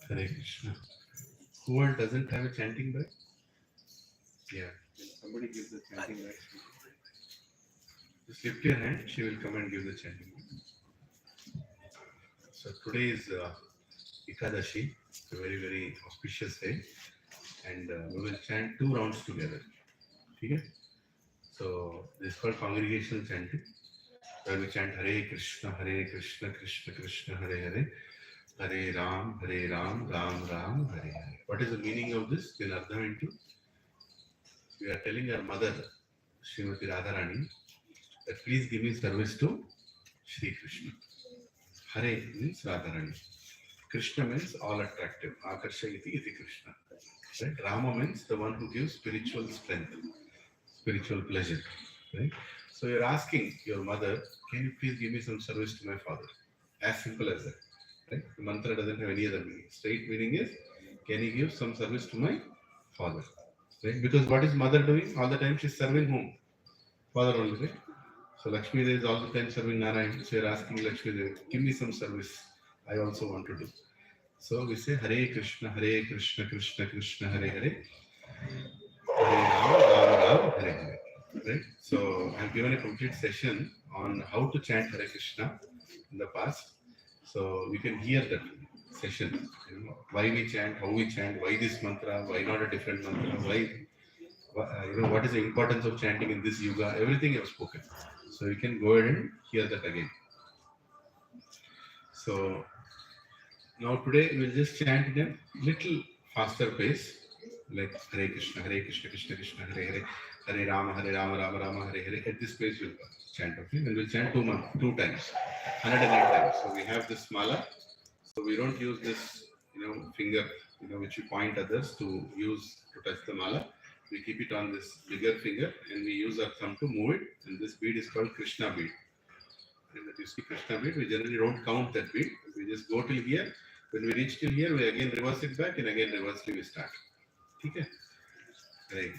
Hare Krishna. Who all doesn't have a chanting bag? Yeah. Somebody give the chanting bag. Just lift your hand. She will come and give the chanting bag. So today is Ekadashi, a very, very auspicious day, and we will chant 2 rounds together. Okay? So this is called congregational chanting, where we chant Hare Krishna, Krishna Krishna, Hare Hare, Hare Ram, Ram Ram, Hare Hare. What is the meaning of this? In Ardham into, we are telling our mother, Srimati Radharani, that please give me service to Shri Krishna. Hare means Radharani. Krishna means all attractive. Akarsha iti Krishna. Right? Rama means the one who gives spiritual strength, spiritual pleasure. Right? So you're asking your mother, can you please give me some service to my father? As simple as that. Right? The mantra doesn't have any other meaning. Straight meaning is, can you give some service to my father? Right? Because what is mother doing? All the time she's serving whom? Father only, right? So Lakshmi Devi is all the time serving Narayan. So you're asking Lakshmi Devi, give me some service. I also want to do. So we say Hare Krishna, Krishna Krishna, Hare Hare, Hare Ram, Hare Hare. Right? So I've given a complete session on how to chant Hare Krishna in the past. So you can hear that session. You know, why we chant, how we chant, why this mantra, why not a different mantra, what is the importance of chanting in this yuga, everything I've spoken. So you can go ahead and hear that again. So now today we'll just chant in a little faster pace, like Hare Krishna, Krishna Krishna, Hare Hare, Hare Rama, Rama Rama, Hare Hare. At this pace we'll chant, okay? And we'll chant 2 times, 108 times. So we have this mala. So we don't use this, finger, which we point others to use to touch the mala. We keep it on this bigger finger and we use our thumb to move it. And this bead is called Krishna bead. And that you see Krishna bead, we generally don't count that bead. We just go till here. When we reach till here, we again reverse it back and again reversely we start. Okay? Right.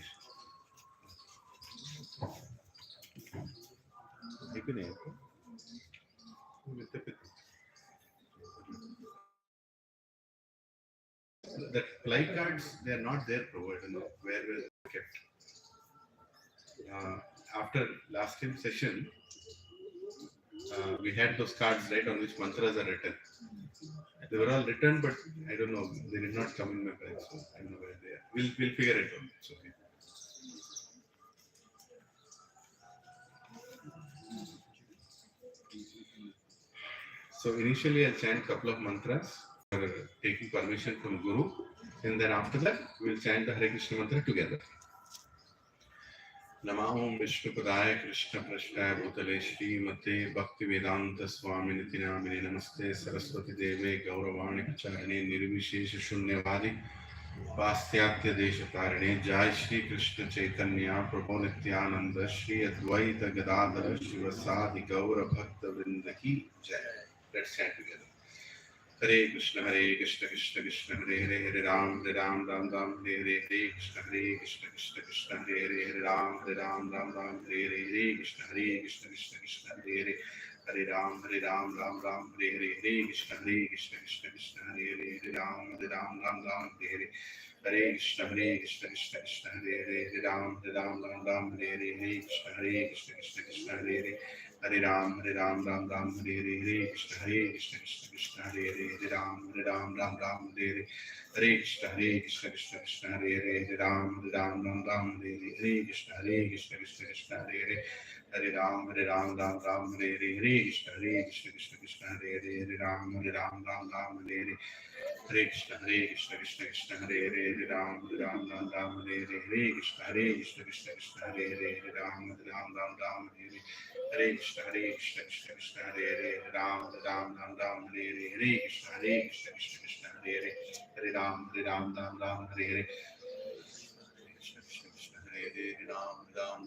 That fly cards, they are not there provided. Where were they kept? After last time session, we had those cards, right, on which mantras are written. They were all written, but I don't know. They did not come in my bag, so I don't know where they are. We'll figure it out. It's okay. So initially, I'll chant a couple of mantras, taking permission from Guru, and then after that, we'll chant the Hare Krishna mantra together. Namo Vishnupadaya Krishna Prashkaya Bhutale Shrimate Bhakti Vedanta Swami Nitinamine Namaste Saraswati Deve Gauravani Pacharane Nirvishesha Shunyavadi Pastyatya Deshatarane Jai Shri Krishna Chaitanya Prabhu Nityananda Shri Advaita Gadadhara Shivasadi Gaura Bhakta Vrindaki Jai. Let's chant together. Hare Krishna Krishna Krishna Hare Hare Hare Ram Ram Ram Hare Hare Hare Krishna Krishna Krishna Hare Hare Hare Ram Ram Hare Hare Hare Krishna Krishna Hare Hare Hare Ram Ram Hare Hare Hare Krishna Krishna Hare Hare Ram Hare Hare Hare Krishna Krishna Hare Hare Ram Ram Hare Hare Hare Krishna Krishna Hare Hare Hare Ram Ram Hare Hare Krishna Krishna Hare Hare Ram Ram Hare Hare Hare Krishna Krishna Hare Hare Ram Ram Hare Hare Krishna Krishna Hare Hare Hare Ram Ram Hare Hare Krishna Krishna Hare Hare Ram Ram Hare Hare Hare Krishna Krishna Hare Hare Ram Ram Hare Hare Krishna Krishna Hare Hare Ram Ram Hare Hare Hare Krishna Krishna Hare Hare Ram Ram Hare Hare Krishna Krishna Hare Hare Hare Ram Ram Hare Hare Krishna Krishna Hare Hare Ram Ram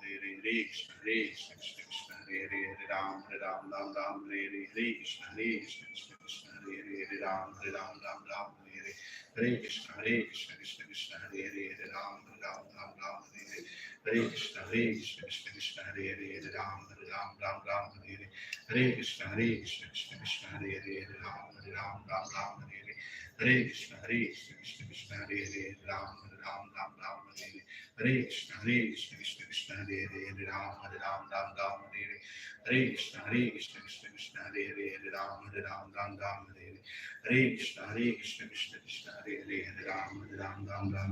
Hare Hare Krishna Krishna Hare Hare Ram Ram Hare Hare Krishna Krishna Hare Hare Ram Ram Hare Hare Hare Krishna Krishna Hare Hare Ram Ram Hare Hare Hare Krishna, Krishna Krishna, Hare Hare, Hare Ram, Ram, Ram, Hare Hare. Hare Krishna, Krishna Krishna, Hare Hare, Hare Ram, Ram, Hare Hare. Hare Krishna, Krishna Krishna, Hare Hare, Hare Ram, Ram, Hare Hare. Hare Krishna, Krishna Krishna, Hare Hare, Hare Ram, Ram, Hare Hare. Hare Krishna, Krishna Krishna, Hare Hare, Hare Ram, Ram, Hare Hare. Hare Krishna, Krishna Krishna, Hare Hare, Hare Ram, Ram,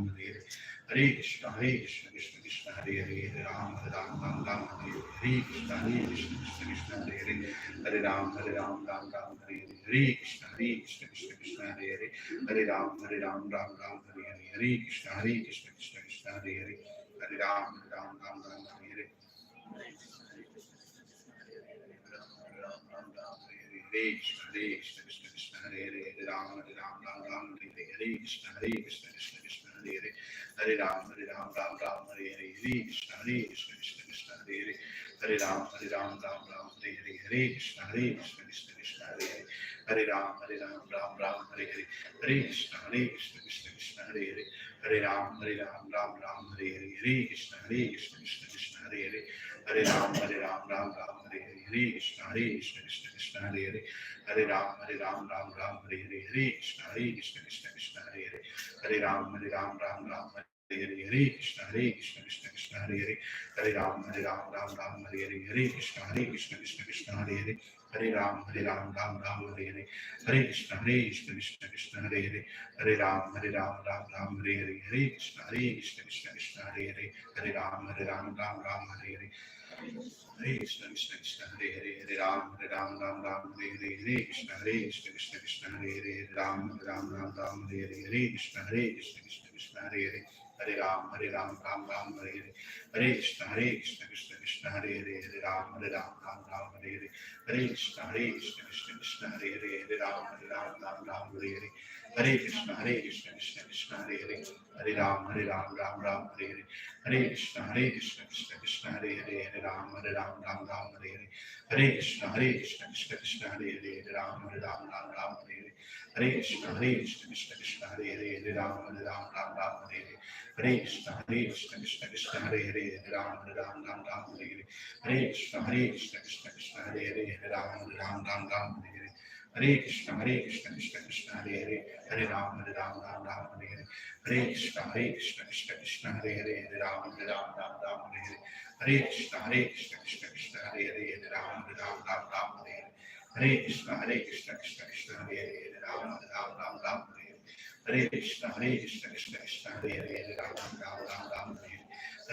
Hare Hare. Hare Krishna, Krishna Krishna, Hare Hare, Hare Ram, Ram, Hare Hare. Hare Krishna, Krishna Krishna, Hare Hare, Hare Ram, Ram, Hare Hare. Hare Krishna, Krishna Krishna, Hare Hare, Hare Ram, Ram, Hare Hare. Hare Krishna, Krishna Krishna, Hare Hare, Hare Ram, Ram, Hare Hare. Hare Krishna, Krishna Krishna, Hare Hare, Hare Ram, Ram, Hare Hare. Hare Krishna, Krishna Krishna, Hare Hare, Hare Ram, Ram, Hare Hare. Hare Krishna, Krishna Krishna, Hare Hare, Hare Ram, Ram, Hare Hare. Hare Krishna, Krishna Krishna, Hare Hare, Hare Ram, Ram, Hare Hare. Hare Krishna, Krishna Krishna, Hare Hare, Hare Ram, Ram, Hare Hare. Hare Krishna, Krishna Krishna, Hare Hare, Hare Ram, Ram, Hare Hare. Hare Krishna, Krishna Krishna, Hare Hare, Hare Ram, Ram, Hare Hare. Hare Krishna, Krishna Krishna, Hare Hare, Hare Ram, Ram, Hare Hare. Hare Krishna, Krishna Krishna, Hare Hare, Hare Ram, Ram, Hare Hare. Hare Krishna, Krishna Krishna, Hare Hare, Hare Ram, Ram, Hare Hare. Hare Krishna, Krishna Krishna, Hare Hare, Hare Ram, Ram, Hare Hare. Hare Krishna, Krishna Krishna, Hare Hare, Hare Ram, Ram, Hare Hare. Hare Krishna, Krishna Hare Hare, Hare Ram, Ram, Hare Hare. Hare Krishna, Krishna Krishna, Hare Hare, Hare Ram, Ram, Hare Hare. Hare Krishna, Krishna Hare Hare, Hare Ram, Ram, Hare Hare. Hare Krishna, Krishna Krishna, Hare Hare, Hare Ram, Ram, Hare Hare. Hare Krishna, Krishna Krishna, Hare Hare, Hare Ram, Ram, Hare Hare. Hare Krishna, Krishna Krishna, Hare Hare, Hare Ram, Ram, Hare Hare. Hare Krishna, Krishna Krishna, Hare Hare, Hare Ram, Ram, Hare Hare. Hare Krishna, Krishna Krishna, Hare Hare, Hare Ram, Ram, Hare Hare. Hare Krishna, Krishna Krishna, Hare Hare, Hare Ram, Ram, Hare Hare. Hare Krishna, Krishna Krishna, Hare Hare, Hare Ram, Ram, Hare Hare. Hare Krishna, Krishna Krishna, Hare Hare, Hare Ram, Ram, Hare Hare. Hare Krishna, Krishna Krishna, Hare Hare, Hare Ram, Ram, Hare Hare. Hare Krishna, Krishna Krishna, Hare Hare, Hare Ram, Ram, Hare Hare. Hare Krishna, Krishna Krishna, Hare Hare, Hare Ram, Ram, Hare Hare. Hare Krishna, Krishna Krishna, Hare Hare, Hare Ram, Ram, Hare Hare. Hare Krishna, Krishna Krishna, Hare Hare, Hare Ram, Ram, Hare Hare.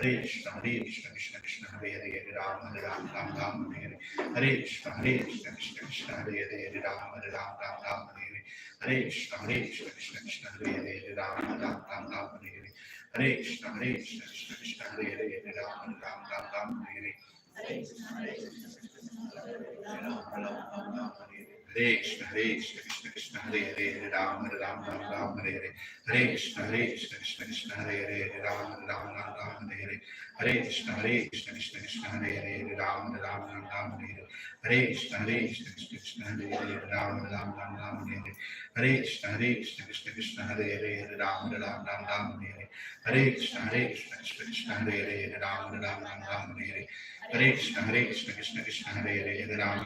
Hare Krishna, Krishna Krishna, Hare Hare, Hare Ram, Ram, Hare Hare. Hare Krishna, Krishna Krishna, Hare Hare, Hare Ram, Ram, Hare Hare. Hare Krishna, Krishna Krishna, Hare Hare, Hare Ram, Ram, Hare Hare. Hare Krishna, Krishna Krishna, Hare Hare, Hare Ram, Ram, Hare Hare. Hare Krishna, Krishna Krishna, Hare Hare, Hare Ram, Ram, Hare Hare. Hare Krishna, Krishna Krishna, Hare Hare, Hare Ram, Ram, Hare Hare. Hare Krishna, Krishna Krishna, Hare Hare, Hare Ram, Ram, Hare Hare. Hare Krishna, Krishna Krishna, Hare Hare, Hare Ram, Hare Hare. Hare Krishna, Krishna Krishna, Hare Hare, Hare Ram, Hare Hare. Hare Krishna, Krishna Hare Hare, Hare Ram, Hare Hare. Hare Krishna, Krishna Krishna, Hare Hare, Hare Ram,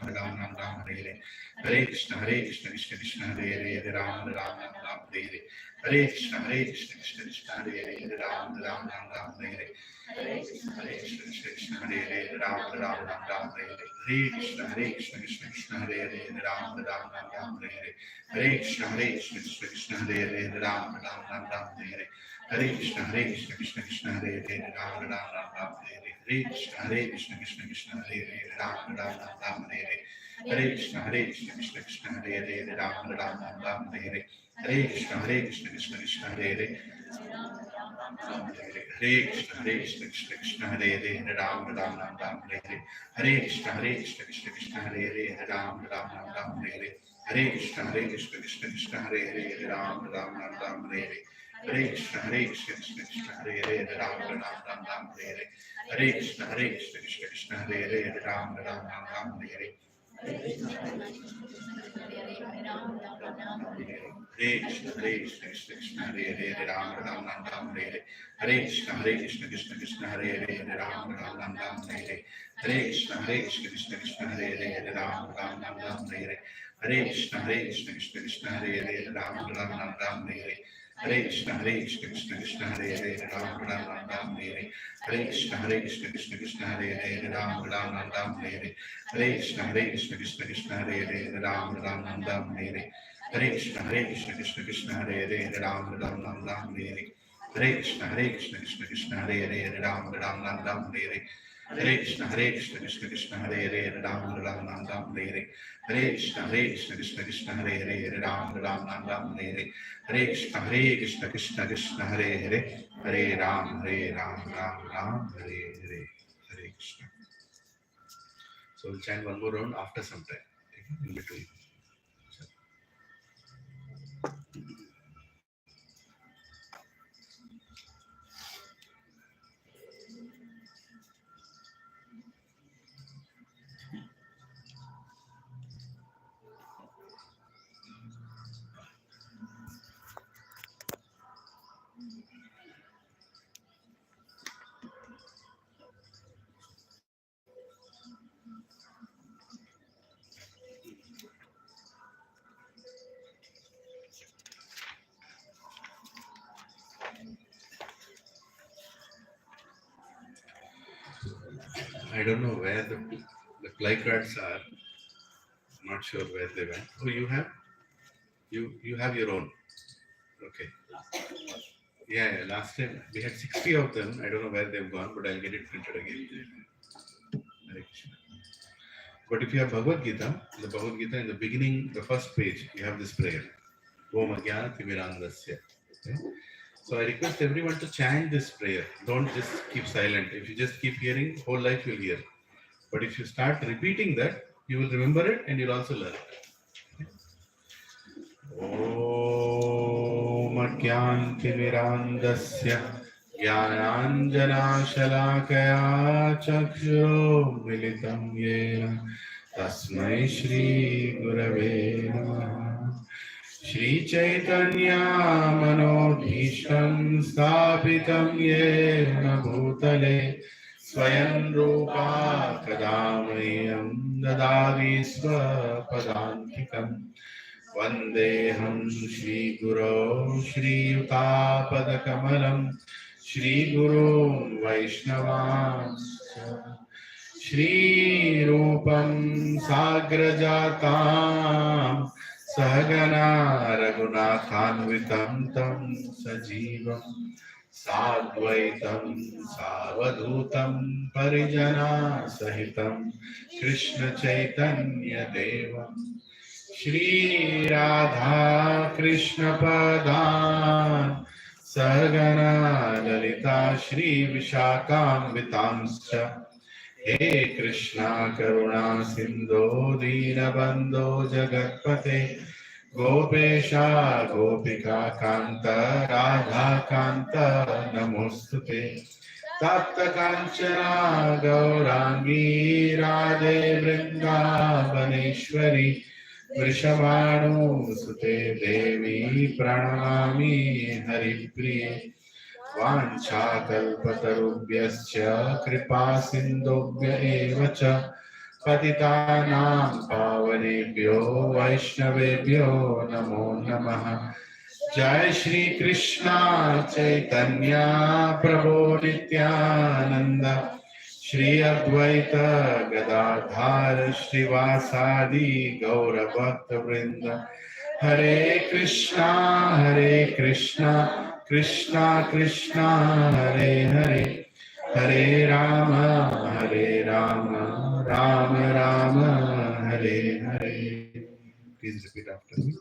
Hare Hare. Hare Krishna, Krishna Krishna, Hare Hare, Hare Ram, Hare Hare. Hare Krishna, Krishna Krishna, Hare Hare, Hare Ram, Hare Hare. Hare Krishna, Hare Hare, Hare Ram, Hare Hare. Hare Krishna, Krishna Hare Hare, Hare Ram, Hare Hare. Hare Krishna, Krishna Krishna, Hare Hare, Hare Ram, Hare Hare. Hare Krishna, Krishna Hare Hare, Hare Ram, Hare Hare. Hare Krishna, Krishna Hare Hare, Hare Ram, Hare Hare. Hare Krishna, Krishna Hare Hare, Hare Ram, Hare Hare. Hare Krishna, Krishna Hare Hare. Hare Krishna, Krishna Hare Hare, Hare Ram, Hare Hare. Hare Krishna, Krishna Hare Hare, Hare Ram, Hare Hare. Hare Krishna, Krishna Hare Hare, Hare Ram, Hare Hare. Hare Krishna, Krishna Hare Hare, Hare Ram, Hare Hare. Hare Krishna, Krishna Hare Hare, Hare Ram, Hare Hare. Hare Krishna, Krishna Krishna, Hare Hare, Ram Ram, Ram Ram, Hare Hare Krishna, Krishna Krishna, Hare Hare, Ram Ram, Ram Ram, Hare Hare Krishna, Krishna Krishna, Hare Hare, Ram Ram, Ram Ram, Hare Hare Krishna, Krishna Krishna, Hare Hare, Ram Ram, Ram Ram, Hare Krishna, Krishna Krishna, Hare Hare, Ram Ram, Ram Ram, Hare Krishna, Krishna Krishna, Hare Hare, Ram Ram, Ram Ram, Hare Krishna, Krishna Krishna, Hare Hare, Ram Ram, Ram Ram, Hare Krishna, Krishna Hare Hare, Ram Ram, Ram Ram, Hare Krishna, Krishna Hare Hare, Ram Ram, Ram Ram, Hare Krishna, Krishna Hare Hare, Ram Ram, Ram Ram, Hare Krishna, Krishna Hare Hare, Ram Ram, Ram Ram, Hare Krishna, Hare Hare, Hare Ram, Ram Ram, Hare Hare, Hare Krishna. So we'll chant one more round after some time, in between. I don't know where the play cards are. I'm not sure where they went. Oh, you have? You have your own. Okay. Yeah, last time we had 60 of them. I don't know where they've gone, but I'll get it printed again. Hare Krishna. But if you have Bhagavad Gita, in the beginning, the first page, you have this prayer. Om Ajnana Timirandasya. Okay? So I request everyone to chant this prayer. Don't just keep silent. If you just keep hearing, whole life you'll hear. But if you start repeating that, you will remember it and you'll also learn it. Om Ajnantimirandasya Jnananjana Shalakaya Chakshuro Militam Yena Tasmai Shri Gurave Namaha Shri Chaitanya Manodhishtam Sthapitam Yena Bhutale Swayam Rupa Kadamayam Dadadi Swapadantikam Vandeham Shri Guru Shri Yutapadakamalam Shri Guru Vaishnavam Shri Rupam Sagrajatam Sahagana Raghunathanvitam Tam Sajivam Sadvaitam Savadutam Parijana Sahitam Krishna Chaitanya Devam Shri Radha Krishna Padan Sahagana Lalita Shri Vishakam He Krishna Karuna Sindhu Dinabandho Jagatpate Gopesha Gopika Kanta Radha Kanta Namostute Tapta Kanchana Gaurangi Radhe Vrindavaneshwari Vrishabhanu Sute Devi Pranamami Haripriye Vanchakalpatarubhyascha kripa sindhubhya eva cha patitanam pavanebhyo vaishnavebhyo namo namaha Jai Shri Krishna Chaitanya Prabhu Nityananda Shri Advaita Gadadhar Srivasadi Gaura Bhakta Vrinda Hare Krishna, Krishna Krishna, Hare Hare, Hare Rama, Rama Rama, Hare Hare. Please repeat after me.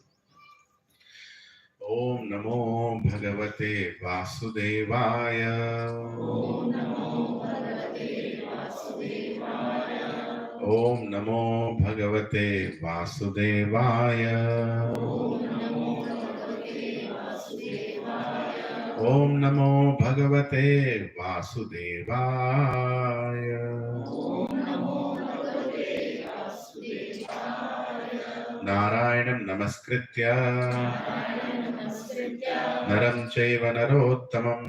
Om Namo Bhagavate Vasudevaya. Om Namo Bhagavate Vasudevaya. Om Namo Bhagavate Vasudevaya. Om Namo Bhagavate Vasudevaya. Om Namo Bhagavate Vasudevaya. नारायणं नमस्कृत्य नरं चैव नरोत्तमं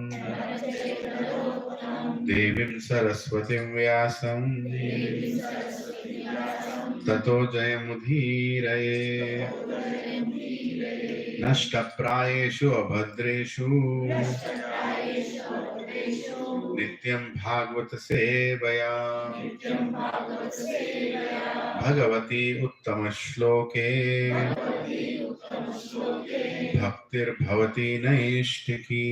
देवीं सरस्वतीं व्यासं ततो जयमुदीरये। नष्टप्रायेषु अभद्रेषु नित्यं भागवत सेवया भगवती उत्तम श्लोके भक्तिर्भवती नैष्टिकी।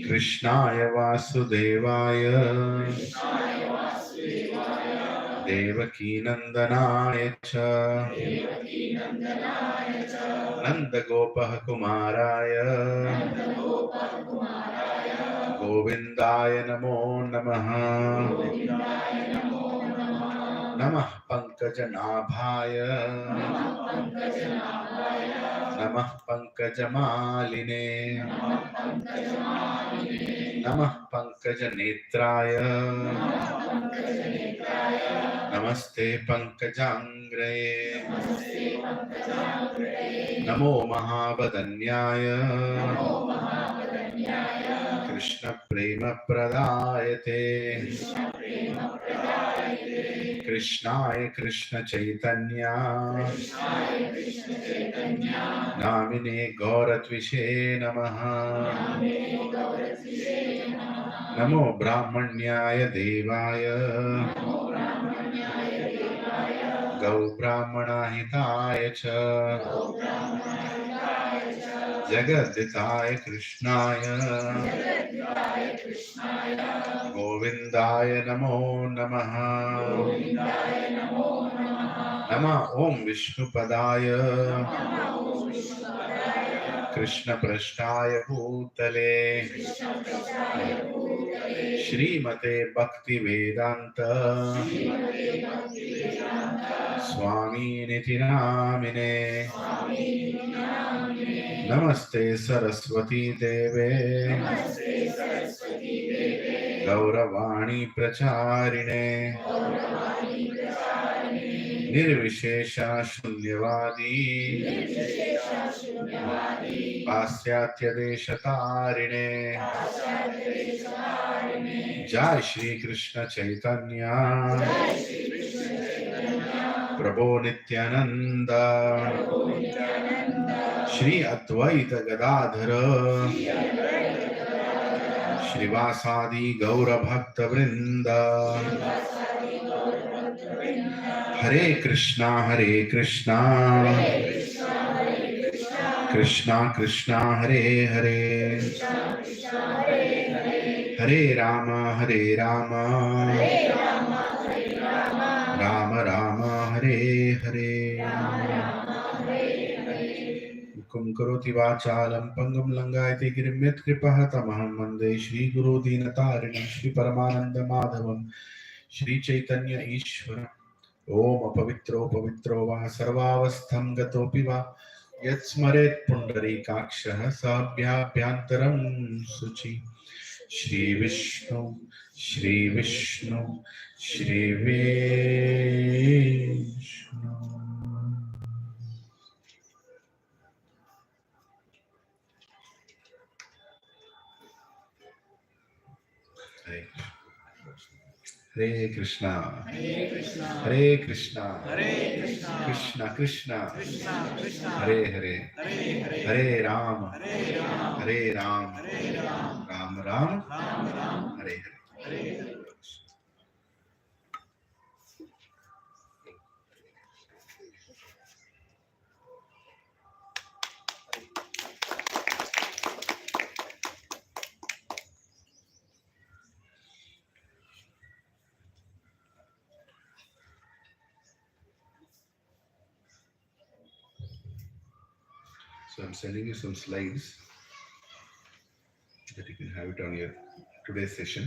कृष्णाय वासुदेवाय देवकीनन्दनाय च नन्दगोपः कुमाराय गोविन्दाय नमो नमः। नमः पंकजनाभाय नमः पंकजमालिने नमः पंकजनेत्राय नमस्ते पंकजांग्रये। नमो महावदन्याय कृष्ण प्रेम प्रदायते कृष्णाय कृष्ण चैतन्य नामिने गौरत्विषे नमः। नमो ब्राह्मण्याय देवाय गौ ब्राह्मणाहिताय च जगद्दिताय कृष्णाय गोविन्दाय नमो नमः। नमः ओम विष्णुपदाय कृष्णपृष्ठाय भूतले श्रीमते भक्तिवेदांत स्वामीनिति नामिने। नमस्ते सरस्वती देवे गौरवाणी प्रचारिणे निर्विशेषा शून्यवादी पाश्चात्य देशतारिणे। जय श्री कृष्ण चैतन्य प्रभो नित्यानंद श्री अद्वैत गदाधर श्रीवासादि गौर भक्त वृंद। हरे कृष्णा कृष्णा कृष्णा हरे हरे हरे राम राम राम हरे हरे। मुखं करोति वाचालं पङ्गुं लङ्घयति गिरिं यत्कृपः तमहं वन्दे श्रीगुरो दीनतारिणं श्रीपरमानन्दमाधवं श्रीचैतन्य ईश्वर। ओम अपवित्रो पवित्रो वा सर्वावस्थं गतोऽपि वा यत्स्मरेत् पुण्डरीकाक्षः साभ्याभ्यन्तरं शुचि। श्री विष्णु श्री विष्णु। हरे Krishna Krishna Krishna Hare Hare Hare Ram Ram Ram Hare Hare. So I'm sending you some slides that you can have it on your today's session.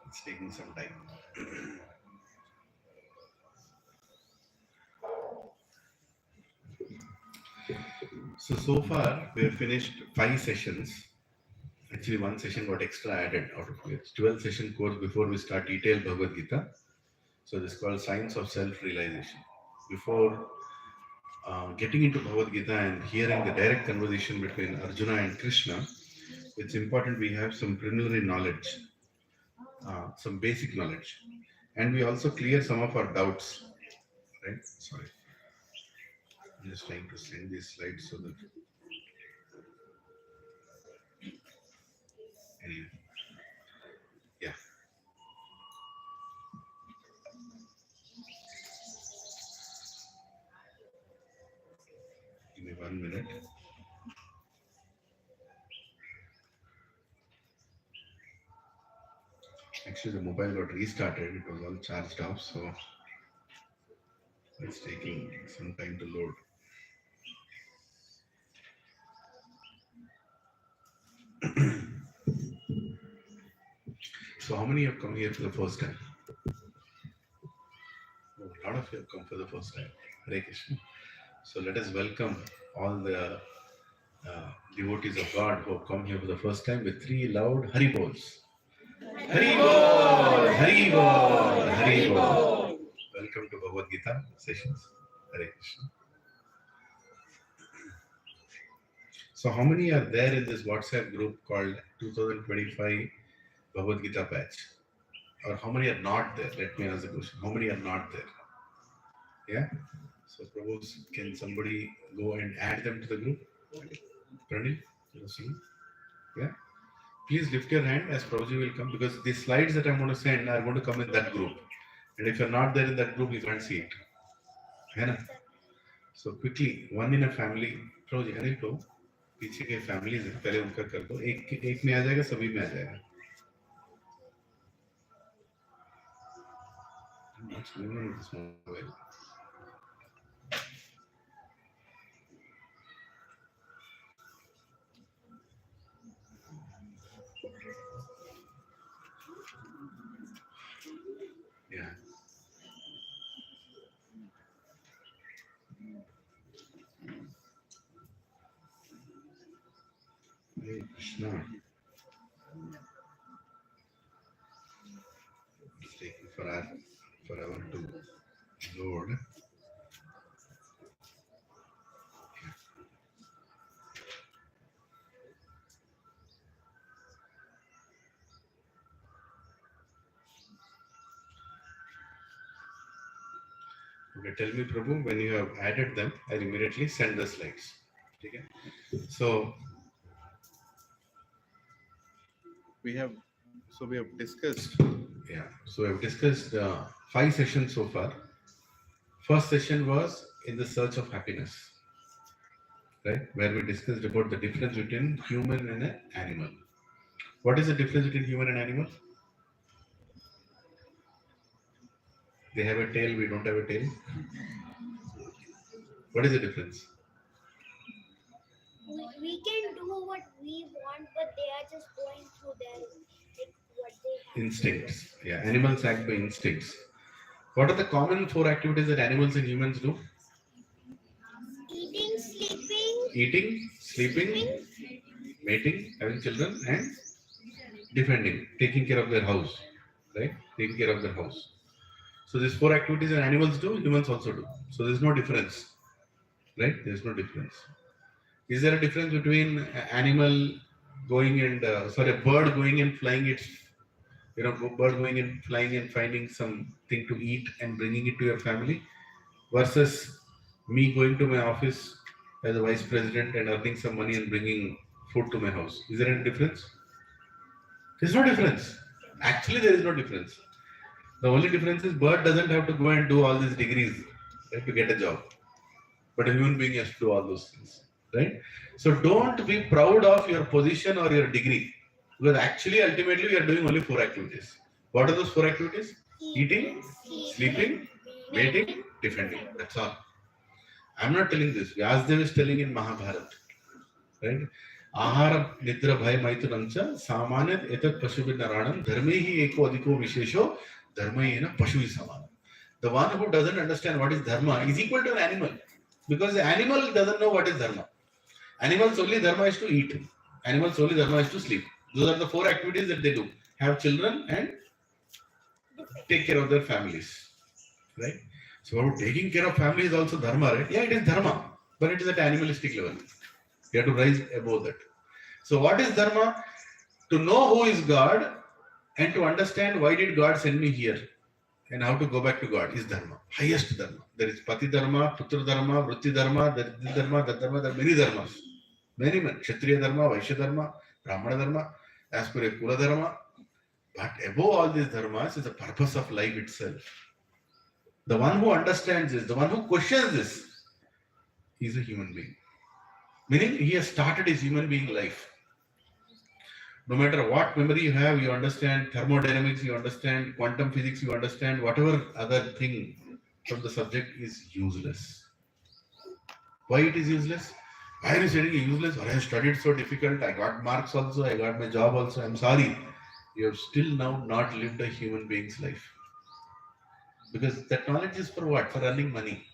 It's taking some time. So far we have finished 5 sessions. Actually, one session got extra added out of it. 12 session course before we start detailed Bhagavad Gita. So this is called Science of Self-Realization. Before getting into Bhagavad Gita and hearing the direct conversation between Arjuna and Krishna, it's important we have some preliminary knowledge, some basic knowledge, and we also clear some of our doubts. Right? Sorry, I'm just trying to send these slides so that anyway, yeah. Give me 1 minute. Actually, the mobile got restarted. It was all charged off, so it's taking some time to load. So how many have come here for the first time? Oh, a lot of you have come for the first time. Hare Krishna. So let us welcome all the devotees of God who have come here for the first time with 3 loud Hari Bols. Hari Bol! Hari Bol! Hari Bol! Welcome to Bhagavad Gita sessions. Hare Krishna. So how many are there in this WhatsApp group called 2025 Bhagavad Gita batch? Or how many are not there? Let me ask the question. How many are not there? Yeah? So Prabhu, can somebody go and add them to the group? Pranil? Yeah? Please lift your hand as Prabhuji will come, because the slides that I'm going to send are going to come in that group. And if you're not there in that group, you can't see it. है? So quickly, one in a family. Prabhuji, Anil को पीछे के families हैं, पहले उनका कर दो. एक में आ जाएगा, सभी में आ जाएगा. What's going on with this mobile? Yeah. Hare Krishna. It's taking forever to load. Okay, tell me, Prabhu, when you have added them, I'll immediately send the slides. Okay? So we have discussed. Yeah. So we have discussed 5 sessions so far. First session was in the search of happiness, right? Where we discussed about the difference between human and an animal. What is the difference between human and animal? They have a tail, we don't have a tail. What is the difference? We can do what we want, but they are just going through their what they have. Instincts. Yeah, animals act by instincts. What are the common 4 activities that animals and humans do? Eating, sleeping, mating, having children, and defending, taking care of their house, right? Taking care of their house. So these 4 activities that animals do, humans also do. So there's no difference, right? There's no difference. Is there a difference between an animal going and, a bird going and flying its, bird going and flying and finding something to eat and bringing it to your family, versus me going to my office as a vice president and earning some money and bringing food to my house? Is there any difference? There's no difference. Actually, there is no difference. The only difference is bird doesn't have to go and do all these degrees, right, to get a job. But a human being has to do all those things, right? So don't be proud of your position or your degree, because actually, ultimately, we are doing only 4 activities. What are those 4 activities? Eating, sleeping, mating, defending. That's all. I'm not telling this. Vyasdev is telling in Mahabharata, right? Ahara nidra bhai maitunamcha samanat etat pasubinaranam dharmehi eko adhiko vishesho dharmayena pashuvi samana. The one who doesn't understand what is dharma is equal to an animal, because the animal doesn't know what is dharma. Animals only dharma is to eat. Animals only dharma is to sleep. Those are the 4 activities that they do. Have children and take care of their families. Right? So taking care of family is also dharma, right? Yeah, it is dharma, but it is at animalistic level. You have to rise above that. So what is dharma? To know who is God and to understand why did God send me here and how to go back to God is dharma. Highest dharma. There is pati dharma, putra dharma, vritti dharma, that dharma, that dharma. There are many dharmas. Many. Kshatriya dharma, Vaishya dharma, Brahmana dharma, as per a Kula dharma. But above all these dharmas is the purpose of life itself. The one who understands this, the one who questions this, he is a human being. Meaning he has started his human being life. No matter what memory you have, you understand thermodynamics, you understand quantum physics, you understand whatever other thing from the subject is useless. Why it is useless? Why are you studying useless? Or I have studied so difficult, I got marks also, I got my job also, I'm sorry. You have still now not lived a human being's life. Because that knowledge is for what? For earning money.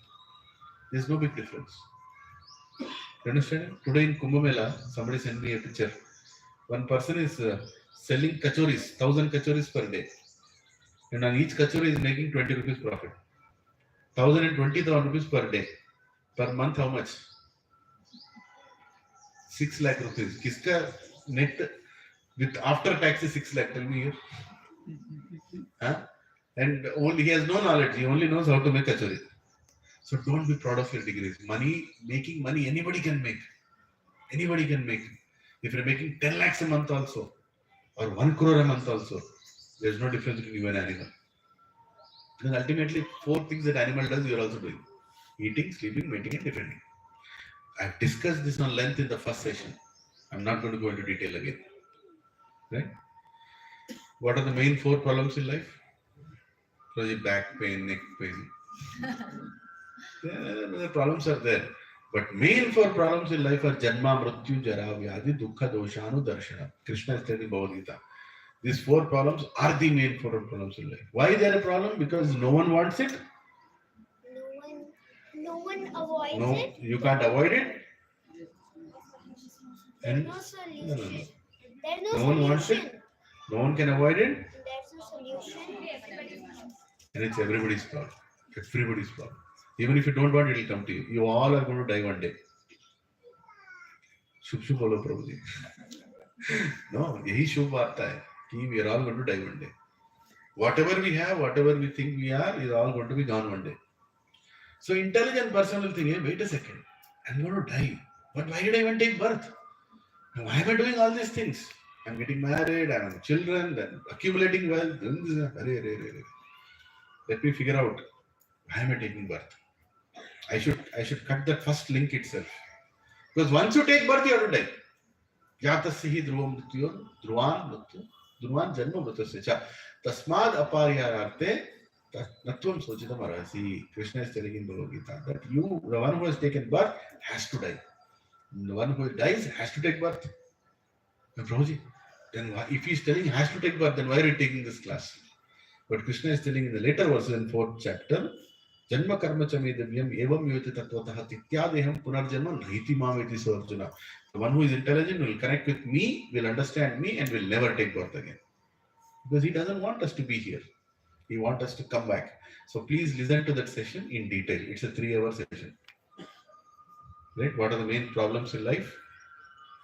There's no big difference. You understand? Today in Kumbh Mela, somebody sent me a picture. One person is selling kachoris, 1,000 kachoris per day. And on each kachori is making 20 rupees profit. 1,020,000 rupees per day. Per month, how much? 6 lakh rupees. Kiska net with after tax is 6 lakh? Tell me here. Huh? And only he has no knowledge. He only knows how to make kachori. So don't be proud of your degrees. Money, making money, anybody can make. Anybody can make. If you're making 10 lakhs a month also, or 1 crore a month also, there's no difference between you and animal. Because ultimately, 4 things that animal does, you're also doing. Eating, sleeping, mating, and defending. I've discussed this on length in the first session. I'm not going to go into detail again. Right? What are the main 4 problems in life? Back pain, neck pain. The problems are there. But main 4 problems in life are Janma, Mrityu, Jara, Vyadhi, Dukkha, Doshanu, Darshana. Krishna is telling Bhagavad Gita. These 4 problems are the main 4 problems in life. Why they are a problem? Because no one wants it. No one avoids no, it. You can't avoid it. There's no solution. No. There's no one solution. wants it. No one can avoid it. There's no solution. And it's everybody's problem. Everybody's problem. Even if you don't want it, will come to you. You all are going to die one day. शुभ शुभ बोलो प्रभु जी. No, यही शुभ वार्ता है कि we are all going to die one day. Whatever we have, whatever we think we are, is all going to be gone one day. So intelligent person will think, hey, wait a second, I'm going to die. But why did I even take birth? Why am I doing all these things? I'm getting married, I'm having children, then accumulating wealth. Let me figure out why am I taking birth. I should cut that first link itself. Because once you take birth, you have to die. Jatasya dhruvam mrityo dhruvan janma mritasya cha tasmad apariyararte natvam sochitam arasi. Krishna is telling in Bhagavad Gita that you, the one who has taken birth, has to die. The one who dies has to take birth. Prabhuji, then if he is telling he has to take birth, then why are you taking this class? But Krishna is telling in the later verses in 4th chapter, Janma karma chame divyam evam yoti tatvatah tityadeham punarjanma nahiti mameti sarjuna. The one who is intelligent will connect with me, will understand me, and will never take birth again. Because he doesn't want us to be here. He wants us to come back. So please listen to that session in detail. It's a 3-hour session. Right? What are the main problems in life?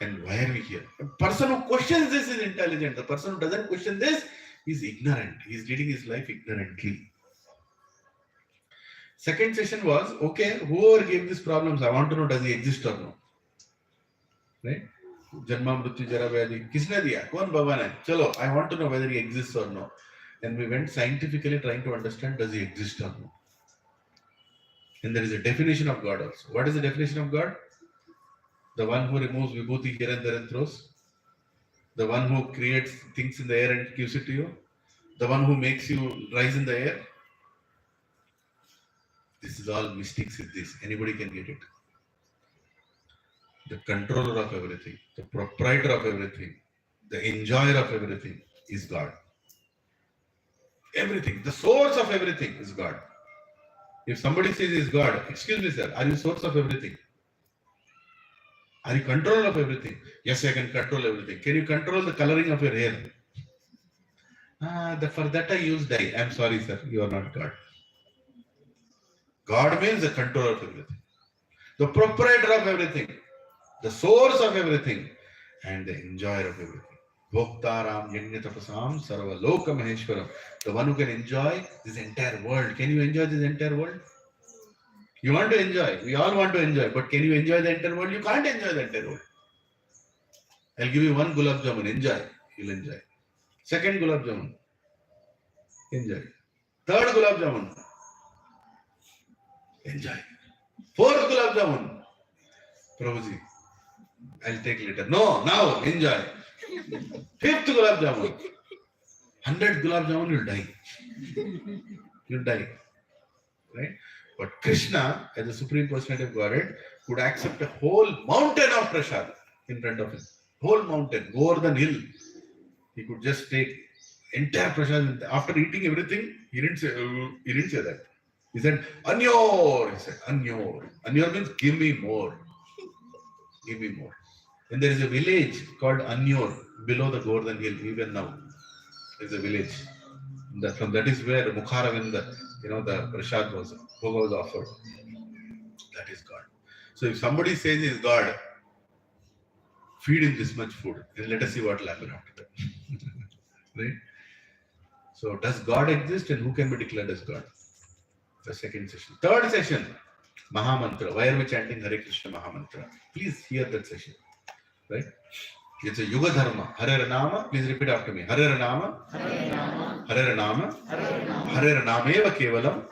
And why are we here? A person who questions this is intelligent. The person who doesn't question this is ignorant. He is leading his life ignorantly. Second session was, okay, whoever gave these problems, I want to know, does he exist or no? Right? Janma, Mrityu, Jara, Vyadhi. Kisne diya? Kaun Bhagwan hai? Chalo, I want to know whether he exists or no. And we went scientifically trying to understand, does he exist or no? And there is a definition of God also. What is the definition of God? The one who removes vibhuti here and there and throws. The one who creates things in the air and gives it to you. The one who makes you rise in the air. This is all mystic siddhis. Anybody can get it. The controller of everything, the proprietor of everything, the enjoyer of everything is God. Everything, the source of everything is God. If somebody says is God, excuse me sir, are you source of everything? Are you control of everything? Yes, I can control everything. Can you control the coloring of your hair? For that I use dye. I'm sorry, sir. You are not God. God means the controller of everything, the proprietor of everything, the source of everything, and the enjoyer of everything. Bhoktaram Yajnatapasam Sarva Loka Maheshwaram. The one who can enjoy this entire world. Can you enjoy this entire world? You want to enjoy. We all want to enjoy. But can you enjoy the entire world? You can't enjoy the entire world. I'll give you one gulab jamun. Enjoy. You'll enjoy. Second gulab jamun. Enjoy. Third gulab jamun. Enjoy. Fourth gulab jamun. Prabhuji, I'll take later. No, now enjoy. Fifth gulab jamun. 100 gulab jamun, you'll die. You'll die. Right? But Krishna, as the Supreme Personality of Godhead, could accept a whole mountain of prasad in front of him. Whole mountain, Govardhan hill. He could just take entire prasad. After eating everything, he didn't say that. He said, Anyor. He said, Anyor. Anyor means give me more. Give me more. And there is a village called Anyor below the Govardhan hill, even now. There's a village. From that is where Mukharavinda, the prasad was, Bhoga was offered. That is God. So if somebody says he is God, feed him this much food and let us see what will happen after that. Right? So does God exist and who can be declared as God? The second session. Third session, Mahamantra. Why are we chanting Hare Krishna Mahamantra? Please hear that session. Right? It's a Yuga Dharma. Hare Nama. Please repeat after me. Hare Nama. Hare Nama. Hare Nameva Kevalam.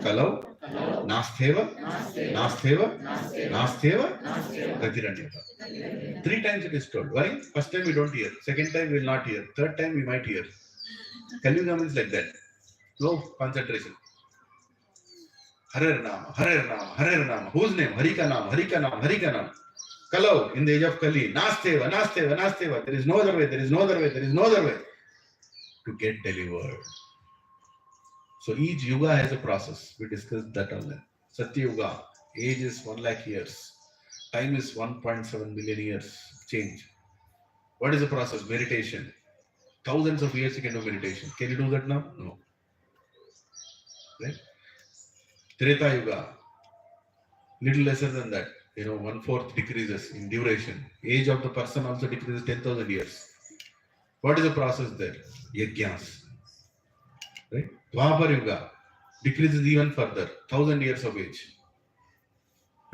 Kalau. Nastheva. Nastheva. Nastheva. Gatiranyata. 3 times it is told. Why? First time we don't hear. Second time we will not hear. Third time we might hear. Kaliyuga means like that. Low concentration. Hare Nama. Hare Nama. Hare Nama. Whose name? Harika Nama. Harika Nama. Harika Nama. Kalau, in the age of Kali, Nasteva, Nasteva, Nasteva. There is no other way, there is no other way, there is no other way to get delivered. So each yuga has a process. We discussed that on that. Satya Yuga, age is 1 lakh years. Time is 1.7 million years. Change. What is the process? Meditation. Thousands of years you can do meditation. Can you do that now? No. Right? Treta Yuga, little lesser than that. 1/4 decreases in duration. Age of the person also decreases 10,000 years. What is the process there? Yajnas. Right? Dwapar Yuga decreases even further, 1,000 years of age.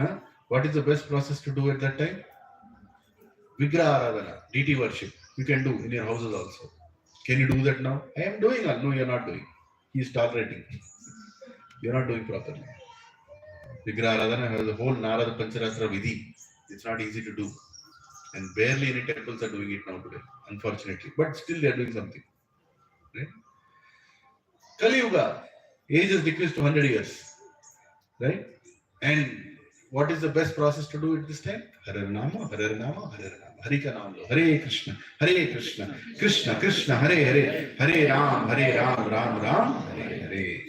Huh? What is the best process to do at that time? Vigraha Aradhana, deity worship. You can do in your houses also. Can you do that now? I am doing. No, you are not doing. He is tolerating. You are not doing properly. Vigraha Aradhana has a whole Narada Pancharatra Vidhi. It's not easy to do. And barely any temples are doing it now today, unfortunately. But still they are doing something. Right? Kali Yuga, age is decreased to 100 years. Right? And what is the best process to do at this time? Hare Nama, Hare Nama, Hare Nama. Harika Nama, Hare Krishna, Krishna Krishna, Hare Hare, Hare Ram, Ram Ram, Hare Hare.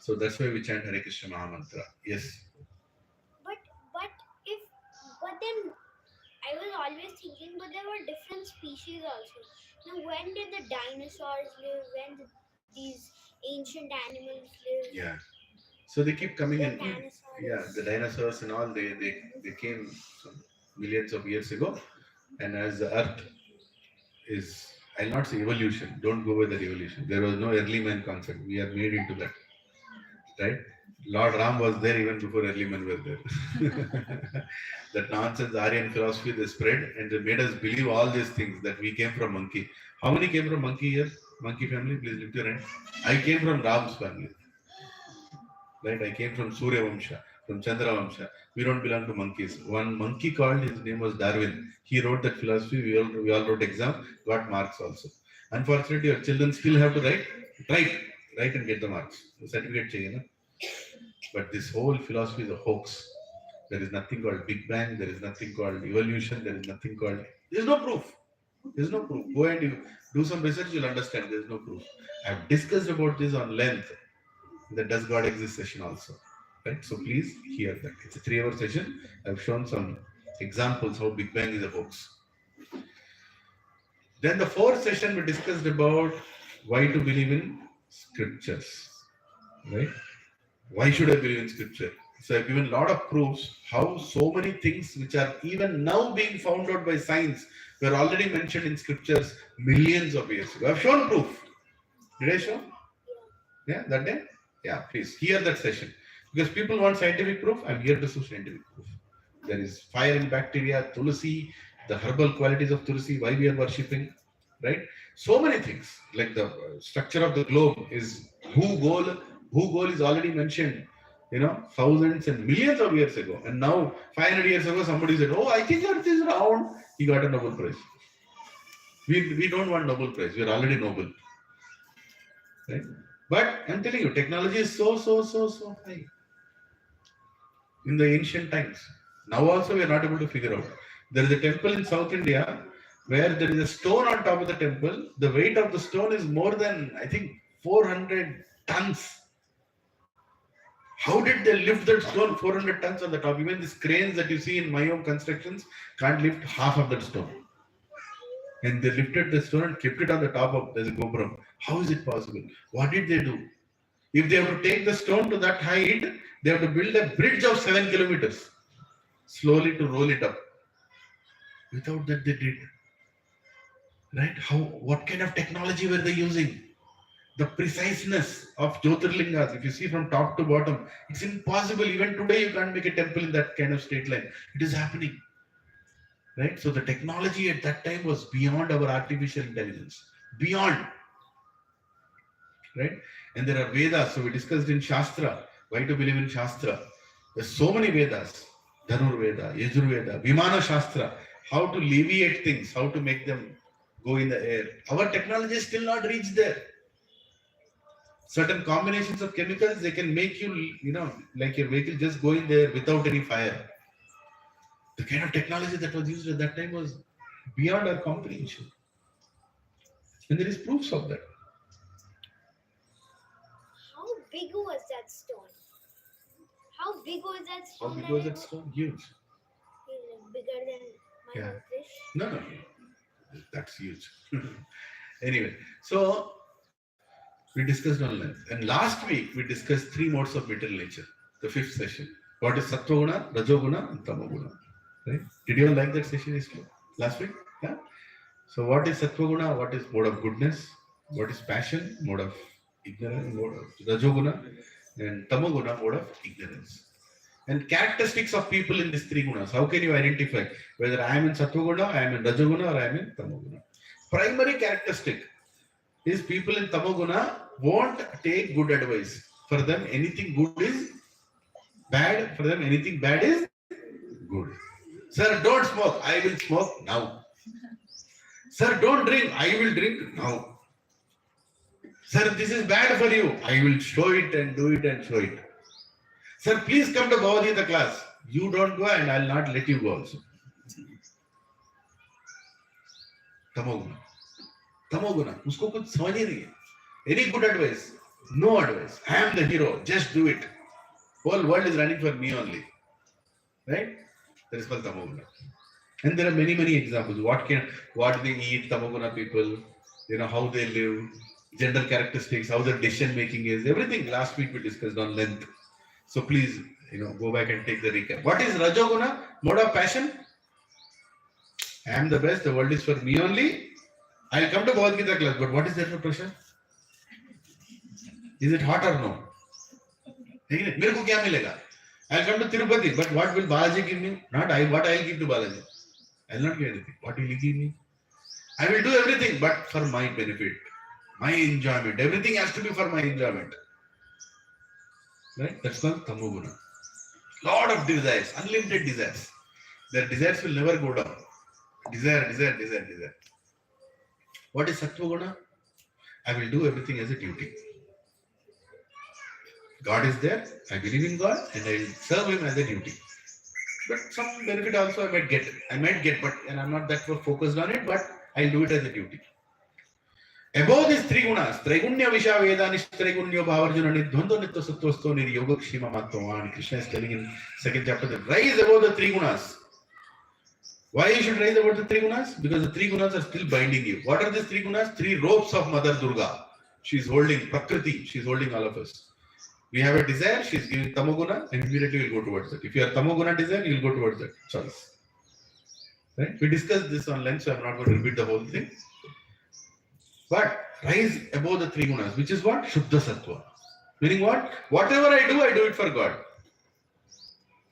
So that's why we chant Hare Krishna Mahamantra. Yes. But then I was always thinking, but there were different species also. Now, when did the dinosaurs live? When did these ancient animals live? Yeah. So they keep coming The in. dinosaurs. Yeah, the dinosaurs and all, they came some millions of years ago. And as the earth is, I'll not say evolution, don't go with that evolution. There was no early man concept. We are made into that. Right? Lord Ram was there even before early men were there. That nonsense Aryan philosophy they spread and they made us believe all these things that we came from monkey. How many came from monkey here? Monkey family? Please lift your hand. I came from Ram's family. Right? I came from Surya Vamsha, from Chandra Vamsha. We don't belong to monkeys. One monkey called, his name was Darwin. He wrote that philosophy. We all wrote exam, got marks also. Unfortunately, your children still have to write and get the marks. The certificate chahiye na? But this whole philosophy is a hoax. There is nothing called Big Bang. There is nothing called evolution. There is nothing called. There is no proof. There is no proof. Go and you do some research, you'll understand. There is no proof. I have discussed about this on length in the Does God Exist session also. Right? So please hear that. It's a 3-hour session. I've shown some examples how Big Bang is a hoax. Then the fourth session we discussed about why to believe in scriptures. Right? Why should I believe in scripture? So I've given a lot of proofs how so many things which are even now being found out by science were already mentioned in scriptures millions of years ago. I've shown proof. Did I show? Yeah, that day? Yeah, please hear that session. Because people want scientific proof, I'm here to show scientific proof. There is fire in bacteria, tulsi, the herbal qualities of tulsi, why we are worshipping, right? So many things. Like the structure of the globe is who goal is already mentioned, thousands and millions of years ago. And now, 500 years ago, somebody said, oh, I think Earth is round. He got a Nobel Prize. We don't want Nobel Prize. We are already Nobel. Right? But I'm telling you, technology is so high in the ancient times. Now also we are not able to figure out. There is a temple in South India where there is a stone on top of the temple. The weight of the stone is more than, I think, 400 tons. How did they lift that stone 400 tons on the top? Even these cranes that you see in my own constructions can't lift half of that stone. And they lifted the stone and kept it on the top of the Gobram. How is it possible? What did they do? If they have to take the stone to that height, they have to build a bridge of 7 kilometers slowly to roll it up. Without that, they did. Right? What kind of technology were they using? The preciseness of Jyotirlingas, if you see from top to bottom, it's impossible. Even today, you can't make a temple in that kind of straight line. It is happening. Right? So the technology at that time was beyond our artificial intelligence. Beyond. Right? And there are Vedas. So we discussed in Shastra, why to believe in Shastra. There's so many Vedas. Dhanur Veda, Yajur Veda, Vimana Shastra, how to alleviate things, how to make them go in the air. Our technology is still not reached there. Certain combinations of chemicals, they can make you, like your vehicle just go in there without any fire. The kind of technology that was used at that time was beyond our comprehension. And there is proofs of that. How big was that stone? How big was that How stone? big was that stone? Huge. Bigger than my Yeah. fish? No. That's huge. Anyway, so we discussed on length. And last week, we discussed 3 modes of material nature. The 5th session. What is Sattva Guna, Rajo Guna, and Tamo Guna. Right? Did you all like that session last week? Yeah? So what is Sattva Guna? What is mode of goodness? What is passion? Mode of ignorance, mode of Rajo Guna. And Tamo Guna, mode of ignorance. And characteristics of people in these 3 gunas. How can you identify whether I am in Sattva Guna, I am in Rajo Guna, or I am in Tamo Guna? Primary characteristic is people in Tamo Guna won't take good advice. For them, anything good is bad. For them, anything bad is good. Sir, don't smoke. I will smoke now. Sir, don't drink. I will drink now. Sir, this is bad for you. I will show it and do it and show it. Sir, please come to Bhagavad Gita class. You don't go and I'll not let you go also. Tamoguna. Tamoguna. Usko kuch samajh hi nahi hai. Any good advice? No advice. I am the hero. Just do it. Whole world is running for me only. Right? That is called Tamoguna. And there are many, many examples. What they eat, Tamoguna people, how they live, general characteristics, how their decision making is, everything. Last week we discussed on length. So please, go back and take the recap. What is Rajoguna? Mode of passion. I am the best. The world is for me only. I'll come to Bhagavad Gita class. But what is there for pressure? Is it hot or no? मेरे को क्या मिलेगा? I'll come to Tirupati, but what will Balaji give me? Not I. What I'll give to Balaji? I'll not give anything. What will he give me? I will do everything, but for my benefit, my enjoyment. Everything has to be for my enjoyment. Right? That's called Tamoguna. Lot of desires, unlimited desires. Their desires will never go down. Desire. What is Sattva Guna? I will do everything as a duty. God is there, I believe in God, and I will serve Him as a duty. But some benefit also I might get, but and I'm not that focused on it, but I'll do it as a duty. Above these three gunas, Traigunya Visha Veda Nishtraigunya Bhavarjuna Nidhondo Nitya Sattvasto Nir Yoga Kshima Matvaman. Krishna is telling in second chapter that rise above the three gunas. Why you should rise above the three gunas? Because the three gunas are still binding you. What are these three gunas? Three ropes of Mother Durga. She is holding Prakriti, she is holding all of us. We have a desire, she is giving Tamoguna, and immediately we'll go towards it. If you are Tamoguna desire, you will go towards that choice. Right? We discussed this on lunch, so I'm not going to repeat the whole thing. But rise above the three gunas, which is what? Shuddha Sattva. Meaning what? Whatever I do it for God.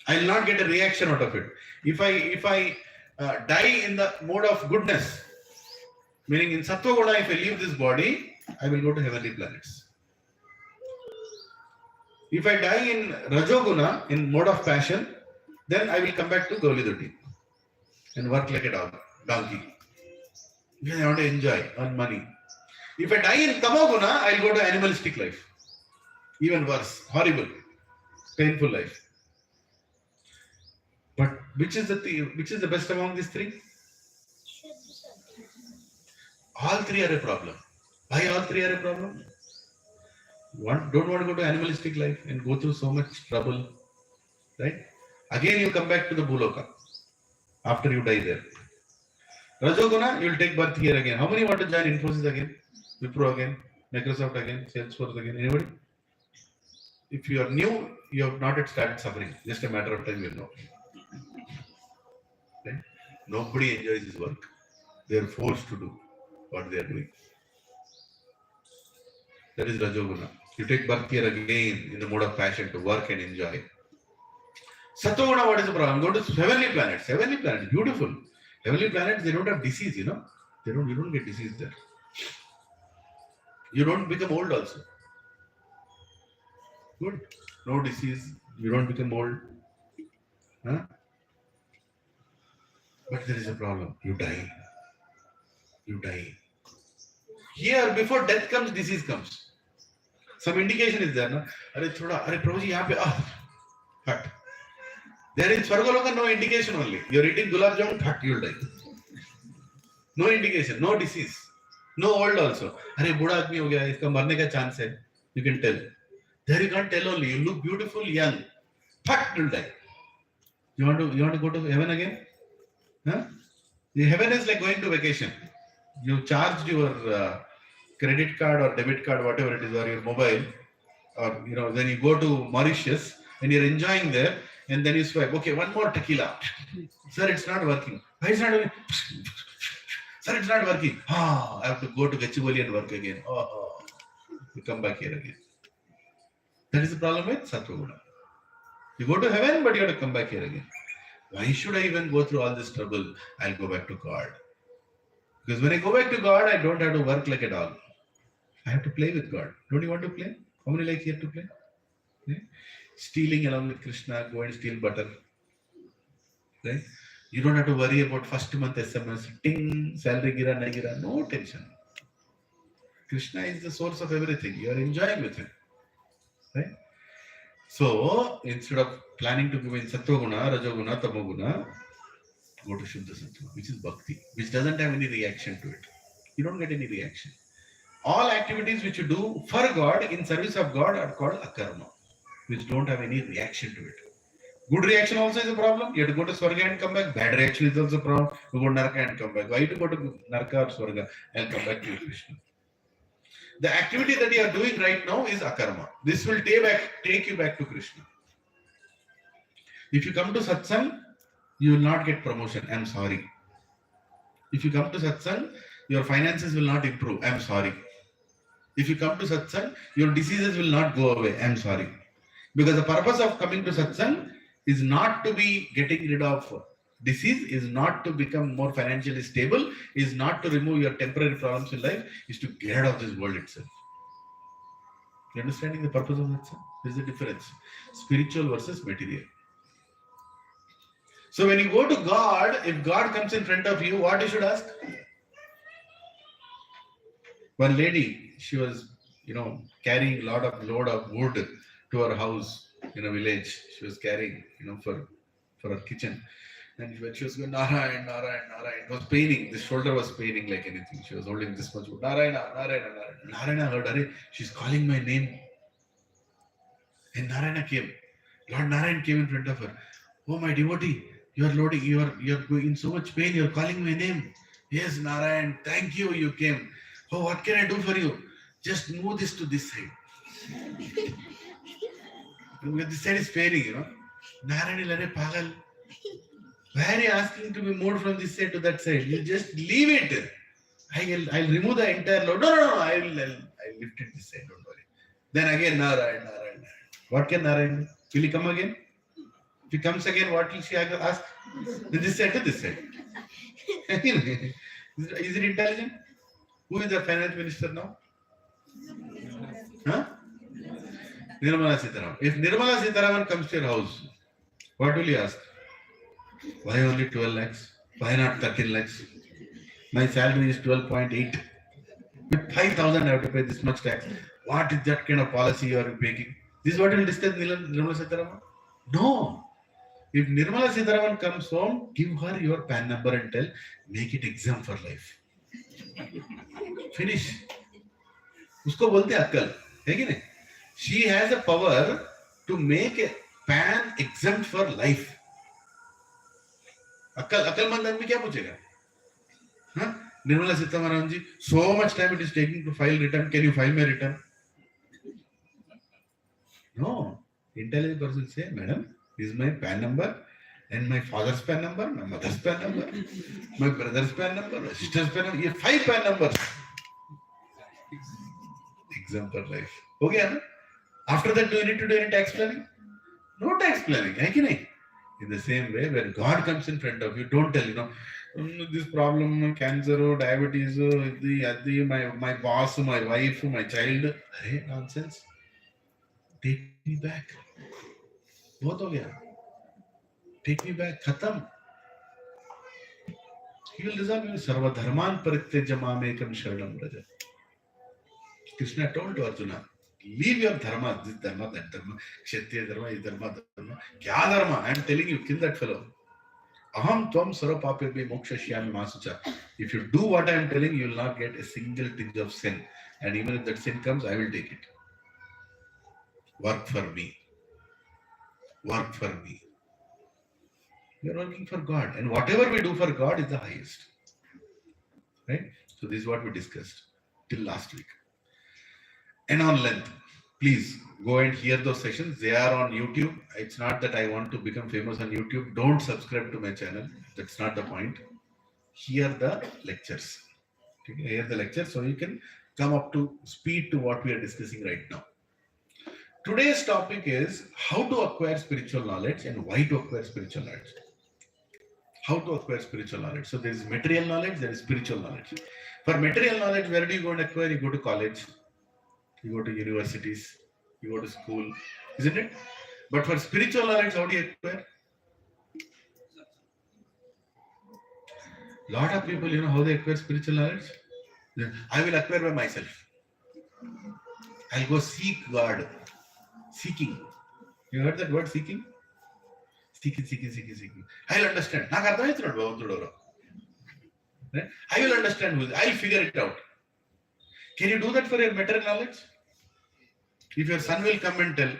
I will not get a reaction out of it. If I die in the mode of goodness, meaning in Sattva Guna, if I leave this body, I will go to heavenly planets. If I die in Rajoguna, in mode of passion, then I will come back to Gauli Duty and work like a dog, donkey. Because I want to enjoy, earn money. If I die in Tamoguna, I'll go to animalistic life. Even worse, horrible, painful life. But which is the best among these three? All three are a problem. Why all three are a problem? Don't want to go to animalistic life and go through so much trouble, right? Again, you come back to the Bhuloka after you die there. Rajoguna, you will take birth here again. How many want to join Infosys again? Wipro again? Microsoft again? Salesforce again? Anybody? If you are new, you have not yet started suffering. Just a matter of time, you know. Right? Nobody enjoys his work. They are forced to do what they are doing. That is Rajoguna. You take birth here again in the mode of passion to work and enjoy. Sattoguna, what is the problem? Go to heavenly planets. Heavenly planets, beautiful. Heavenly planets, they don't have disease, you know. You don't get disease there. You don't become old also. Good. No disease. You don't become old. Huh? But there is a problem. You die. You die. Here, before death comes, disease comes. Some indication is there, no? Are Prabhuji, yahan pe, cut. There in Swargaloka, no indication only. You're eating gulab jamun, cut, you'll die. No indication, no disease. No old also. Are buda aadmi ho gaya, iska marne ka chance hai. You can tell. There you can't tell only. You look beautiful, young. Cut, you'll die. You want to go to heaven again? Huh? The heaven is like going to vacation. You charged your credit card or debit card, whatever it is, or your mobile, or then you go to Mauritius and you're enjoying there, and then you swipe. Okay, one more tequila. Sir, it's not working. Why is it not working? Sir, it's not working. I have to go to Gachibowli and work again. You come back here again. That is the problem with Sattva-guna. You go to heaven, but you have to come back here again. Why should I even go through all this trouble? I'll go back to God. Because when I go back to God, I don't have to work like a dog. I have to play with God. Don't you want to play? How many like here to play? Yeah? Stealing along with Krishna, go and steal butter. Right? You don't have to worry about first month SMS, ting, salary gira, nahi gira, no tension. Krishna is the source of everything. You are enjoying with him. Right? So, instead of planning to go in Sattva-guna, Rajoguna, Tamoguna, go to Shuddha Sattva, which is Bhakti, which doesn't have any reaction to it. You don't get any reaction. All activities which you do for God, in service of God, are called akarma, which don't have any reaction to it. Good reaction also is a problem. You have to go to Swarga and come back. Bad reaction is also a problem. You go to Naraka and come back. Why to go to Naraka or Swarga and come back to Krishna? The activity that you are doing right now is akarma. This will take you back to Krishna. If you come to satsang, you will not get promotion. I'm sorry. If you come to satsang, your finances will not improve. I'm sorry. If you come to satsang, your diseases will not go away. I'm sorry. Because the purpose of coming to satsang is not to be getting rid of disease, is not to become more financially stable, is not to remove your temporary problems in life, is to get out of this world itself. You understanding the purpose of satsang? There's a difference. Spiritual versus material. So when you go to God, if God comes in front of you, what you should ask? One lady, she was, carrying load of wood to her house in a village. She was carrying, for her kitchen. And when she was going, Narayan, Narayan, Narayan, it was paining. The shoulder was paining like anything. She was holding this much. Narayana, Narayana, Narayana. Narayana heard, Are, she's calling my name. And Narayana came. Lord Narayan came in front of her. Oh, my devotee, you are loading, you are going in so much pain, you are calling my name. Yes, Narayan, thank you, you came. Oh, what can I do for you? Just move this to this side. Because this side is paining, Narayan is like, Pagal. Why are you asking to be moved from this side to that side? You just leave it. I'll remove the entire load. No. I'll lift it this side, don't worry. Then again, Narayan, Narayan, Narayan. What can Narayan do? Will he come again? If he comes again, what will she ask? This side to this side. Is it intelligent? Who is the finance minister now? Huh? Nirmala Sitharaman. If Nirmala Sitharaman comes to your house, what will you ask? Why only 12 lakhs? Why not 13 lakhs? My salary is 12.8. With 5,000 I have to pay this much tax. What is that kind of policy you are making? This is what we will discuss Nirmala Sitharaman? No. If Nirmala Sitharaman comes home, give her your PAN number and tell, make it exempt for life. Finish. उसको बोलते हैं अक्कल, है कि नहीं? She has a power to make a PAN exempt for life. अक्कलमंद आदमी क्या पूछेगा? हाँ? Nirmala Sitharaman ji, so much time it is taking to file return. Can you file my return? No. Intelligent person say, Madam, this is my PAN number and my father's PAN number, my mother's PAN number, my brother's PAN number, my sister's PAN number. 5 PAN numbers. Exam for life. Okay, Anna? After that, do you need to do any tax planning? No tax planning. In the same way, when God comes in front of you, don't tell, this problem, cancer, diabetes, my boss, my wife, my child. Hey, nonsense. Take me back. बहुत हो गया. Take me back. खत्म. He will resolve you. Sarva dharman parityajya mamekam sharanam vraja. Krishna told to Arjuna, leave your dharma, this dharma, that dharma, kshatriya dharma, this dharma, that dharma. Kya dharma? I am telling you, kill that fellow. Aham tvam sarva papirbe mokshashyami masucha. If you do what I am telling, you will not get a single tinge of sin. And even if that sin comes, I will take it. Work for me. Work for me. We are working for God. And whatever we do for God is the highest. Right? So this is what we discussed till last week. And on length, please go and hear those sessions. They are on YouTube. It's not that I want to become famous on YouTube. Don't subscribe to my channel. That's not the point. Hear the lectures. Okay? Hear the lectures so you can come up to speed to what we are discussing right now. Today's topic is how to acquire spiritual knowledge and why to acquire spiritual knowledge. How to acquire spiritual knowledge. So there is material knowledge, there is spiritual knowledge. For material knowledge, where do you go and acquire? You go to college, you go to universities, you go to school, isn't it? But for spiritual knowledge, how do you acquire? Lot of people, how they acquire spiritual knowledge? I will acquire by myself. I'll go seek God. Seeking. You heard that word seeking? Seeking. I'll understand. Right? I will understand. I'll figure it out. Can you do that for your material knowledge? If your son will come and tell,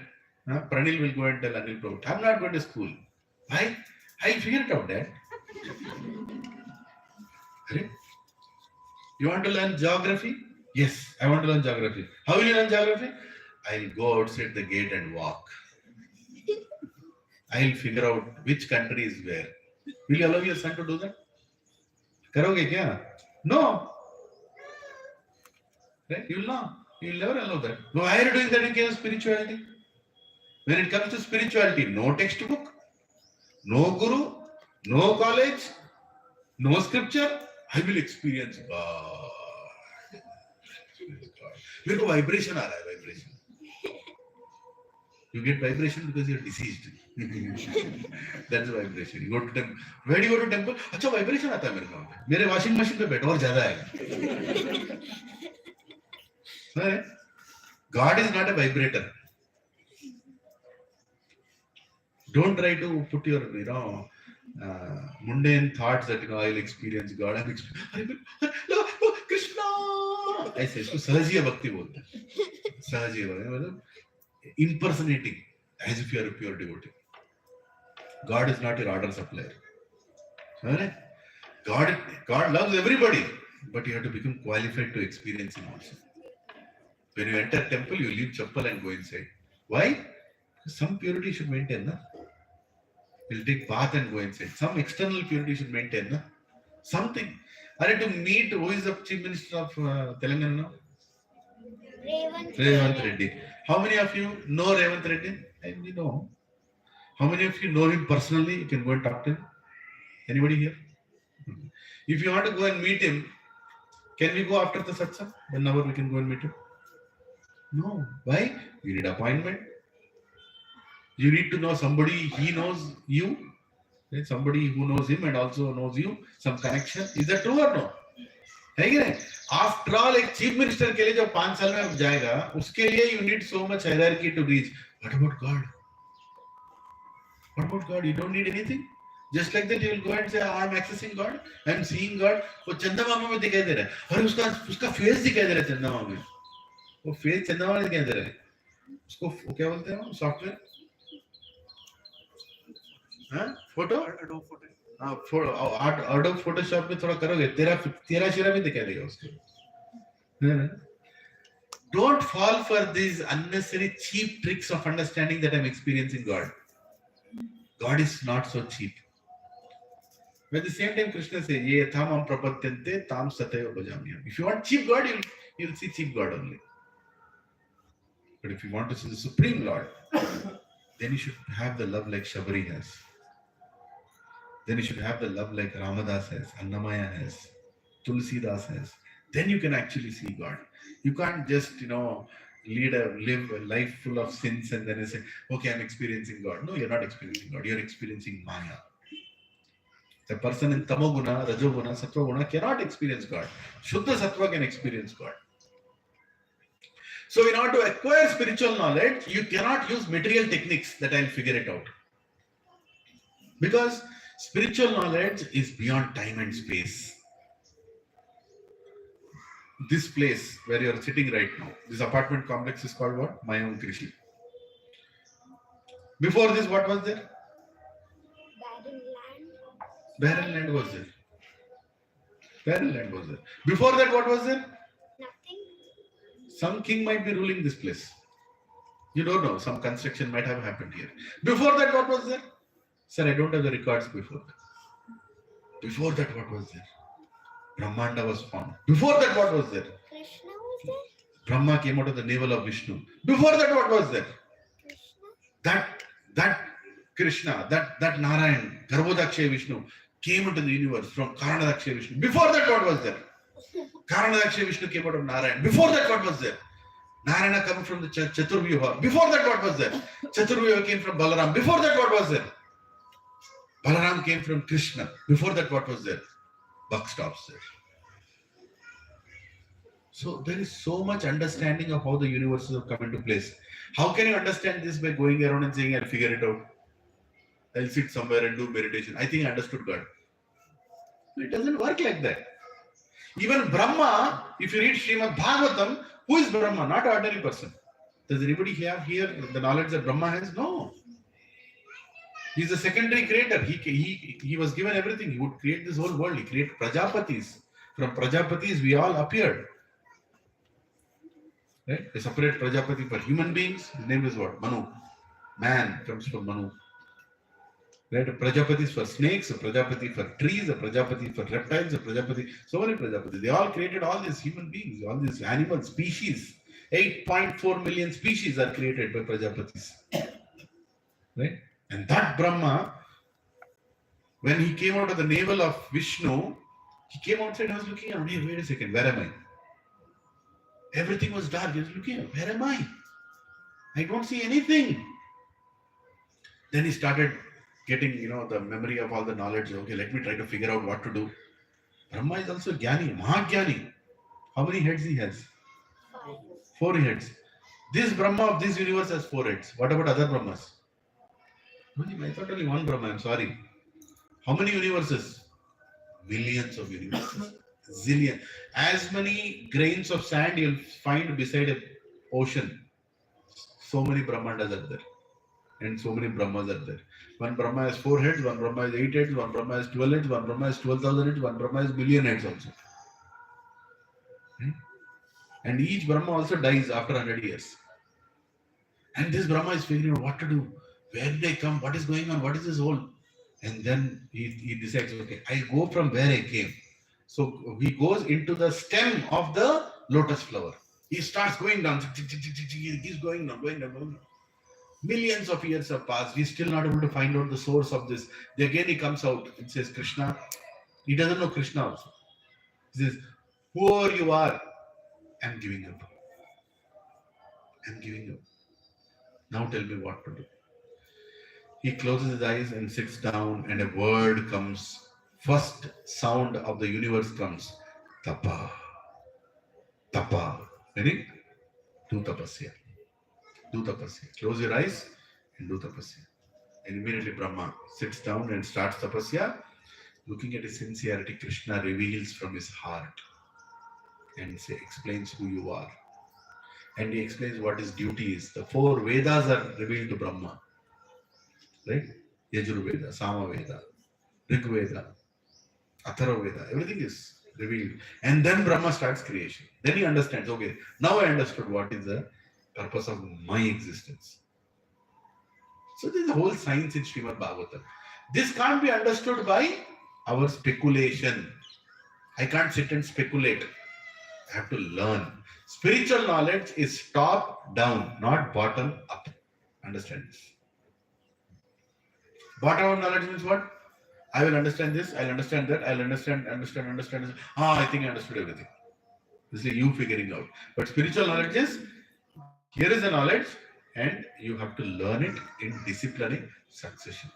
Pranil will go and tell Anil Prabhu, I'm not going to school. Why? I'll figure it out, Dad. Right? You want to learn geography? Yes, I want to learn geography. How will you learn geography? I'll go outside the gate and walk. I'll figure out which country is where. Will you allow your son to do that? Karoge kya? No. Right? You will not. You will never allow that. Why are you doing that in case of spirituality? When it comes to spirituality, no textbook, no guru, no college, no scripture. I will experience God. मेरे को vibration आ रहा है, vibration. You get vibration because you are deceased. That's vibration. You go to temple. Where do you go to temple? अच्छा vibration आता है मेरे को. मेरे washing machine पे बैठो और ज़्यादा आएगा. Right? God is not a vibrator. Don't try to put your mundane thoughts that I'll experience God. Krishna. ऐसे इसको सहजीय भक्ति बोलते हैं. सहजीय भक्ति मतलब impersonating as if you are a pure devotee. God is not your order supplier. Right? God, God loves everybody, but you have to become qualified to experience Him also. When you enter temple, you leave chappal and go inside. Why? Some purity should maintain. Na? You'll take bath and go inside. Some external purity should maintain. Na? Something. Are to meet who is the chief minister of Telangana now? Revant Reddy. How many of you know Revant Reddy? And you know. How many of you know him personally? You can go and talk to him. Anybody here? If you want to go and meet him, can we go after the satsang? 1 hour we can go and meet him. No. Why? You need appointment. You need to know somebody, he knows you. Somebody who knows him and also knows you. Some connection. Is that true or no? है कि नहीं? After all, एक chief minister के लिए जो 5 साल में जाएगा, उसके लिए you need so much hierarchy to reach. What about God? What about God? You don't need anything. Just like that, you will go and say, I am accessing God, I am seeing God. वो चंदा मामा में दिखाई दे रहा है, और उसका face दिखाई दे रहा है चंदा मामा में. वो फेस चंदा मामा में दिखाई दे रहा है. उसको क्या बोलते हैं? सॉफ्टवेयर? हाँ? फोटो? हाँ, Adobe Photoshop में थोड़ा करोगे, तेरा शिरा भी दिखाई देगा उसको. Don't fall for these unnecessary cheap tricks of understanding that I'm experiencing God. God is not so cheap. But at the same time, Krishna says, "Ye thamam prapatyante tam sataya bhajamyam." If you want cheap God, you'll see cheap God only. But if you want to see the Supreme Lord, then you should have the love like Shabari has. Then you should have the love like Ramadas has, Annamaya has, Tulsidas has. Then you can actually see God. You can't just, live a life full of sins and then you say, okay, I'm experiencing God. No, you're not experiencing God. You're experiencing Maya. The person in Tamoguna, Rajoguna, Sattva cannot experience God. Shuddha Sattva can experience God. So in order to acquire spiritual knowledge, you cannot use material techniques that I'll figure it out. Because spiritual knowledge is beyond time and space. This place where you're sitting right now, this apartment complex is called what? My own Krishi. Before this, what was there? Barren land was there. Barren land was there. Before that, what was there? Nothing. Some king might be ruling this place. You don't know. Some construction might have happened here. Before that, what was there? Sir, I don't have the records before that. Before that, what was there? Brahmanda was formed. Before that, what was there? Krishna was there. Brahma came out of the navel of Vishnu. Before that, what was there? Krishna. That Krishna, that Narayan, Garbhodakshay Vishnu came into the universe from Karanadakshay Vishnu. Before that, what was there? Karanadakshay Vishnu came out of Narayan. Before that, what was there? Narayana came from the Chaturvyuha. Before that, what was there? Chaturvyuha came from Balaram. Before that, what was there? Balaram came from Krishna. Before that, what was there? Buck stops there. So there is so much understanding of how the universes have come into place. How can you understand this by going around and saying, I'll figure it out? I'll sit somewhere and do meditation. I think I understood God. It doesn't work like that. Even Brahma, if you read Srimad Bhagavatam, who is Brahma? Not an ordinary person. Does anybody have here the knowledge that Brahma has? No. He's a secondary creator. He was given everything. He would create this whole world. He created Prajapatis. From Prajapatis, we all appeared. Right? A separate Prajapati for human beings. His name is what? Manu. Man comes from Manu. Right? A Prajapati is for snakes, a Prajapati for trees, a Prajapati for reptiles, a Prajapati. So many Prajapatis. They all created all these human beings, all these animal species. 8.4 million species are created by Prajapatis. Right? And that Brahma, when he came out of the navel of Vishnu, he came outside and was looking around. Hey, wait a second, where am I? Everything was dark. He was looking, where am I? I don't see anything. Then he started getting, the memory of all the knowledge. Okay, let me try to figure out what to do. Brahma is also Jnani, Mahagyani. How many heads he has? 4 heads. This Brahma of this universe has 4 heads. What about other Brahmas? I thought only one Brahma, I'm sorry. How many universes? Millions of universes. Zillion. As many grains of sand you'll find beside a ocean. So many Brahmandas are there. And so many Brahmas are there. One Brahma has 4 heads, one Brahma has 8 heads, one Brahma has 12 heads, one Brahma has 12,000 heads, one Brahma has million heads also. Hmm? And each Brahma also dies after 100 years. And this Brahma is figuring out what to do. Where did I come? What is going on? What is this whole? And then he decides, okay, I'll go from where I came. So he goes into the stem of the lotus flower. He starts going down. He's going down, going down, going down. Millions of years have passed. He's still not able to find out the source of this. Then again he comes out and says, Krishna. He doesn't know Krishna also. He says, whoever you are, I'm giving up. I'm giving up. Now tell me what to do. He closes his eyes and sits down, and a word comes. First sound of the universe comes. Tapa. Tapa. Meaning, do tapasya. Do tapasya. Close your eyes and do tapasya. And immediately Brahma sits down and starts tapasya. Looking at his sincerity, Krishna reveals from his heart and explains who you are. And he explains what his duty is. The 4 Vedas are revealed to Brahma. Right? Yajurveda, Samaveda, Rigveda, Atharvaveda, everything is revealed. And then Brahma starts creation. Then he understands, okay, now I understood what is the purpose of my existence. So there is a whole science in Srimad Bhagavatam. This can't be understood by our speculation. I can't sit and speculate. I have to learn. Spiritual knowledge is top down, not bottom up. Understand this. Bottom up knowledge means what? I will understand this, I'll understand that, I'll understand this. I think I understood everything. This is you figuring out. But spiritual knowledge is, here is the knowledge, and you have to learn it in disciplining succession.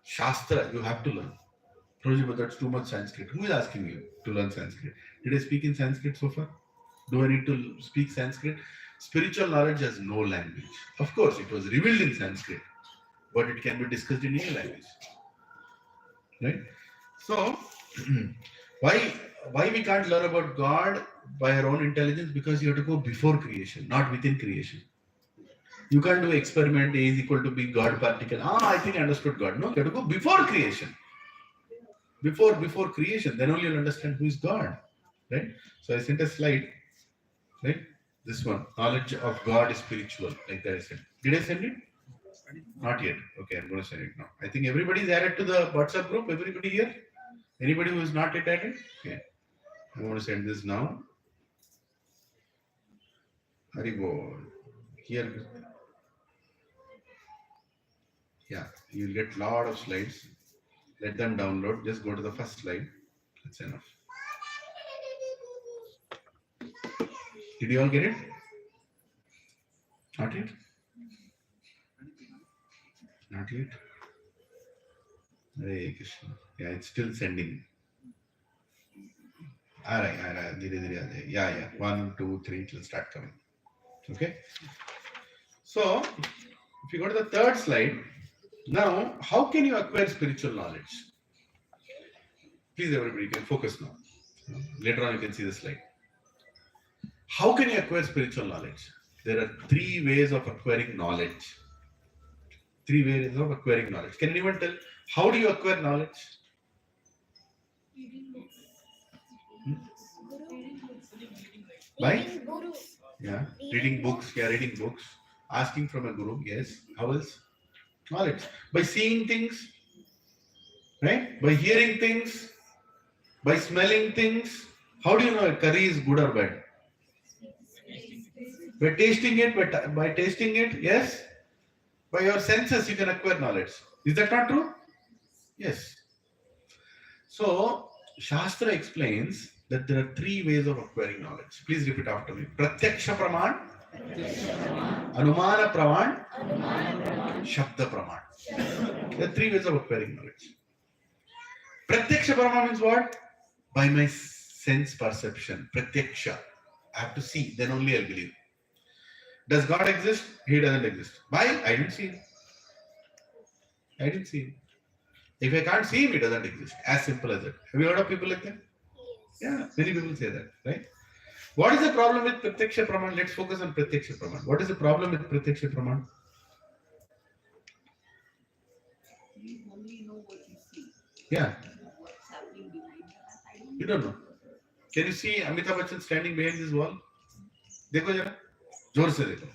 Shastra, you have to learn. Prabhuji, but that's too much Sanskrit. Who is asking you to learn Sanskrit? Did I speak in Sanskrit so far? Do I need to speak Sanskrit? Spiritual knowledge has no language. Of course, it was revealed in Sanskrit, but it can be discussed in any language. Right? So, why we can't learn about God by our own intelligence? Because you have to go before creation, not within creation. You can't do experiment A is equal to B God particle. I think I understood God. No, you have to go before creation. Before creation, then only you'll understand who is God. Right? So I sent a slide. Right? This one, knowledge of God is spiritual. Like that I said. Did I send it? Not yet. Okay, I'm going to send it now. I think everybody is added to the WhatsApp group. Everybody here? Anybody who is not yet added? Okay. I'm going to send this now. Haribol. Here. Yeah, you'll get a lot of slides. Let them download. Just go to the first slide. That's enough. Did you all get it? Not yet? Not yet? Hare Krishna. Yeah, it's still sending. Alright. Yeah. 1, 2, 3, it will start coming. Okay? So, if you go to the third slide, now, how can you acquire spiritual knowledge? Please, everybody, you can focus now. Later on, you can see the slide. How can you acquire spiritual knowledge? There are 3 ways of acquiring knowledge. 3 ways of acquiring knowledge. Can anyone tell how do you acquire knowledge? By? Yeah, reading books. Yeah, reading books. Asking from a guru. Yes. How else? Knowledge. By seeing things. Right? By hearing things. By smelling things. How do you know a curry is good or bad? By tasting it. By tasting it. Yes. By your senses, you can acquire knowledge. Is that not true? Yes. So, Shastra explains that there are 3 ways of acquiring knowledge. Please repeat after me. Pratyaksha praman, Anumana praman, Shabda praman. There are 3 ways of acquiring knowledge. Pratyaksha praman means what? By my sense perception. Pratyaksha. I have to see, then only I'll believe. Does God exist? He doesn't exist. Why? I didn't see him. If I can't see him, he doesn't exist. As simple as that. Have you heard of people like that? Yes. Yeah, many people say that, right? What is the problem with Pratyaksha Praman? Let's focus on Pratyaksha Praman. What is the problem with Pratyaksha Praman? You only know what you see. Yeah, What's happening behind that, I don't you know. don't know. Can you see Amitabh Bachchan standing behind this wall? देखो जरा, जोर से देखो.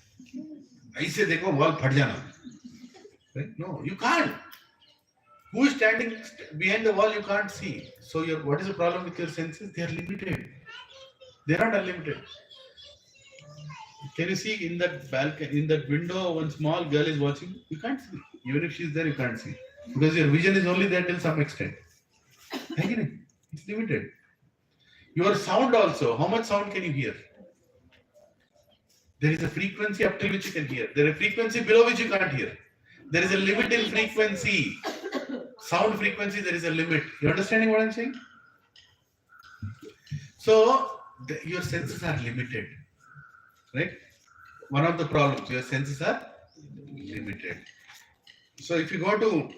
ऐसे देखो wall फट जाना. Right? No, you can't. Who is standing behind the wall? You can't see. So what is the problem with your senses? They are limited. They are not unlimited. Can you see in that balcony, in that window, one small girl is watching? You can't see. Even if she's there, you can't see. Because your vision is only there till some extent. Again, it's limited. Your sound also, how much sound can you hear? There is a frequency up till which you can hear. There is a frequency below which you can't hear. There is a limit in frequency. Sound frequency, there is a limit. You understanding what I'm saying? So, your senses are limited. Right? One of the problems, your senses are limited. So, if you go to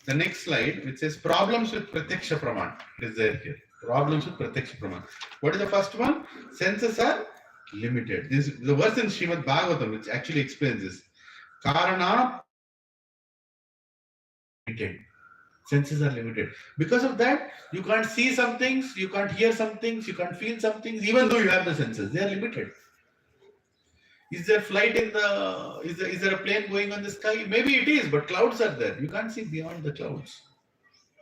the next slide, which says problems with Pratyaksha Praman, it is there here. Problems with Pratyaksha Praman. What is the first one? Senses are limited. This is the verse in Srimad Bhagavatam which actually explains this. Karana limited. Senses are limited. Because of that, you can't see some things, you can't hear some things, you can't feel some things, even though you have the senses. They are limited. Is there flight in the, is there a plane going on the sky? Maybe it is, but clouds are there. You can't see beyond the clouds.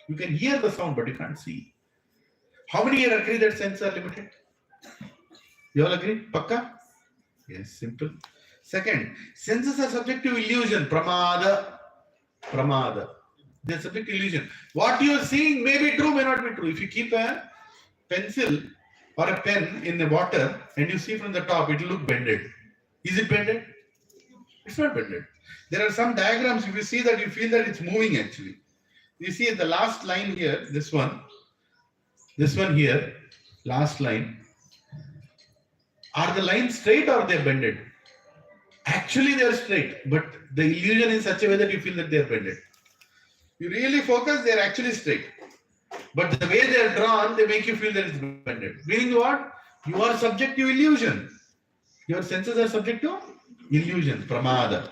You can hear the sound, but you can't see. How many here agree that senses are limited? You all agree? Pakka? Yes, simple. Second, senses are subject to illusion. Pramada. Pramada. They are subject to illusion. What you are seeing may be true, may not be true. If you keep a pencil or a pen in the water and you see from the top, it will look bended. Is it bended? It's not bended. There are some diagrams, if you see that, you feel that it's moving actually. You see the last line here, this one here, last line. Are the lines straight or they are bended? Actually, they are straight, but the illusion is such a way that you feel that they are bended. You really focus, they are actually straight. But the way they are drawn, they make you feel that it's bended. Meaning what? You are subject to illusion. Your senses are subject to illusion, pramada.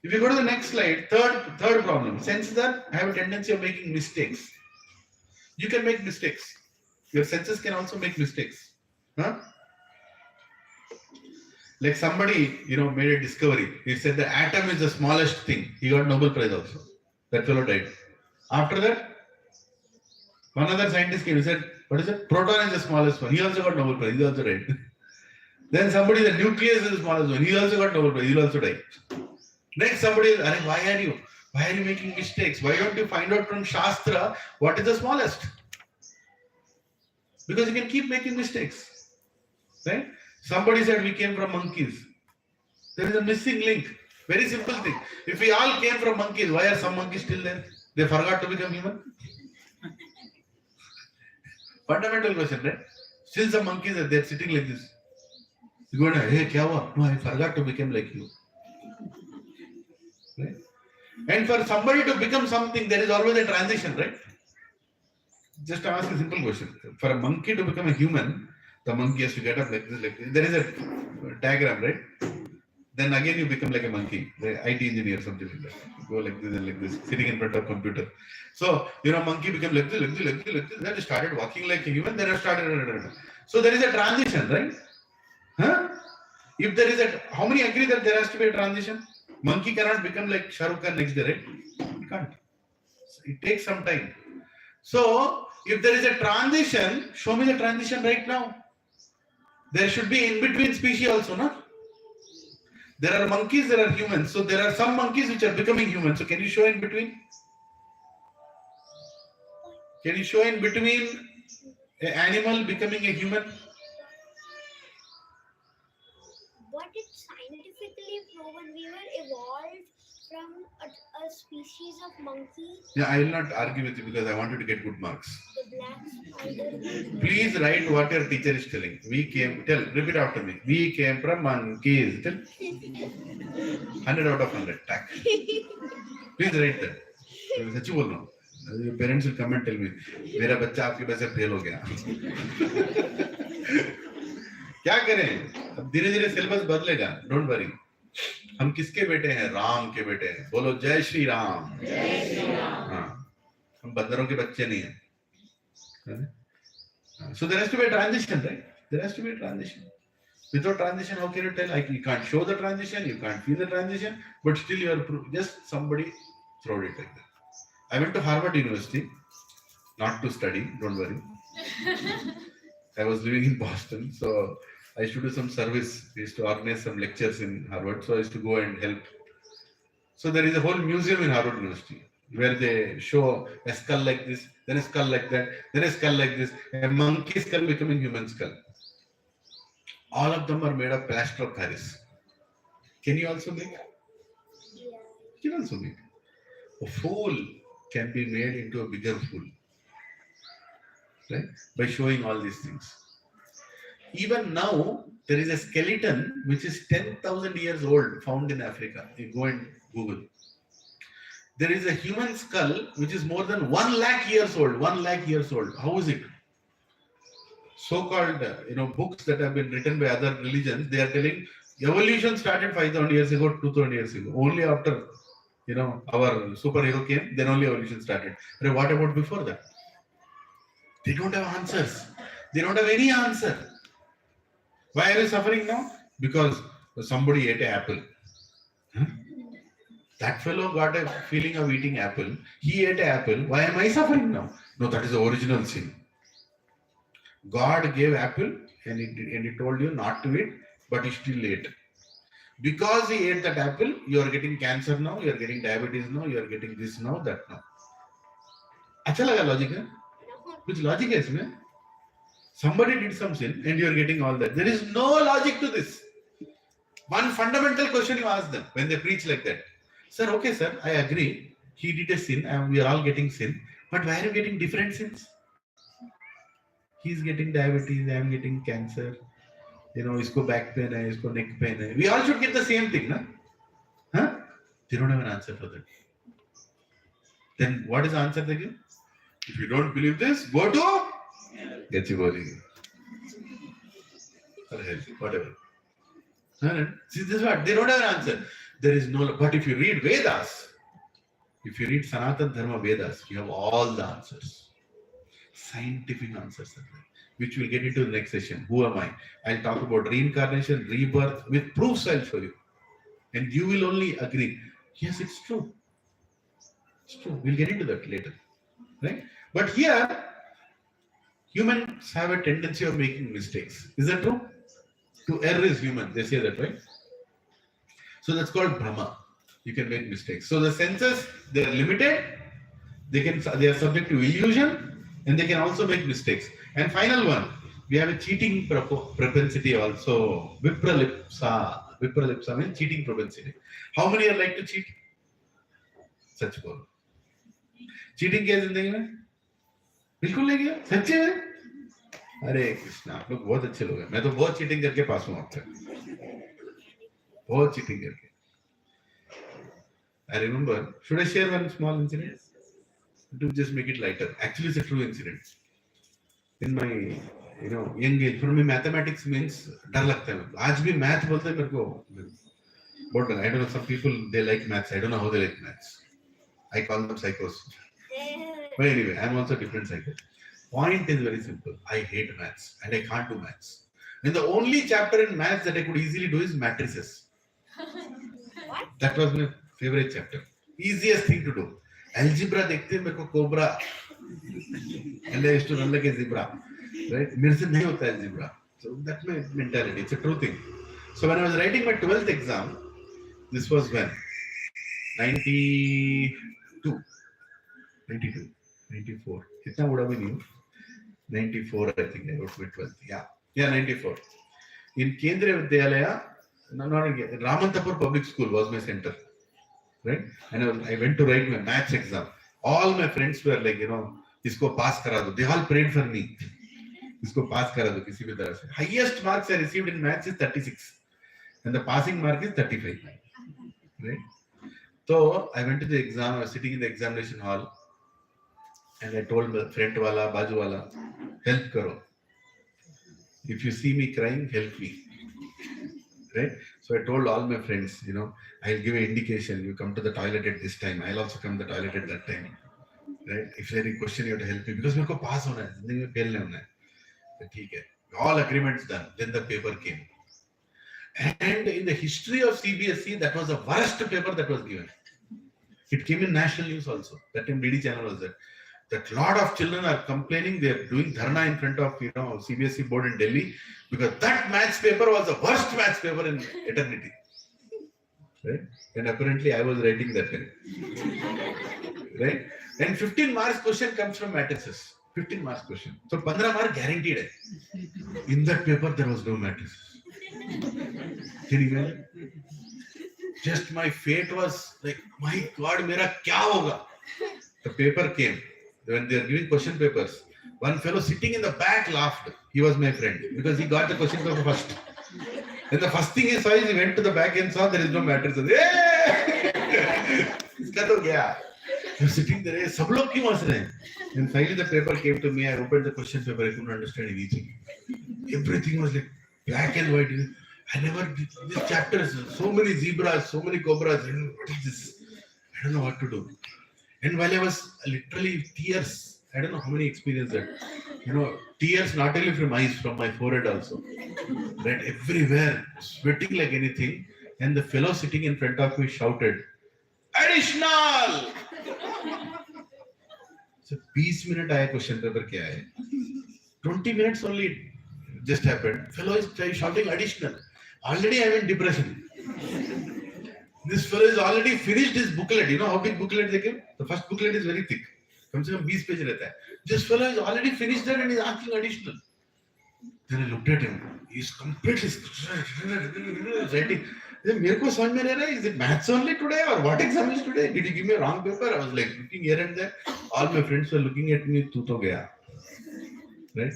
If you go to the next slide, third problem. Senses have a tendency of making mistakes. You can make mistakes. Your senses can also make mistakes. Huh? Like somebody, made a discovery. He said the atom is the smallest thing. He got Nobel Prize also. That fellow died. After that, one other scientist came and said, what is it? Proton is the smallest one. He also got Nobel Prize. He also died. Then somebody, the nucleus is the smallest one. He also got Nobel Prize. He'll also die. Next, somebody, why are you making mistakes? Why don't you find out from Shastra what is the smallest? Because you can keep making mistakes. Right? Somebody said we came from monkeys. There is a missing link. Very simple thing. If we all came from monkeys, why are some monkeys still there? They forgot to become human. Fundamental question, right? Still some monkeys are there sitting like this. You go, hey, kya hua? No, I forgot to become like you. Right? And for somebody to become something, there is always a transition, right? Just ask a simple question. For a monkey to become a human, the monkey has to get up like this, like this. There is a diagram, right? Then again you become like a monkey, the IT engineer, something like that. You go like this and like this, sitting in front of a computer. So, monkey became like this, like this, like this, like this. Then it started walking like a human, then it started. So there is a transition, right? Huh? If there is how many agree that there has to be a transition? Monkey cannot become like Shah Rukh Khan next day, right? It can't. It takes some time. So, if there is a transition, show me the transition right now. There should be in between species also, no? There are monkeys, there are humans. So, there are some monkeys which are becoming humans. So, can you show in between? Can you show in between an animal becoming a human? But it's scientifically proven we were evolved from a species of monkey. Yeah, I will not argue with you because I wanted to get good marks. The black spider. Please write what your teacher is telling. Repeat after me. We came from monkeys. Tell. 100 out of 100. Tack. Please write that. सच्ची बोल रहा हूँ. Your parents will come and tell me, मेरा बच्चा आपके वजह से fail हो गया. क्या करें? अब धीरे धीरे सिलेबस बदलेगा. Don't worry. हम किसके बेटे हैं? राम के बेटे हैं. बोलो जय श्री राम. जय श्री राम. हाँ, हम बंदरों के बच्चे नहीं हैं. So there has to be a transition, right? There has to be a transition. Without transition, how can you tell? Like, you can't show the transition, you can't feel the transition, but still you are just somebody throwed it like that. I went to Harvard University, not to study, don't worry. I was living in Boston, so I used to do some service. We used to organize some lectures in Harvard, so I used to go and help. So there is a whole museum in Harvard University where they show a skull like this, then a skull like that, then a skull like this, a monkey skull becoming human skull. All of them are made of plaster of Paris. Can you also make? Yeah. You can also make. A fool can be made into a bigger fool, right? By showing all these things. Even now, there is a skeleton which is 10,000 years old found in Africa. You go and Google. There is a human skull which is more than 1 lakh years old. 1 lakh years old. How is it? So-called, books that have been written by other religions, they are telling evolution started 5,000 years ago, 2,000 years ago. Only after, our superhero came, then only evolution started. But what about before that? They don't have answers. They don't have any answer. Why are you suffering now? Because somebody ate an apple. Huh? That fellow got a feeling of eating apple. He ate an apple. Why am I suffering now? No, that is the original sin. God gave apple and he told you not to eat, but he still ate. Because he ate that apple, you are getting cancer now, you are getting diabetes now, you are getting this now, that now. अच्छा लगा logic है? कुछ logic है इसमें? Somebody did some sin and you are getting all that. There is no logic to this. One fundamental question you ask them when they preach like that. Sir, okay sir, I agree. He did a sin and we are all getting sin. But why are you getting different sins? He is getting diabetes, I am getting cancer. Isko back pain hai, isko neck pain hai. We all should get the same thing, na? Huh? They don't have an answer for that. Then what is the answer they give? If you don't believe this, go to Gachibowli. Or hell, whatever. See, this is what they don't have an answer. There is no. But if you read Vedas, if you read Sanatana Dharma Vedas, you have all the answers. Scientific answers are there, which we'll get into the next session. Who am I? I'll talk about reincarnation, rebirth, with proofs I'll show you. And you will only agree, yes, it's true. It's true. We'll get into that later. Right? But here, humans have a tendency of making mistakes. Is that true? To err is human. They say that, right? So that's called Brahma. You can make mistakes. So the senses, they are limited. They are subject to illusion. And they can also make mistakes. And final one, we have a cheating propensity also. Vipralipsa. Vipralipsa means cheating propensity. How many are like to cheat? Such both. Cheating क्या जिंदगी में? बिल्कुल नहीं किया. सच्चे में? अरे कृष्णा, आप लोग बहुत अच्छे लोग हैं. मैं तो बहुत चीटिंग करके पास हूँ अब तक. बहुत चीटिंग करके. I remember. Should I share one small incident? To just make it lighter. Actually, it's a true incident. In my, young age, for me, mathematics means डर लगता है. आज भी math बोलते हैं मेरे को. But I don't know. Some people they like maths. I don't know how they like maths. I call them psychos. But anyway, I'm also a different psycho. Point is very simple. I hate maths and I can't do maths. And the only chapter in maths that I could easily do is matrices. What? That was my favorite chapter. Easiest thing to do. Algebra देखते मेरे को cobra and I used to run like a zebra, right? मेरे से नहीं होता है zebra. So that's my mentality. It's a true thing. So when I was writing my 12th exam, this was when 92, 94. कितना बड़ा भी नहीं. 94 I think I wrote my 12th. Yeah, 94. In Kendriya Vidyalaya, not in Ramantapur Public School was my center. Right? And I went to write my maths exam. All my friends were like, इसको pass करा दो. They all prayed for me. इसको pass करा दो किसी भी तरह से. Highest marks I received in maths is 36. And the passing mark is 35. Right? So I went to the exam. I was sitting in the examination hall. And I told my friend wala, baju wala, help karo. If you see me crying, help me. Right? So I told all my friends, I'll give an indication. You come to the toilet at this time. I'll also come to the toilet at that time. Right? If there is any question, you have to help me because मेरे को pass होना है, जिंदगी में fail नहीं होना है. तो ठीक है. All agreements done. Then the paper came. And in the history of CBSE, that was the worst paper that was given. It came in national news also. That time DD channel was there. That lot of children are complaining. They are doing dharna in front of CBSE board in Delhi because that maths paper was the worst maths paper in eternity. Right? And apparently I was writing that time. Right? And 15 marks question comes from matrices. 15 marks question. So 15 marks guaranteed. Hai. In that paper there was no matrices. Can you imagine? Just my fate was like, my God, mera kya hoga? The paper came. When they are giving question papers, one fellow sitting in the back laughed. He was my friend because he got the question paper first. And the first thing he saw is he went to the back and saw there is no matrices. Hey! Iska to gaya. He was sitting there. Sab log kyun has rahe hain? And finally the paper came to me. I opened the question paper. I couldn't understand anything. Everything was like black and white. I never did this chapter. So many zebras, so many cobras. What is this? I don't know what to do. And while I was literally tears, I don't know how many experiences that. Tears not only from eyes, from my forehead also. Right, everywhere, sweating like anything. And the fellow sitting in front of me shouted, "Additional!" So 20 minutes आया question paper क्या है? 20 minutes only just happened. Fellow is shouting additional. Already I'm in depression. This fellow is already finished his booklet. You know how big booklet they give? The first booklet is very thick. कम से कम 20 page रहता है. This fellow is already finished that and is asking additional. Then I looked at him. He's completely writing. मेरे को समझ में नहीं आ रहा है. Is it maths only today or what exam is today? Did you give me a wrong paper? I was like looking here and there. All my friends were looking at me. तू तो गया. Right?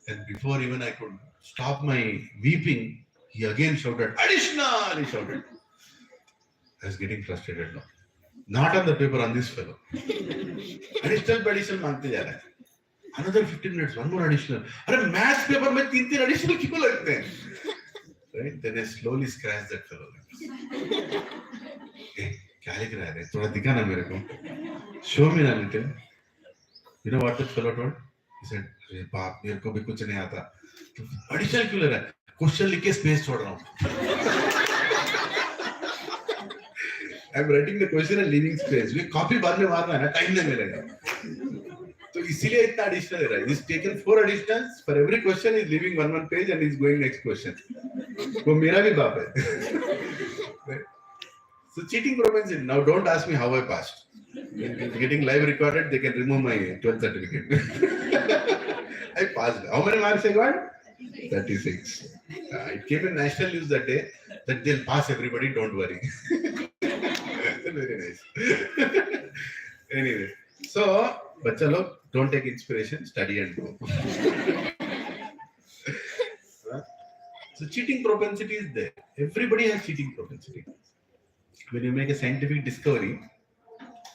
And before even I could stop my weeping, he again shouted, "Additional!" He shouted. I was getting frustrated now. Not on the paper, on this fellow. Additional मांगते जा रहा है. Another 15 minutes, one more additional. अरे maths paper में 3 additional क्यों लगते हैं? Right? Then I slowly scratched that fellow. Hey, क्या लिख रहा है? थोड़ा दिखा ना मेरे को. Show me a little. You know what that fellow told? He said, "अरे बाप, मेरे को भी कुछ नहीं आता. Additional क्यों ले रहा है? Question लिख के space छोड़ रहा हूँ." I'm writing the question and leaving space. We copy बाद में मारना है ना, time नहीं मिलेगा. तो इसीलिए इतना additional ले रहा है. He's taken 4 additionals for every question. He's leaving one page and he's going next question. वो मेरा भी बाप है. So cheating propensity. Now don't ask me how I passed. It's getting live recorded. They can remove my 12th certificate. I passed. How many marks I got? 36. It came in national news that day that they'll pass everybody. Don't worry. Very nice. Anyway, so बच्चा लोग don't take inspiration, study and go. So cheating propensity is there. Everybody has cheating propensity. When you make a scientific discovery,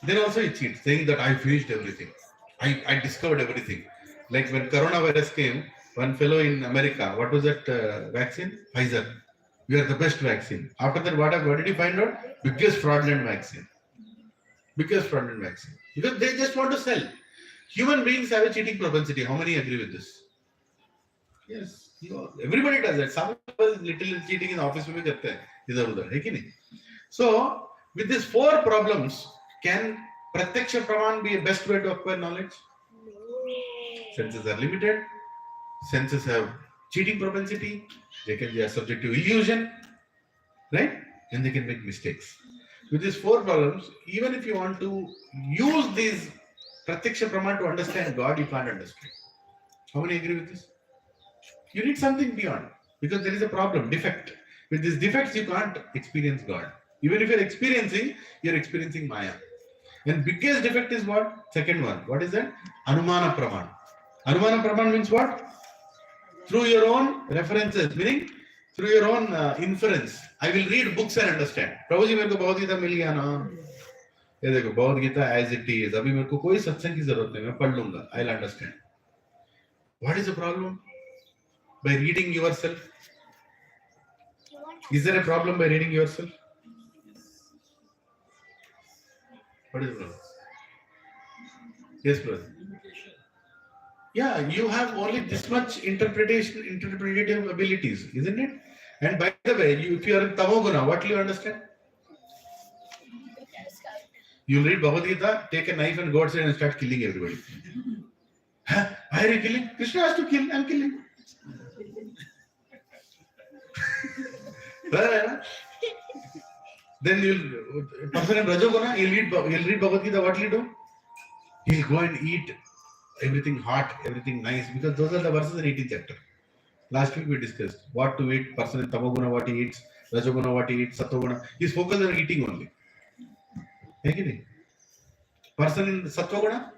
then also you cheat, saying that I finished everything. I discovered everything. Like when coronavirus came, one fellow in America, what was that vaccine? Pfizer. We are the best vaccine. After that, what did he find out? Biggest fraudulent vaccine. Biggest fraudulent vaccine. Because they just want to sell. Human beings have a cheating propensity. How many agree with this? Yes. Everybody does that. Some of us little cheating in office में भी करते हैं. इधर उधर है कि नहीं? So with these 4 problems, can Pratyaksha Praman be a best way to acquire knowledge? Senses are limited. Senses have cheating propensity. They are subject to illusion, right? And they can make mistakes. With these 4 problems, even if you want to use these Pratyaksha Praman to understand God, you can't understand. How many agree with this? You need something beyond, because there is a problem, defect. With these defects, you can't experience God. Even if you're experiencing Maya. And biggest defect is what? Second one. What is that? Anumana Praman. Anumana Praman means what? Through your own references, meaning through your own inference. I will read books and understand. Prabhuji, मेरे को बहुत ही था मिल गया ना. ये देखो Bhagavad Gita as it is, अभी मेरे को कोई सत्संग की जरूरत नहीं, मैं पढ़ लूंगा, I will understand. What is the problem by reading yourself? You want Is there a problem by reading yourself? What is the problem? Yes, brother. Yeah, you have only this much interpretative abilities, isn't it? And by the way, if you are in Tamoguna, what will you understand? You'll read Bhagavad Gita, take a knife and go outside and start killing everybody. Huh? Why are you killing? Krishna has to kill, I'm killing. Then you'll person in Rajoguna, he'll read Bhagavad Gita, what will he do? He'll go and eat everything hot, everything nice, because those are the verses in 18th chapter. Last week we discussed what to eat, person in Tamoguna, what he eats, Rajoguna, what he eats, Sattoguna. He's focused on eating only. Person in Sattoguna,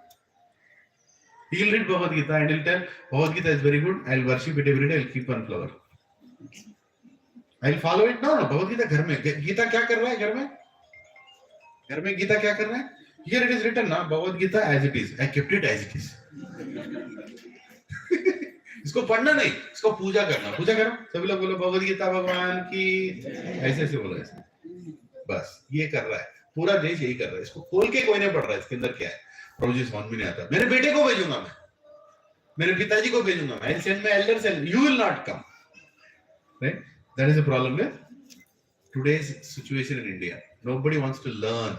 he'll read Bhagavad Gita and he'll tell, Bhagavad Gita is very good, I'll worship it every day, I'll keep one flower. I'll follow it. No, Bhagavad Gita घर में. Gita क्या कर रहा है घर में? घर में गीता क्या कर रहा है? Here it is written ना, Bhagavad Gita as it is. I kept it as it is. इसको पढ़ना नहीं, इसको पूजा करना. पूजा करो. सभी लोग बोलो भगवद गीता भगवान की. ऐसे ऐसे बोलो ऐसे. बस ये कर रहा है. पूरा देश यही कर रहा है. इसको खोल के कोई नहीं पढ़ रहा है. इसके अंदर क्या है? प्रभु जी समझ में नहीं आता. मेरे बेटे को भेजूंगा मैं. मेरे पिताजी को भेजूंगा. I'll send my elders and you will not come. Right? That is the problem with today's situation in India. Nobody wants to learn.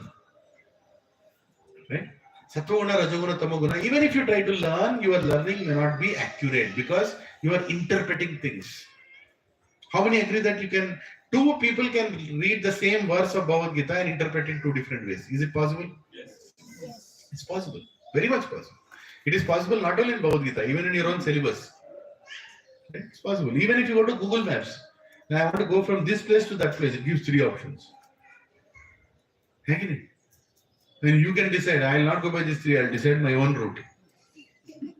Right? Sattva-guna, Rajoguna, Tamoguna. Even if you try to learn, your learning may not be accurate because you are interpreting things. How many agree that two people can read the same verse of Bhagavad Gita and interpret it two different ways? Is it possible? Yes. It's possible. Very much possible. It is possible not only in Bhagavad Gita, even in your own syllabus. Okay? It's possible. Even if you go to Google Maps, now I want to go from this place to that place, it gives 3 options. Then you can decide, I will not go by these 3, I will decide my own route.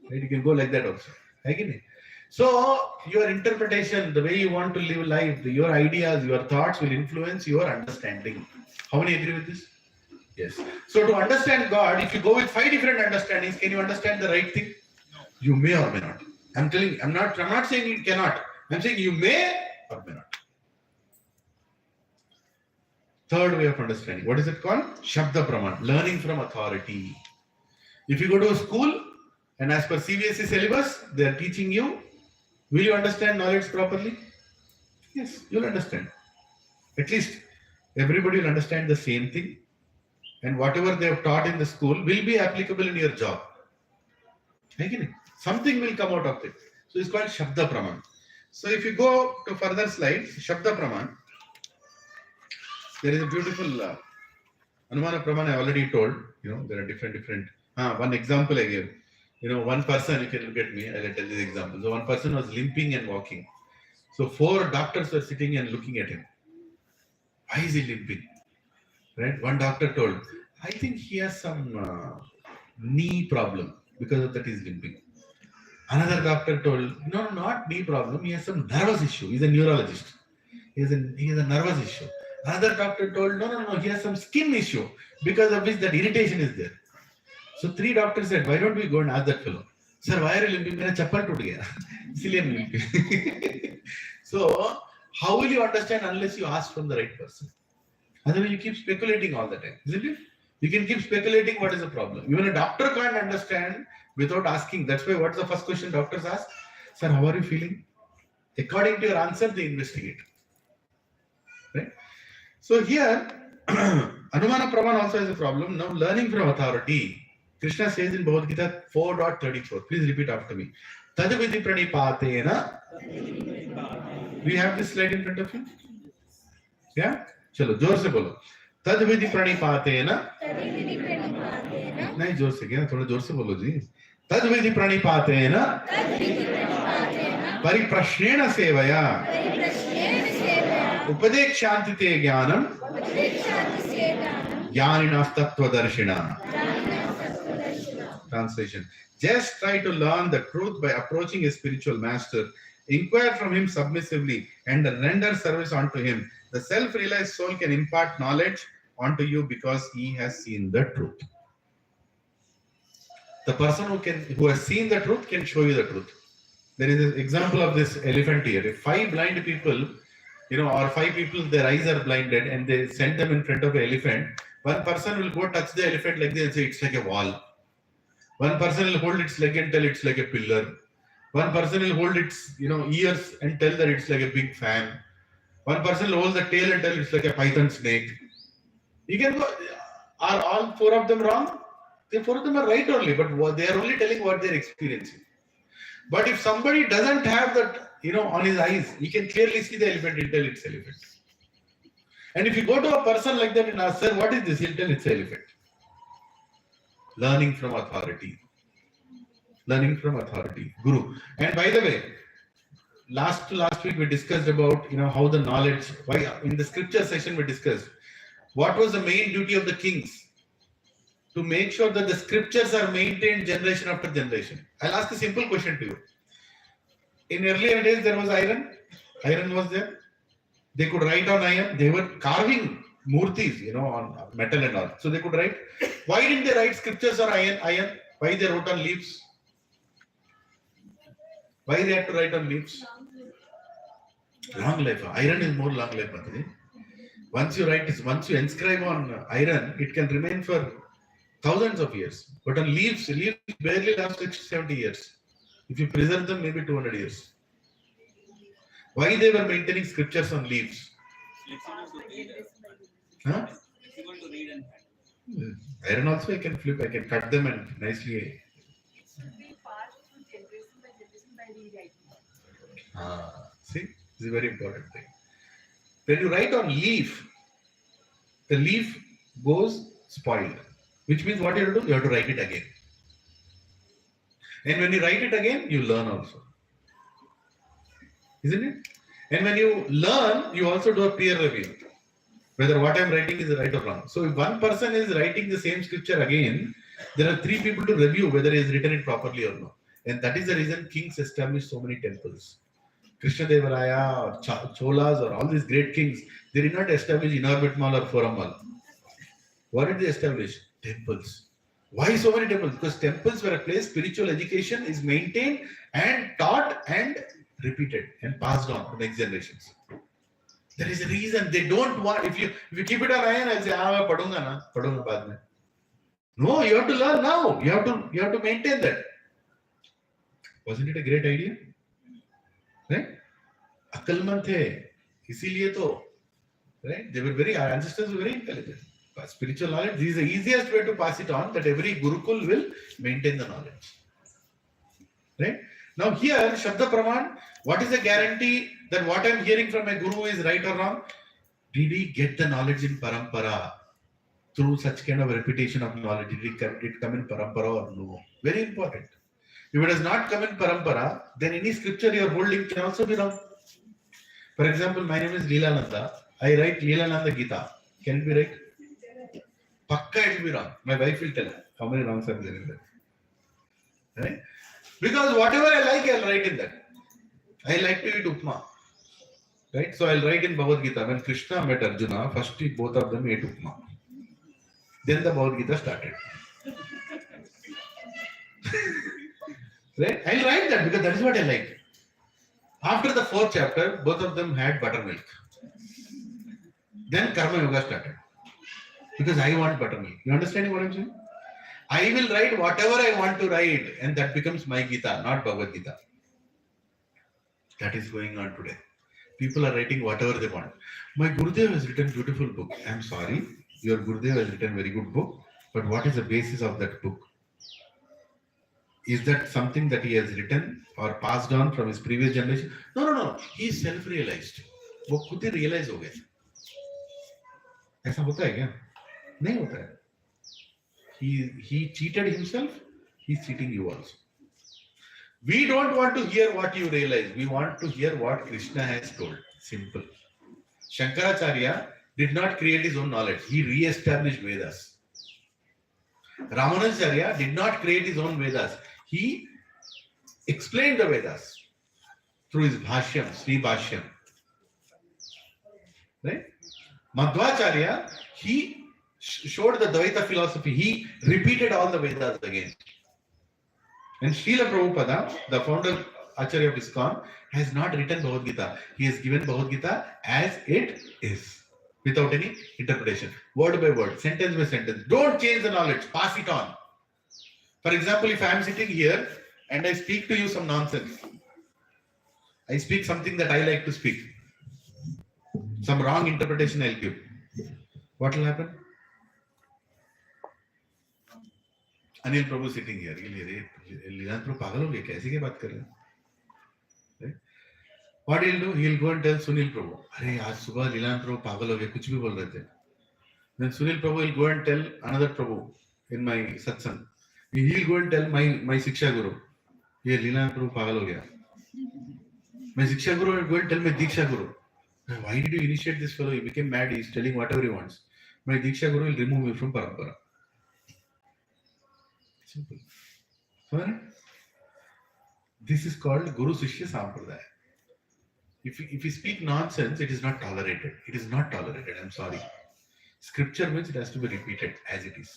Right? You can go like that also. So, your interpretation, the way you want to live life, your ideas, your thoughts will influence your understanding. How many agree with this? Yes. So, to understand God, if you go with 5 different understandings, can you understand the right thing? No. You may or may not. I'm telling you, I'm not saying you cannot. I'm saying you may or may not. Third way of understanding. What is it called? Shabda Praman. Learning from authority. If you go to a school and as per CBSE syllabus, they are teaching you, will you understand knowledge properly? Yes, you'll understand. At least everybody will understand the same thing. And whatever they have taught in the school will be applicable in your job. Something will come out of it. So it's called Shabda Praman. So if you go to further slides, Shabda Praman, there is a beautiful Anumana Praman I already told. There are different. One example I gave. One person, you can look at me, I'll tell you the example. So one person was limping and walking. So 4 doctors were sitting and looking at him. Why is he limping? Right? One doctor told, I think he has some knee problem. Because of that he is limping. Another doctor told, no, not knee problem. He has some nervous issue. He's a neurologist. He has a nervous issue. Another doctor told, no, he has some skin issue because of which that irritation is there. So 3 doctors said, why don't we go and ask that fellow? Sir, why are you limping? Mera chappal toot gaya. Isliye I'm limping. So, how will you understand unless you ask from the right person? Otherwise, you keep speculating all the time, isn't it? You can keep speculating what is the problem. Even a doctor can't understand without asking. That's why what's the first question doctors ask? Sir, how are you feeling? According to your answer, they investigate. Right? So here, Anumana Praman also has a problem. Now, learning from authority. Krishna says in Bhagavad Gita 4.34. Please repeat after me. Tadavidi pranipatena. Do you have this slide in front of you? Yeah? Chalo, जोर से बोलो. तद्विधि प्रणिपातेन. नहीं जोर से क्या? थोड़ा जोर से बोलो जी. तद्विधि प्रणिपातेन. परिप्रश्नेन सेवया. उपदेक्षान्तिते ज्ञानम. ज्ञानिनस्तत्वदर्शिना. Translation. Just try to learn the truth by approaching a spiritual master. Inquire from him submissively and render service unto him. The self-realized soul can impart knowledge onto you because he has seen the truth. The person who has seen the truth can show you the truth. There is an example of this elephant here. If five blind people, or five people, their eyes are blinded, and they send them in front of an elephant, one person will go touch the elephant like this and say it's like a wall. One person will hold its leg and tell it's like a pillar. One person will hold its ears and tell that it's like a big fan. One person will hold the tail and tell it's like a python snake. You can go. Are all four of them wrong? The four of them are right only, but they are only telling what they're experiencing. But if somebody doesn't have that, on his eyes, he can clearly see the elephant, he'll tell it's elephant. And if you go to a person like that and ask, sir, what is this? He'll tell it's elephant. Learning from authority. Learning from authority. Guru. And by the way, last week we discussed about, how the knowledge, why in the scripture session we discussed, what was the main duty of the kings? To make sure that the scriptures are maintained generation after generation. I'll ask a simple question to you. In earlier days, there was iron. Iron was there. They could write on iron. They were carving murtis, on metal and all. So they could write. Why didn't they write scriptures on iron? Why they wrote on leaves? Why they had to write on leaves? Long life. Iron is more long life. Once you inscribe on iron, it can remain for thousands of years. But on leaves barely last 60-70 years. If you preserve them, maybe 200 years. Why they were maintaining scriptures on leaves? Huh? Iron also I can flip, I can cut them and nicely. It should be passed through generation by generation by rewriting. See, this is a very important thing. When you write on leaf, the leaf goes spoiled. Which means what you have to do? You have to write it again. And when you write it again, you learn also. Isn't it? And when you learn, you also do a peer review. Whether what I'm writing is right or wrong. So if one person is writing the same scripture again, there are three people to review whether he has written it properly or not. And that is the reason kings established so many temples. Krishna Devaraya or Cholas or all these great kings, they did not establish Inorbit Mall or Forum Mall. What did they establish? Temples. Why so many temples? Because temples were a place spiritual education is maintained and taught and repeated and passed on to next generations. There is a reason they don't want. If you keep it on iron, I'll say, padunga baad mein. No, you have to learn now. You have to maintain that. Wasn't it a great idea? Right? Akalman the. इसीलिए तो, right? They were our ancestors were very intelligent. But spiritual knowledge, this is the easiest way to pass it on, that every Gurukul will maintain the knowledge. Right? Now here, Shabda Praman, what is the guarantee that what I am hearing from my Guru is right or wrong? Did he get the knowledge in Parampara? Through such kind of repetition of knowledge, did it come in Parampara or no? Very important. If it has not come in Parampara, then any scripture you are holding can also be wrong. For example, my name is Leelananda. I write Leelananda Gita. Can it be right? Pakka it will be wrong. My wife will tell how many wrongs are there in that. Right? Because whatever I like, I'll write in that. I like to eat upma. Right? So I'll write in Bhagavad Gita. When Krishna met Arjuna, first both of them ate upma. Then the Bhagavad Gita started. Right? I'll write that because that is what I like. After the 4th chapter, both of them had buttermilk. Then Karma Yoga started. Because I want buttermilk. You understand what I'm saying? I will write whatever I want to write, and that becomes my Gita, not Bhagavad Gita. That is going on today. People are writing whatever they want. My Gurudev has written beautiful book. I'm sorry, your Gurudev has written very good book, but what is the basis of that book? Is that something that he has written or passed on from his previous generation? No. He is self-realized. वो खुद ही realize हो गए. ऐसा होता है क्या? नहीं होता है. He cheated himself. He's cheating you also. We don't want to hear what you realize. We want to hear what Krishna has told. Simple. Shankaracharya did not create his own knowledge. He re-established Vedas. Ramanujacharya did not create his own Vedas. He explained the Vedas through his Bhashyam, Sri Bhashyam. Right? Madhvacharya, he showed the Dvaita philosophy. He repeated all the Vedas again. And Srila Prabhupada, the founder Acharya of ISKCON, has not written Bhagavad Gita. He has given Bhagavad Gita as it is, without any interpretation, word by word, sentence by sentence. Don't change the knowledge, pass it on. For example, if I am sitting here and I speak to you some nonsense, I speak something that I like to speak, some wrong interpretation I'll give. What will happen? Anil Prabhu sitting here. Lilan Prabhu pagal ho gaya, kaise ke baat kar rahe hain? What he'll do? He'll go and tell Sunil Prabhu, "Arey, aaj subah Lilan Prabhu pagal ho gaya, kuch bhi bol rahe the." Then Sunil Prabhu will go and tell another Prabhu in my satsang. He'll go and tell my Shiksha Guru, "Ye Lilan Prabhu pagal ho gaya." My Shiksha Guru will go and tell my Diksha Guru, "Why did you initiate this fellow? He became mad. He's telling whatever he wants." My Diksha Guru will remove me from Parampara. Simple. Fine? This is called Guru Shishya Sampradaya. If you speak nonsense, it is not tolerated. It is not tolerated. I'm sorry. Scripture means it has to be repeated as it is.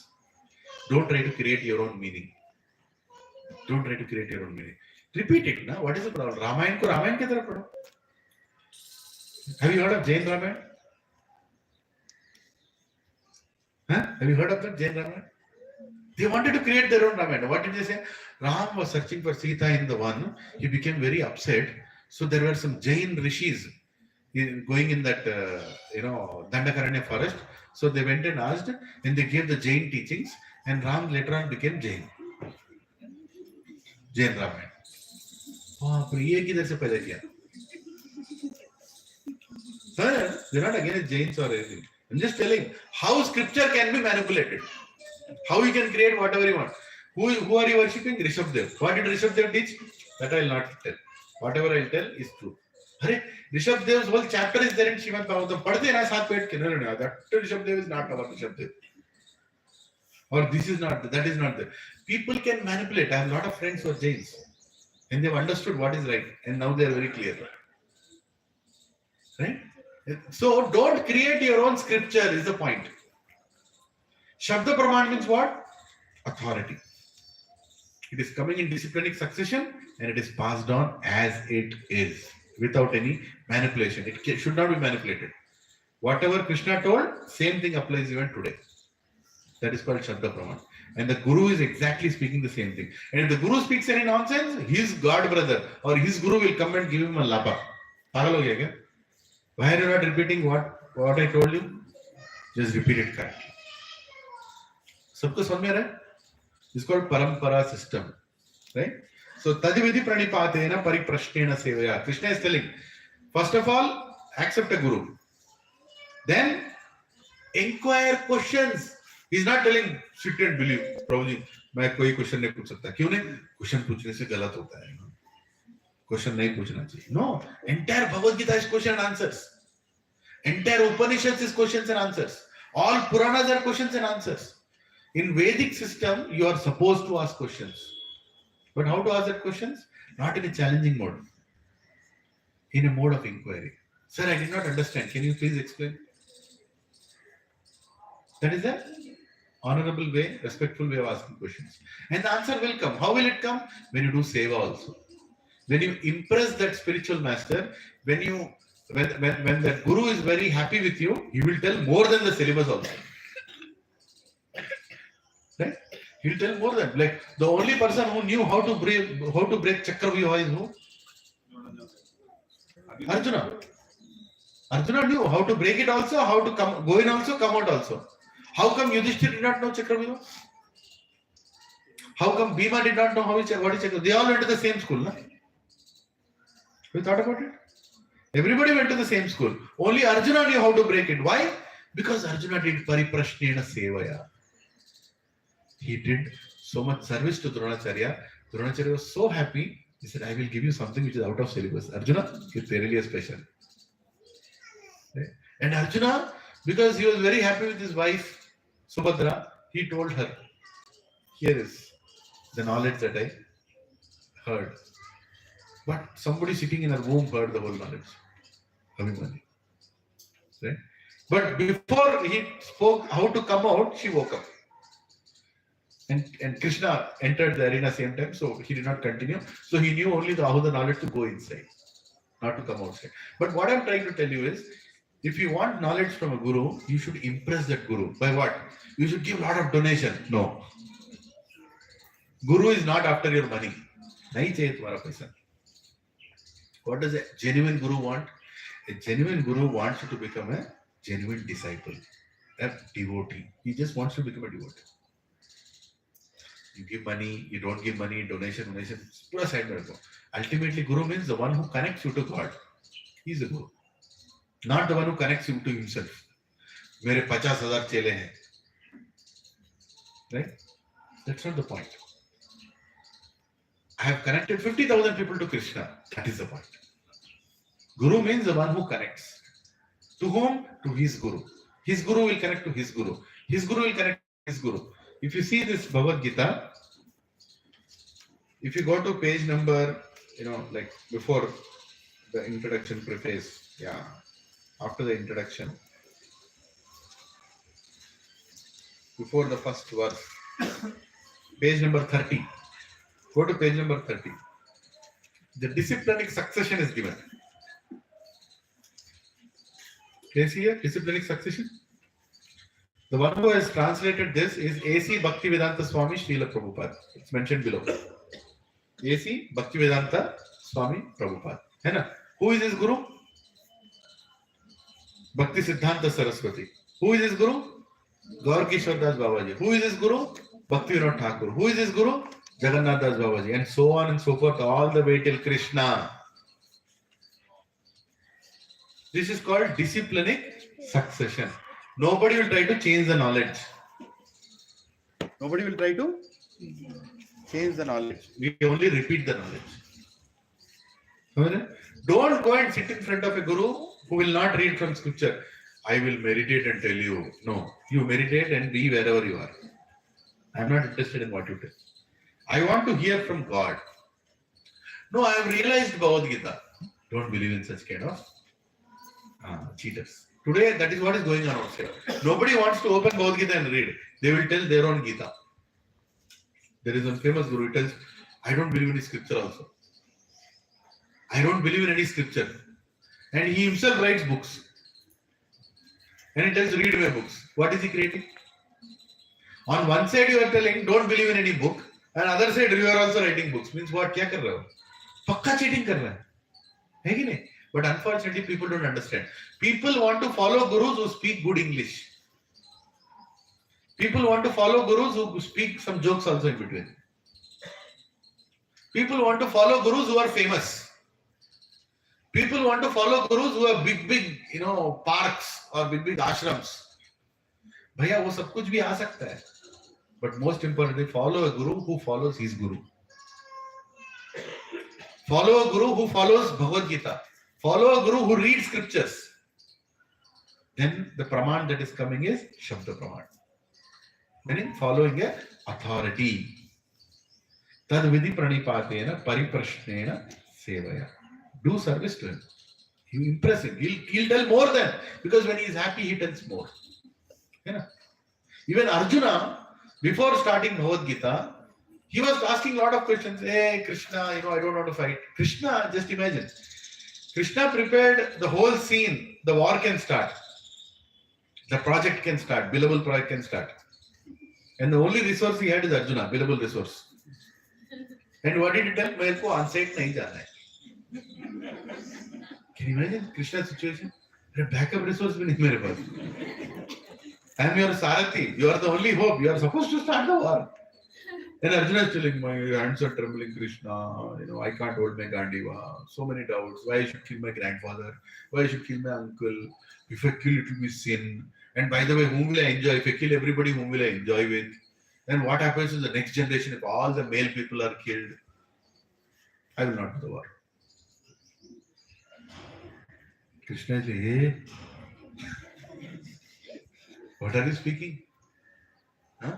Don't try to create your own meaning. Don't try to create your own meaning. Repeat it. Na? What is the problem? Ramayan ko Ramayan ki tarah padho. Have you heard of Jain Ramayan? Huh? Have you heard of that Jain Ramayan? They wanted to create their own Ramayana. What did they say? Ram was searching for Sita in the one. He became very upset. So there were some Jain rishis going in that, Dandakaranya forest. So they went and asked, and they gave the Jain teachings. And Ram later on became Jain. Jain Ramayana. Oh, ये किधर से पैदा किया? Sir, they're not against Jains or anything. I'm just telling how scripture can be manipulated. How you can create whatever you want. Who are you worshipping? Rishabdev. What did Rishabdev teach? That I will not tell. Whatever I will tell is true. Rishabdev's whole chapter is there in Srimad Bhagavatam. Padhte na saath pet ke. No. That Rishabdev is not our Rishabdev. Or this is not, that is not there. People can manipulate. I have a lot of friends who are Jains. And they've understood what is right. And now they are very clear. Right? So don't create your own scripture is the point. Shabda Praman means what? Authority. It is coming in disciplinic succession and it is passed on as it is without any manipulation. It should not be manipulated. Whatever Krishna told, same thing applies even today. That is called Shabda Praman. And the Guru is exactly speaking the same thing. And if the Guru speaks any nonsense, his God brother or his Guru will come and give him a lapa. Pagal ho gaya kya? Why are you not repeating what I told you? Just repeat it correctly. सबको समझ में आ रहा है? It's called parampara system, right? So tadividi pranipatena pariprashnena sevaya. Krishna is telling, first of all, accept a guru. Then inquire questions. He's not telling sit and believe. Prabhuji, मैं कोई question नहीं पूछ सकता. क्यों नहीं? क्वेश्चन पूछने से गलत होता है. क्वेश्चन नहीं पूछना चाहिए. No, entire Bhagavad Gita is question and answers. Entire Upanishads is questions and answers. All Puranas are questions and answers. In Vedic system, you are supposed to ask questions. But how to ask that questions? Not in a challenging mode. In a mode of inquiry. Sir, I did not understand. Can you please explain? That is the honorable way, respectful way of asking questions. And the answer will come. How will it come? When you do seva also. When you impress that spiritual master, when that guru is very happy with you, he will tell more than the syllabus also. Right? He will tell more than, like, the only person who knew how to break Chakravyuha is who? Arjuna. Arjuna knew how to break it also, how to go in also, come out also. How come Yudhishthira did not know Chakravyuha? How come Bhima did not know what is Chakravyuha? They all went to the same school, no? Have you thought about it? Everybody went to the same school. Only Arjuna knew how to break it. Why? Because Arjuna did pariprashnena sevaya. He did so much service to Dronacharya. Dronacharya was so happy. He said, I will give you something which is out of syllabus. Arjuna, it's really a special. Right? And Arjuna, because he was very happy with his wife, Subhadra, he told her, here is the knowledge that I heard. But somebody sitting in her womb heard the whole knowledge. Abhimanyu. Right? But before he spoke how to come out, she woke up. And Krishna entered the arena same time, so he did not continue. So he knew only how the knowledge to go inside, not to come outside. But what I'm trying to tell you is, if you want knowledge from a guru, you should impress that guru. By what? You should give a lot of donation. No. Guru is not after your money. Nahi chahiye tumhara paisa. What does a genuine guru want? A genuine guru wants you to become a genuine disciple, a devotee. He just wants to become a devotee. You give money, you don't give money, donation, pura side mein rakho. Ultimately, guru means the one who connects you to God. He is a guru. Not the one who connects you to himself. मेरे 50,000 चेले हैं. Right? That's not the point. I have connected 50,000 people to Krishna. That is the point. Guru means the one who connects. To whom? To his guru. His guru will connect to his guru. His guru will connect to his guru. If you see this Bhagavad Gita, if you go to page number, like before the introduction preface, after the introduction, before the first verse, page number 30. Go to page number 30. The disciplinic succession is given. Can you see here? Disciplinic succession. The one who has translated this is A.C. Bhaktivedanta Swami Srila Prabhupada. It's mentioned below. A.C. Bhaktivedanta Swami Prabhupada. Who is his guru? Bhakti Siddhanta Saraswati. Who is his guru? Gaur Kishore Das Babaji. Who is his guru? Bhakti Vinod Thakur. Who is his guru? Jagannath Das Babaji. And so on and so forth, all the way till Krishna. This is called disciplinic succession. Nobody will try to change the knowledge. Nobody will try to change the knowledge. We only repeat the knowledge. Don't go and sit in front of a guru who will not read from scripture. I will meditate and tell you. No, you meditate and be wherever you are. I am not interested in what you tell. I want to hear from God. No, I have realized Bhagavad Gita. Don't believe in such kind of cheaters. Today, that is what is going on outside. Nobody wants to open Bhagavad Gita and read. They will tell their own Gita. There is one famous guru who tells, I don't believe in scripture also. I don't believe in any scripture. And he himself writes books. And he tells, read my books. What is he creating? On one side you are telling, don't believe in any book. And other side you are also writing books. Means what? Kya kar rahe ho? Pakka cheating kar raha hai. Hai ki nahi? But unfortunately, people don't understand. People want to follow gurus who speak good English. People want to follow gurus who speak some jokes also in between. People want to follow gurus who are famous. People want to follow gurus who have big, parks or big ashrams. Bhaiya, wo sab kuch bhi aa sakta hai. But most importantly, follow a guru who follows his guru. Follow a guru who follows Bhagavad Gita. Follow a guru who reads scriptures. Then the praman that is coming is Shabda praman. Meaning following a authority. Tad vidhi pranipatena pariprashnena sevaya. Do service to him. You impress him. He'll tell more than, because when he is happy, he tells more. Even Arjuna, before starting Bhagavad Gita, he was asking a lot of questions. Hey, Krishna, I don't want to fight. Krishna, just imagine. Krishna prepared the whole scene. The war can start. The project can start. Billable project can start. And the only resource he had is Arjuna, billable resource. And what did he tell? मेरे को on-site नहीं जाना है. Can you imagine Krishna's situation? Backup resource भी नहीं मेरे पास. I am your Sarathi. You are the only hope. You are supposed to start the war. And Arjuna is telling, my hands are trembling, Krishna. I can't hold my Gandiva. So many doubts. Why I should kill my grandfather? Why I should kill my uncle? If I kill, it will be sin. And by the way, whom will I enjoy? If I kill everybody, whom will I enjoy with? And what happens in the next generation if all the male people are killed? I will not do the war. Krishna is like, hey, what are you speaking? Huh?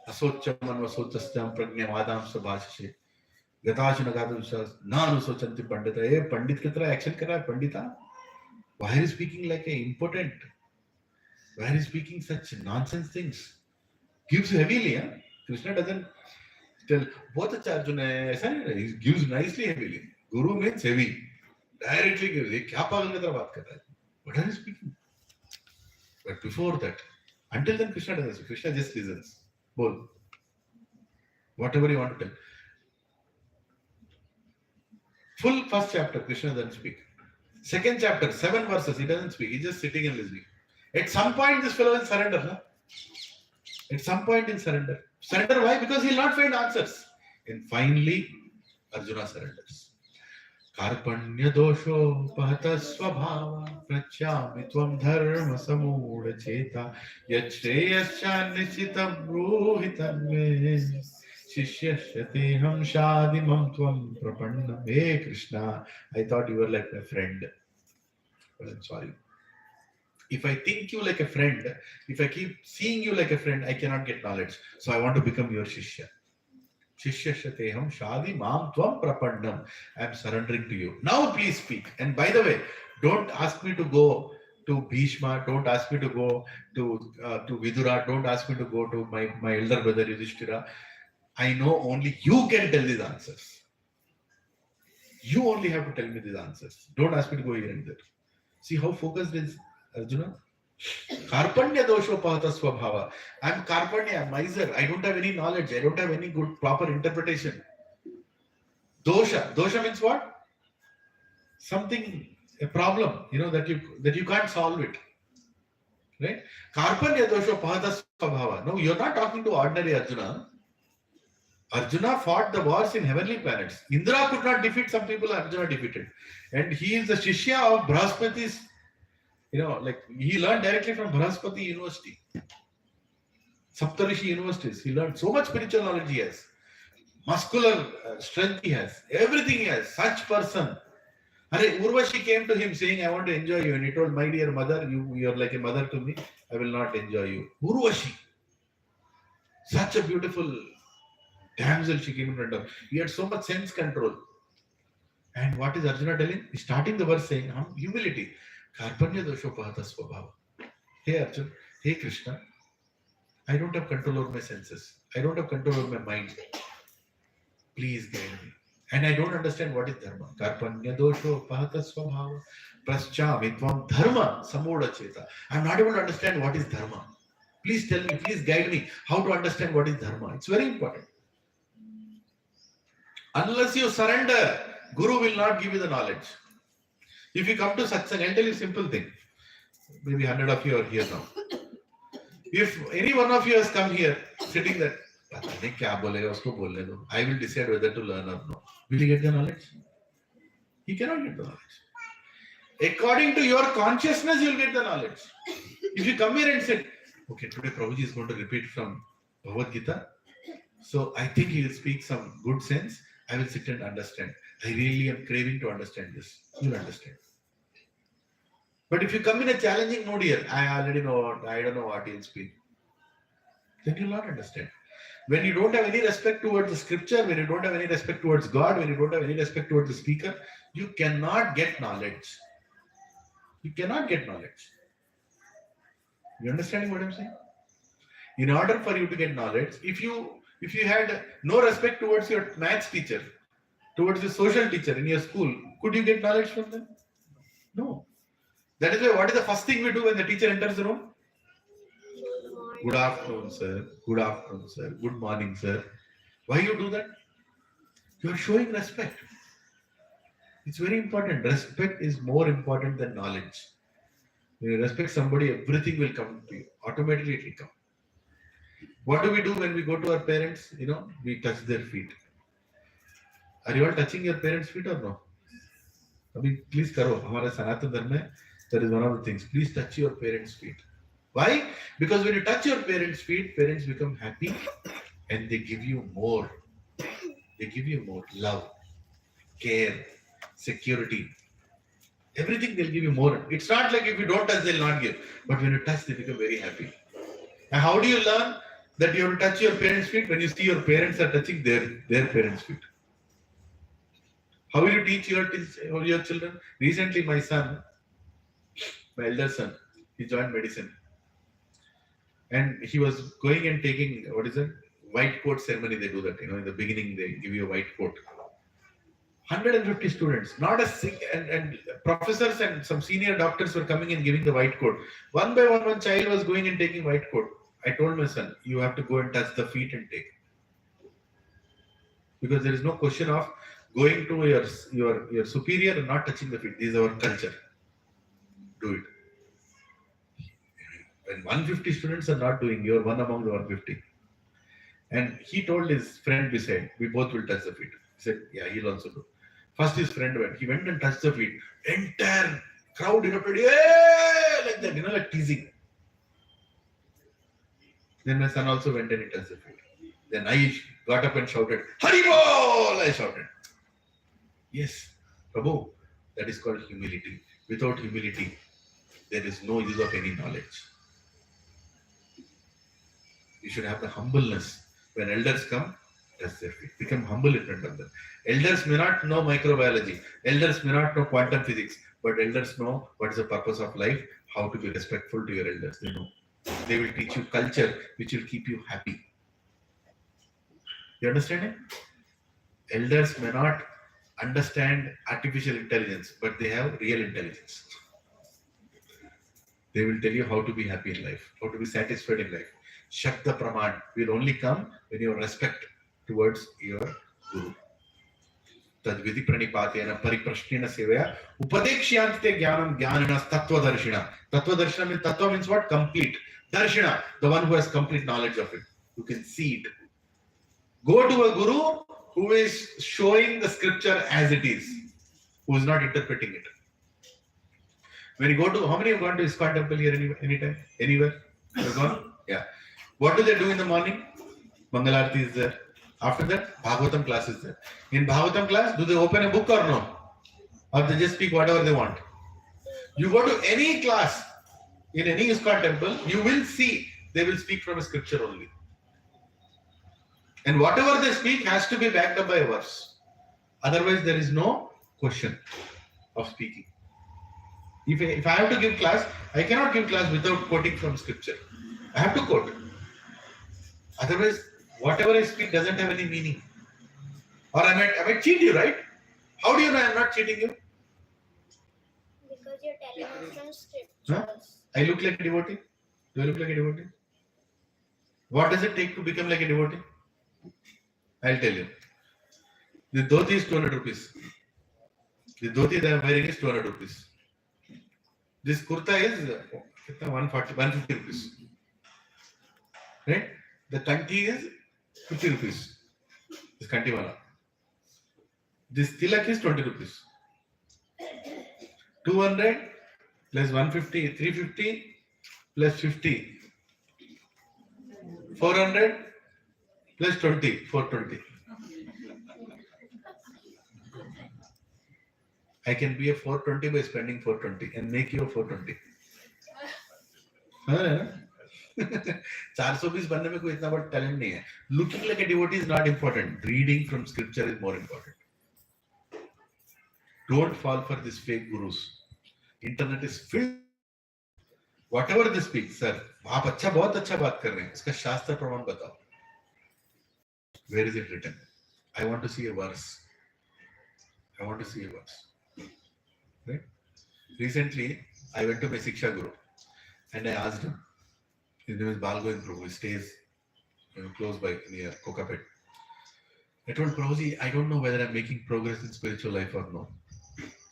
Asocham anvasochastam pragnyamadam sabhashashe. Gatashunagata vishwas na anusochanti pandita. Hey, Pandit ki tarah action kar raha hai, Pandita. Why are you speaking like an impotent? Why are you speaking such nonsense things? Gives heavily, huh? Krishna doesn't tell, बहुत अच्छा अर्जुन है, ऐसा नहीं, he gives nicely heavily. Guru means heavy. Directly gives. ये क्या पागल की तरह बात कर रहा है? What are you speaking? But before that, until then Krishna doesn't. Krishna just listens. Bol. Whatever you want to tell. Full first chapter, Krishna doesn't speak. Second chapter, 7 verses, he doesn't speak. He's just sitting and listening. At some point, this fellow will surrender. No? At some point, he'll surrender. Surrender why? Because he'll not find answers. And finally, Arjuna surrenders. Karpanya dosho pahata svabhava prachami tvam dharma samooಢ cheta yachreyascha nishitam bruhitam me shishyasya ham shadimam tvam prapannam. Hey Krishna, I thought you were like my friend, but I'm sorry. If I think you like a friend, if I keep seeing you like a friend, I cannot get knowledge. So I want to become your shishya. Shishyashateham shadi mam tvam prapannam. I am surrendering to you. Now please speak. And by the way, don't ask me to go to Bhishma. Don't ask me to go to Vidura. Don't ask me to go to my elder brother Yudhishthira. I know only you can tell these answers. You only have to tell me these answers. Don't ask me to go here and there. See how focused is Arjuna? Karpanya dosho pahata swabhava. I'm Karpanya, I'm miser. I don't have any knowledge. I don't have any good proper interpretation. Dosha. Dosha means what? Something, a problem, that you can't solve it. Right? Karpanya dosho pahata swabhava. No, you're not talking to ordinary Arjuna. Arjuna fought the wars in heavenly planets. Indra could not defeat some people, Arjuna defeated. And he is the Shishya of Brahaspati's. Like he learned directly from Brahaspati University, Saptarishi universities. He learned so much spiritual knowledge he has, muscular strength he has, everything he has. Such person. Urvashi came to him saying, I want to enjoy you. And he told, my dear mother, you're like a mother to me. I will not enjoy you. Urvashi. Such a beautiful damsel she came in front of. He had so much sense control. And what is Arjuna telling? He's starting the verse saying, humility. Karpanya dosho pahata swabhava. Hey Arjuna, hey Krishna, I don't have control over my senses. I don't have control over my mind. Please guide me. And I don't understand what is dharma. Karpanya dosho pahata swabhava praschami tvam dharma samooಢ cheta. I'm not able to understand what is dharma. Please tell me, please guide me how to understand what is dharma. It's very important. Unless you surrender, Guru will not give you the knowledge. If you come to satsang, I'll tell you a simple thing. Maybe 100 of you are here now. If any one of you has come here, sitting there, I will decide whether to learn or not. Will you get the knowledge? He cannot get the knowledge. According to your consciousness, you will get the knowledge. If you come here and say, okay, today Prabhuji is going to repeat from Bhagavad Gita. So I think he will speak some good sense. I will sit and understand. I really am craving to understand this. You will understand. But if you come in a challenging mood here, I already know, I don't know what he'll speak. Then you will not understand. When you don't have any respect towards the scripture, when you don't have any respect towards God, when you don't have any respect towards the speaker, you cannot get knowledge. You cannot get knowledge. You understanding what I'm saying? In order for you to get knowledge, if you had no respect towards your maths teacher, towards your social teacher in your school, could you get knowledge from them? No. That is why what is the first thing we do when the teacher enters the room? Good afternoon, sir. Good afternoon, sir. Good morning, sir. Why you do that? You are showing respect. It's very important. Respect is more important than knowledge. When you respect somebody, everything will come to you. Automatically it will come. What do we do when we go to our parents? We touch their feet. Are you all touching your parents' feet or no? I mean, please karo. Hamara Sanatana Dharma, that is one of the things. Please touch your parents' feet. Why? Because when you touch your parents' feet, parents become happy and they give you more. They give you more love, care, security. Everything they'll give you more. It's not like if you don't touch, they'll not give. But when you touch, they become very happy. And how do you learn that you have to touch your parents' feet? When you see your parents are touching their parents' feet. How will you teach your children? Recently, my son, my elder son, he joined medicine. And he was going and taking, what is it? White coat ceremony. They do that, in the beginning, they give you a white coat. 150 students, not a and professors and some senior doctors were coming and giving the white coat. One by one child was going and taking white coat. I told my son, you have to go and touch the feet and take. Because there is no question of going to your superior and not touching the feet. This is our culture. Do it. When 150 students are not doing, you're one among the 150. And he told his friend beside, we both will touch the feet. He said, yeah, he'll also do. First his friend went. He went and touched the feet. Entire crowd erupted, yeah, like that, like teasing. Then my son also went and he touched the feet. Then I got up and shouted, Haribol! I shouted. Yes, Prabhu, that is called humility. Without humility, there is no use of any knowledge. You should have the humbleness. When elders come, touch their feet. Become humble in front of them. Elders may not know microbiology. Elders may not know quantum physics. But elders know what is the purpose of life, how to be respectful to your elders. They know. They will teach you culture which will keep you happy. You understand it? Elders may not understand artificial intelligence, but they have real intelligence. They will tell you how to be happy in life, how to be satisfied in life. Shakta Praman will only come when you have respect towards your Guru. Tadvidi pranipatena pariprashnena sevaya upadekshyante jnanam jnanina tattvadarshina. Tattvadarshina means, tattva means what? Complete. Darshina, the one who has complete knowledge of it. You can see it. Go to a Guru who is showing the scripture as it is, who is not interpreting it. When you go to, how many have gone to ISKCON temple here anytime? Anywhere? You've gone? Yeah. What do they do in the morning? Mangalarti is there. After that, Bhagavatam class is there. In Bhagavatam class, do they open a book or no? Or they just speak whatever they want? You go to any class, in any ISKCON temple, you will see they will speak from a scripture only. And whatever they speak has to be backed up by a verse. Otherwise, there is no question of speaking. If I have to give class, I cannot give class without quoting from scripture. I have to quote. Otherwise, whatever I speak doesn't have any meaning. Or I might cheat you, right? How do you know I am not cheating you? Because you're telling us from scriptures. Huh? I look like a devotee? Do I look like a devotee? What does it take to become like a devotee? I'll tell you. The dhoti is 200 rupees. The dhoti that I am wearing is 200 rupees. This kurta is 150 rupees. Right? The kanti is 50 rupees. This kanti wala. This tilak is 20 rupees. 200 plus 150, 350 plus 50. 400 plus 20, 420. I can be a 420 by spending 420 and make you a 420. 420 बनने में कोई इतना बड़ा talent नहीं है. Looking like a devotee is not important. Reading from scripture is more important. Don't fall for these fake gurus. Internet is filled. Whatever they speak, sir, आप अच्छा बहुत अच्छा बात कर रहे हैं. इसका शास्त्र प्रमाण बताओ. Where is it written? I want to see a verse. I want to see a verse. Right? Recently, I went to my Siksha Guru and I asked him. His name is Balgoin Prabhu. He stays close by near Kokapet. I told Prabhuji, I don't know whether I'm making progress in spiritual life or no.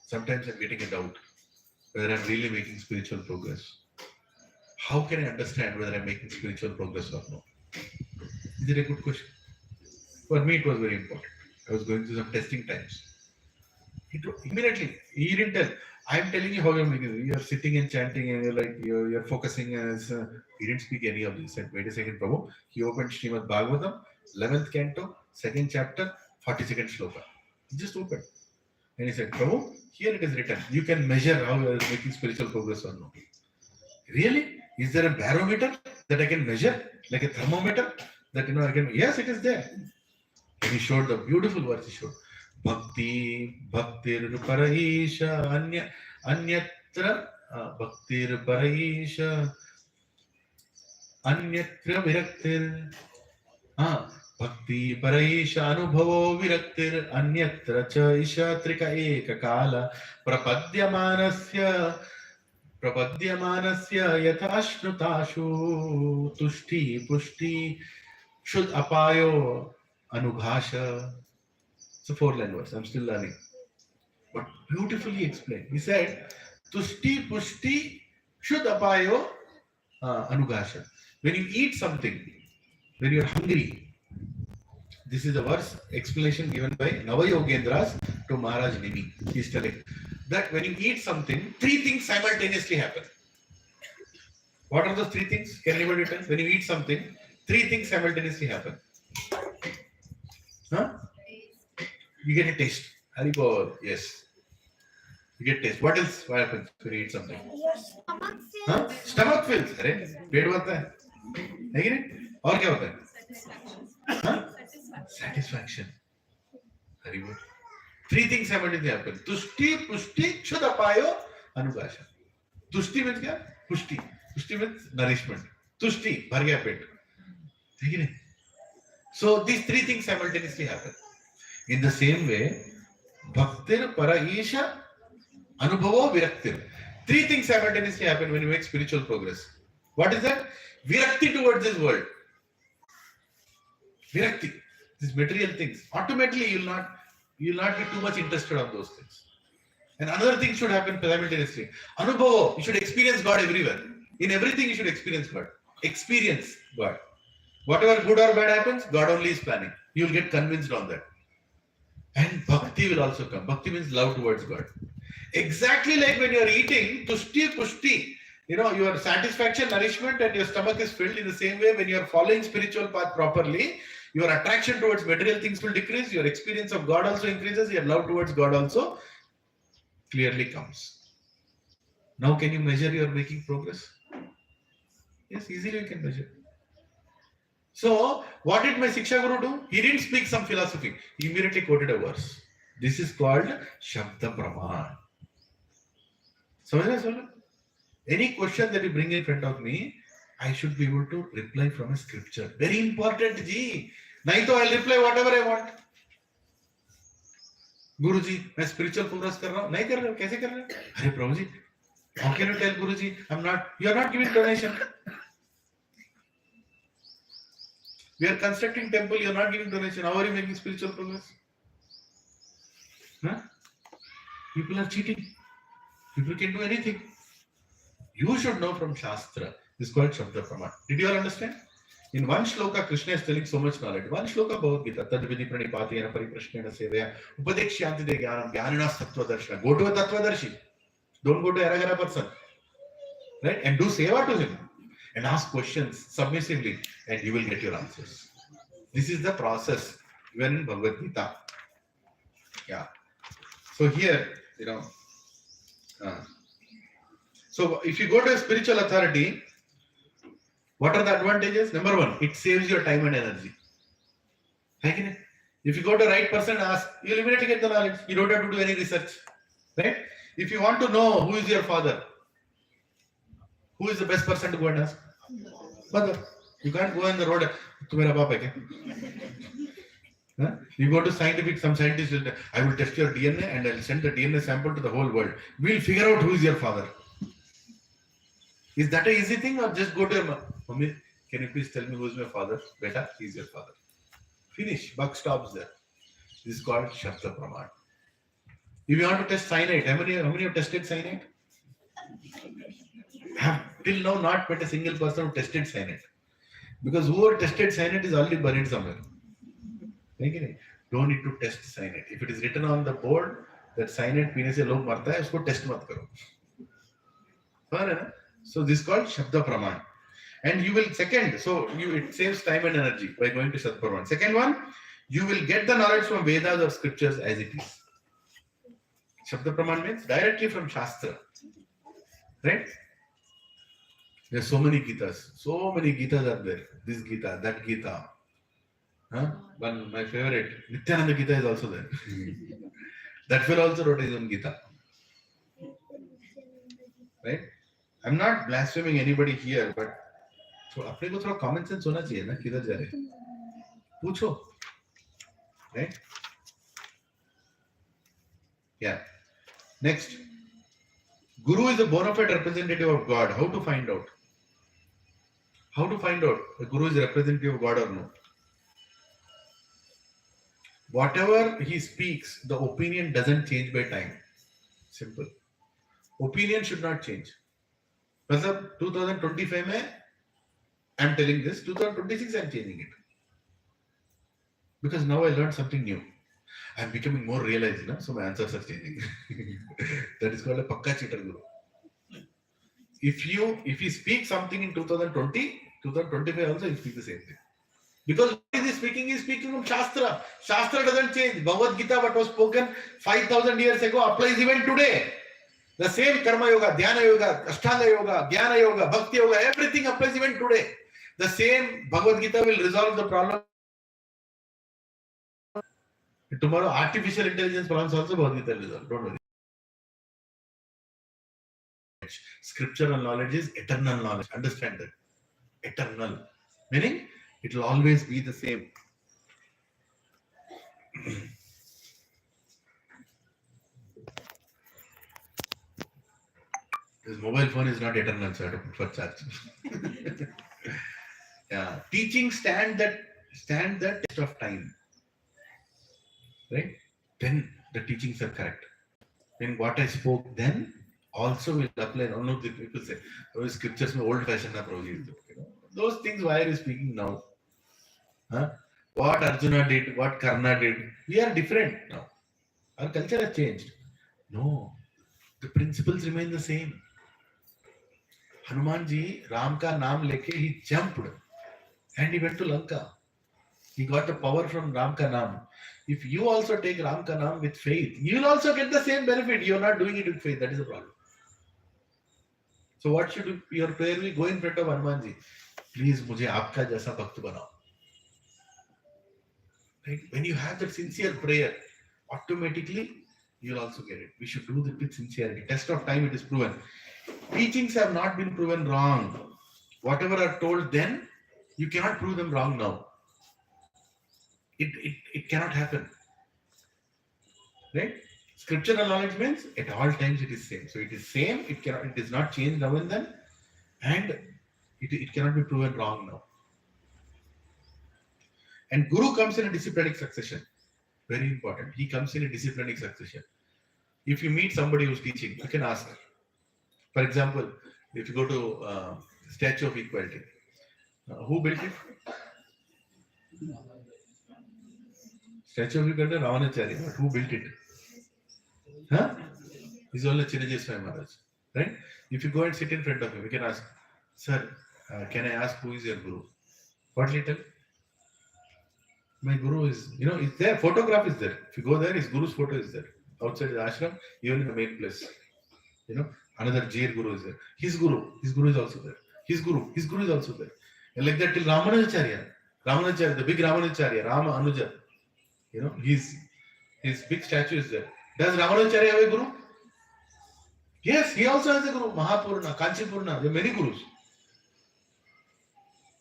Sometimes I'm getting a doubt whether I'm really making spiritual progress. How can I understand whether I'm making spiritual progress or no? Is it a good question? For me, it was very important. I was going through some testing times. Immediately, he didn't tell. I'm telling you how you're making it. You're sitting and chanting and you're focusing as he didn't speak any of this. He said, wait a second, Prabhu. He opened Srimad Bhagavatam, 11th canto, 2nd chapter, 42nd shloka. He just opened. And he said, Prabhu, here it is written. You can measure how you are making spiritual progress or no. Really? Is there a barometer that I can measure? Like a thermometer? That I can, yes, it is there. And he showed the beautiful verse he showed. Bhakti, bhaktir paraisha, anyatra, bhaktir paraisha, अन्यत्र विरक्तिर. भक्ति परैशानुभवो विरक्तिर अन्यत्र च ईशात्रिक एककाल प्रपद्यमानस्य यथाश्नुताशु तुष्टि पुष्टि शुद्ध अपायो अनुघाष. It's a 4-line verse. I'm still learning, but beautifully explained. He said, "Tushti pushti shuddha apayo anugasha." When you eat something, when you're hungry, this is a verse explanation given by Navayogendras to Maharaj Nimi. He's telling that when you eat something, 3 things simultaneously happen. What are those 3 things? Can anybody tell? When you eat something, 3 things simultaneously happen. Huh? You get a taste. Haribol, yes. You get taste. What else? What happens when you eat something? Your stomach fills. हाँ? Stomach fills. अरे पेट भरता है कि नहीं? और क्या होता है? Satisfaction. Haribol. 3 things simultaneously happen. Tushti, pushti, shuddhapayo, anugasha. Tushti means क्या? Pushti. Pushti means nourishment. Tushti, भर गया पेट. है कि नहीं? So these 3 things simultaneously happen. In the same way, bhaktir paraisha anubhavo viraktir. 3 things simultaneously happen when you make spiritual progress. What is that? Virakti towards this world. Virakti, these material things. Automatically, you'll not be too much interested on those things. And another thing should happen simultaneously. Anubhavo, you should experience God everywhere. In everything, you should experience God. Experience God. Whatever good or bad happens, God only is planning. You'll get convinced on that. And bhakti will also come. Bhakti means love towards God. Exactly like when you are eating, tushti, pushti, your satisfaction, nourishment, and your stomach is filled. In the same way, when you are following spiritual path properly, your attraction towards material things will decrease. Your experience of God also increases. Your love towards God also clearly comes. Now, can you measure your making progress? Yes, easily you can measure. So, what did my Siksha Guru do? He didn't speak some philosophy. He immediately quoted a verse. This is called Shabda Praman. So, any question that you bring in front of me, I should be able to reply from a scripture. Very important, ji. Nahi to I'll reply whatever I want. Guruji, मैं spiritual progress कर रहा हूँ. नहीं कर रहे हो? कैसे कर रहे हो? अरे प्रभु जी, how can you tell Guruji? You are not giving donation. We are constructing temple, you are not giving donation. How are you making spiritual progress? Huh? People are cheating. People can do anything. You should know from Shastra. This is called Shabda Praman. Did you all understand? In one shloka, Krishna is telling so much knowledge. One shloka, Bhagavad Gita. Tad vidhi pranipatena pariprashnena sevaya. Upadekshyanti de jnanam jnanina sattva darshana. Go to a tattva darshi. Don't go to a ragara person. Right? And do seva to him. And ask questions submissively, and you will get your answers. This is the process even in Bhagavad Gita. Yeah. So here, so if you go to a spiritual authority, what are the advantages? Number 1, it saves your time and energy. If you go to the right person and ask, you'll immediately get the knowledge. You don't have to do any research. Right? If you want to know who is your father, who is the best person to go and ask? Father. You can't go on the road. You go to scientific, some scientists will say, I will test your DNA and I'll send the DNA sample to the whole world. We'll figure out who is your father. Is that an easy thing, or just go to your mommy? Can you please tell me who is my father? Beta, he is your father. Finish. Buck stops there. This is called Shabda Praman. If you want to test cyanide, how many have tested cyanide? Have till now not met a single person who tested cyanide. Because whoever tested cyanide is already buried somewhere. Don't need to test cyanide. If it is written on the board that cyanide पीने से लोग मरता है, उसको test मत करो. So this is called Shabda Praman. And you will it saves time and energy by going to Shabda Praman. Second one, you will get the knowledge from Vedas or scriptures as it is. Shabda Praman means directly from Shastra. Right? There are so many Gitas. So many Gitas are there. This Gita, that Gita. One, my favorite, Nityananda Gita is also there. That fellow also wrote his own Gita. Right? I'm not blaspheming anybody here, but तो अपने को थोड़ा common sense होना चाहिए ना, किधर जा रहे पूछो, right? Yeah. Next, Guru is a bona fide representative of God. How to find out? How to find out the Guru is a representative of God or no? Whatever he speaks, the opinion doesn't change by time. Simple. Opinion should not change. मतलब 2025 में I'm telling this, 2026 I'm changing it. Because now I learned something new. I'm becoming more realized, so my answers are changing. That is called a pakka cheater Guru. If you speak something in 2020, 2025 also you speak the same thing. Because what is he speaking? He is speaking from Shastra. Shastra doesn't change. Bhagavad Gita, what was spoken 5,000 years ago, applies even today. The same Karma Yoga, Dhyana Yoga, Ashtanga Yoga, Jnana Yoga, Bhakti Yoga, everything applies even today. The same Bhagavad Gita will resolve the problem. Tomorrow, artificial intelligence problems also Bhagavad Gita will resolve. Don't worry. Scriptural knowledge is eternal knowledge. Understand that. Eternal. Meaning, it will always be the same. This mobile phone is not eternal, so I have to put for charge. Yeah. Teaching stand the test of time. Right? Then the teachings are correct. When what I spoke then also will apply. None of the people say, oh, scriptures are old fashioned. Those things, why are you speaking now? Huh? What Arjuna did, what Karna did, we are different now. Our culture has changed. No, the principles remain the same. Hanuman ji, Ram ka naam leke, he jumped and he went to Lanka. He got the power from Ram ka naam. If you also take Ram ka naam with faith, you will also get the same benefit. You are not doing it with faith. That is the problem. So what should your prayer be? Go in front of Hanuman ji. Please, mujhe aapka jaisa bhakt banao. Right? When you have that sincere prayer, automatically you will also get it. We should do that with sincerity. Test of time, it is proven. Teachings have not been proven wrong. Whatever are told then, you cannot prove them wrong now. It cannot happen. Right? Scriptural knowledge means at all times it is same. So it is same, it is not changed now and then, and it cannot be proven wrong now. And Guru comes in a disciplinic succession. Very important. He comes in a disciplinic succession. If you meet somebody who's teaching, you can ask. For example, if you go to Statue of Equality, who built it? Statue of Equality, Ravanacharya. But who built it? Huh? He's only Chirajit Swami Maharaj. Right? If you go and sit in front of him, you can ask, Sir, can I ask who is your Guru? What will he tell? My Guru is, it's there. Photograph is there. If you go there, his Guru's photo is there. Outside the ashram, even in the main place. Another Jair Guru is there. His Guru is also there. His Guru is also there. And like that till Ramanujacharya, the big Ramanujacharya, Rama Anuja. His big statue is there. Does Ramanujacharya have a Guru? Yes, he also has a Guru. Mahapurna, Kanchipurna, there are many Gurus.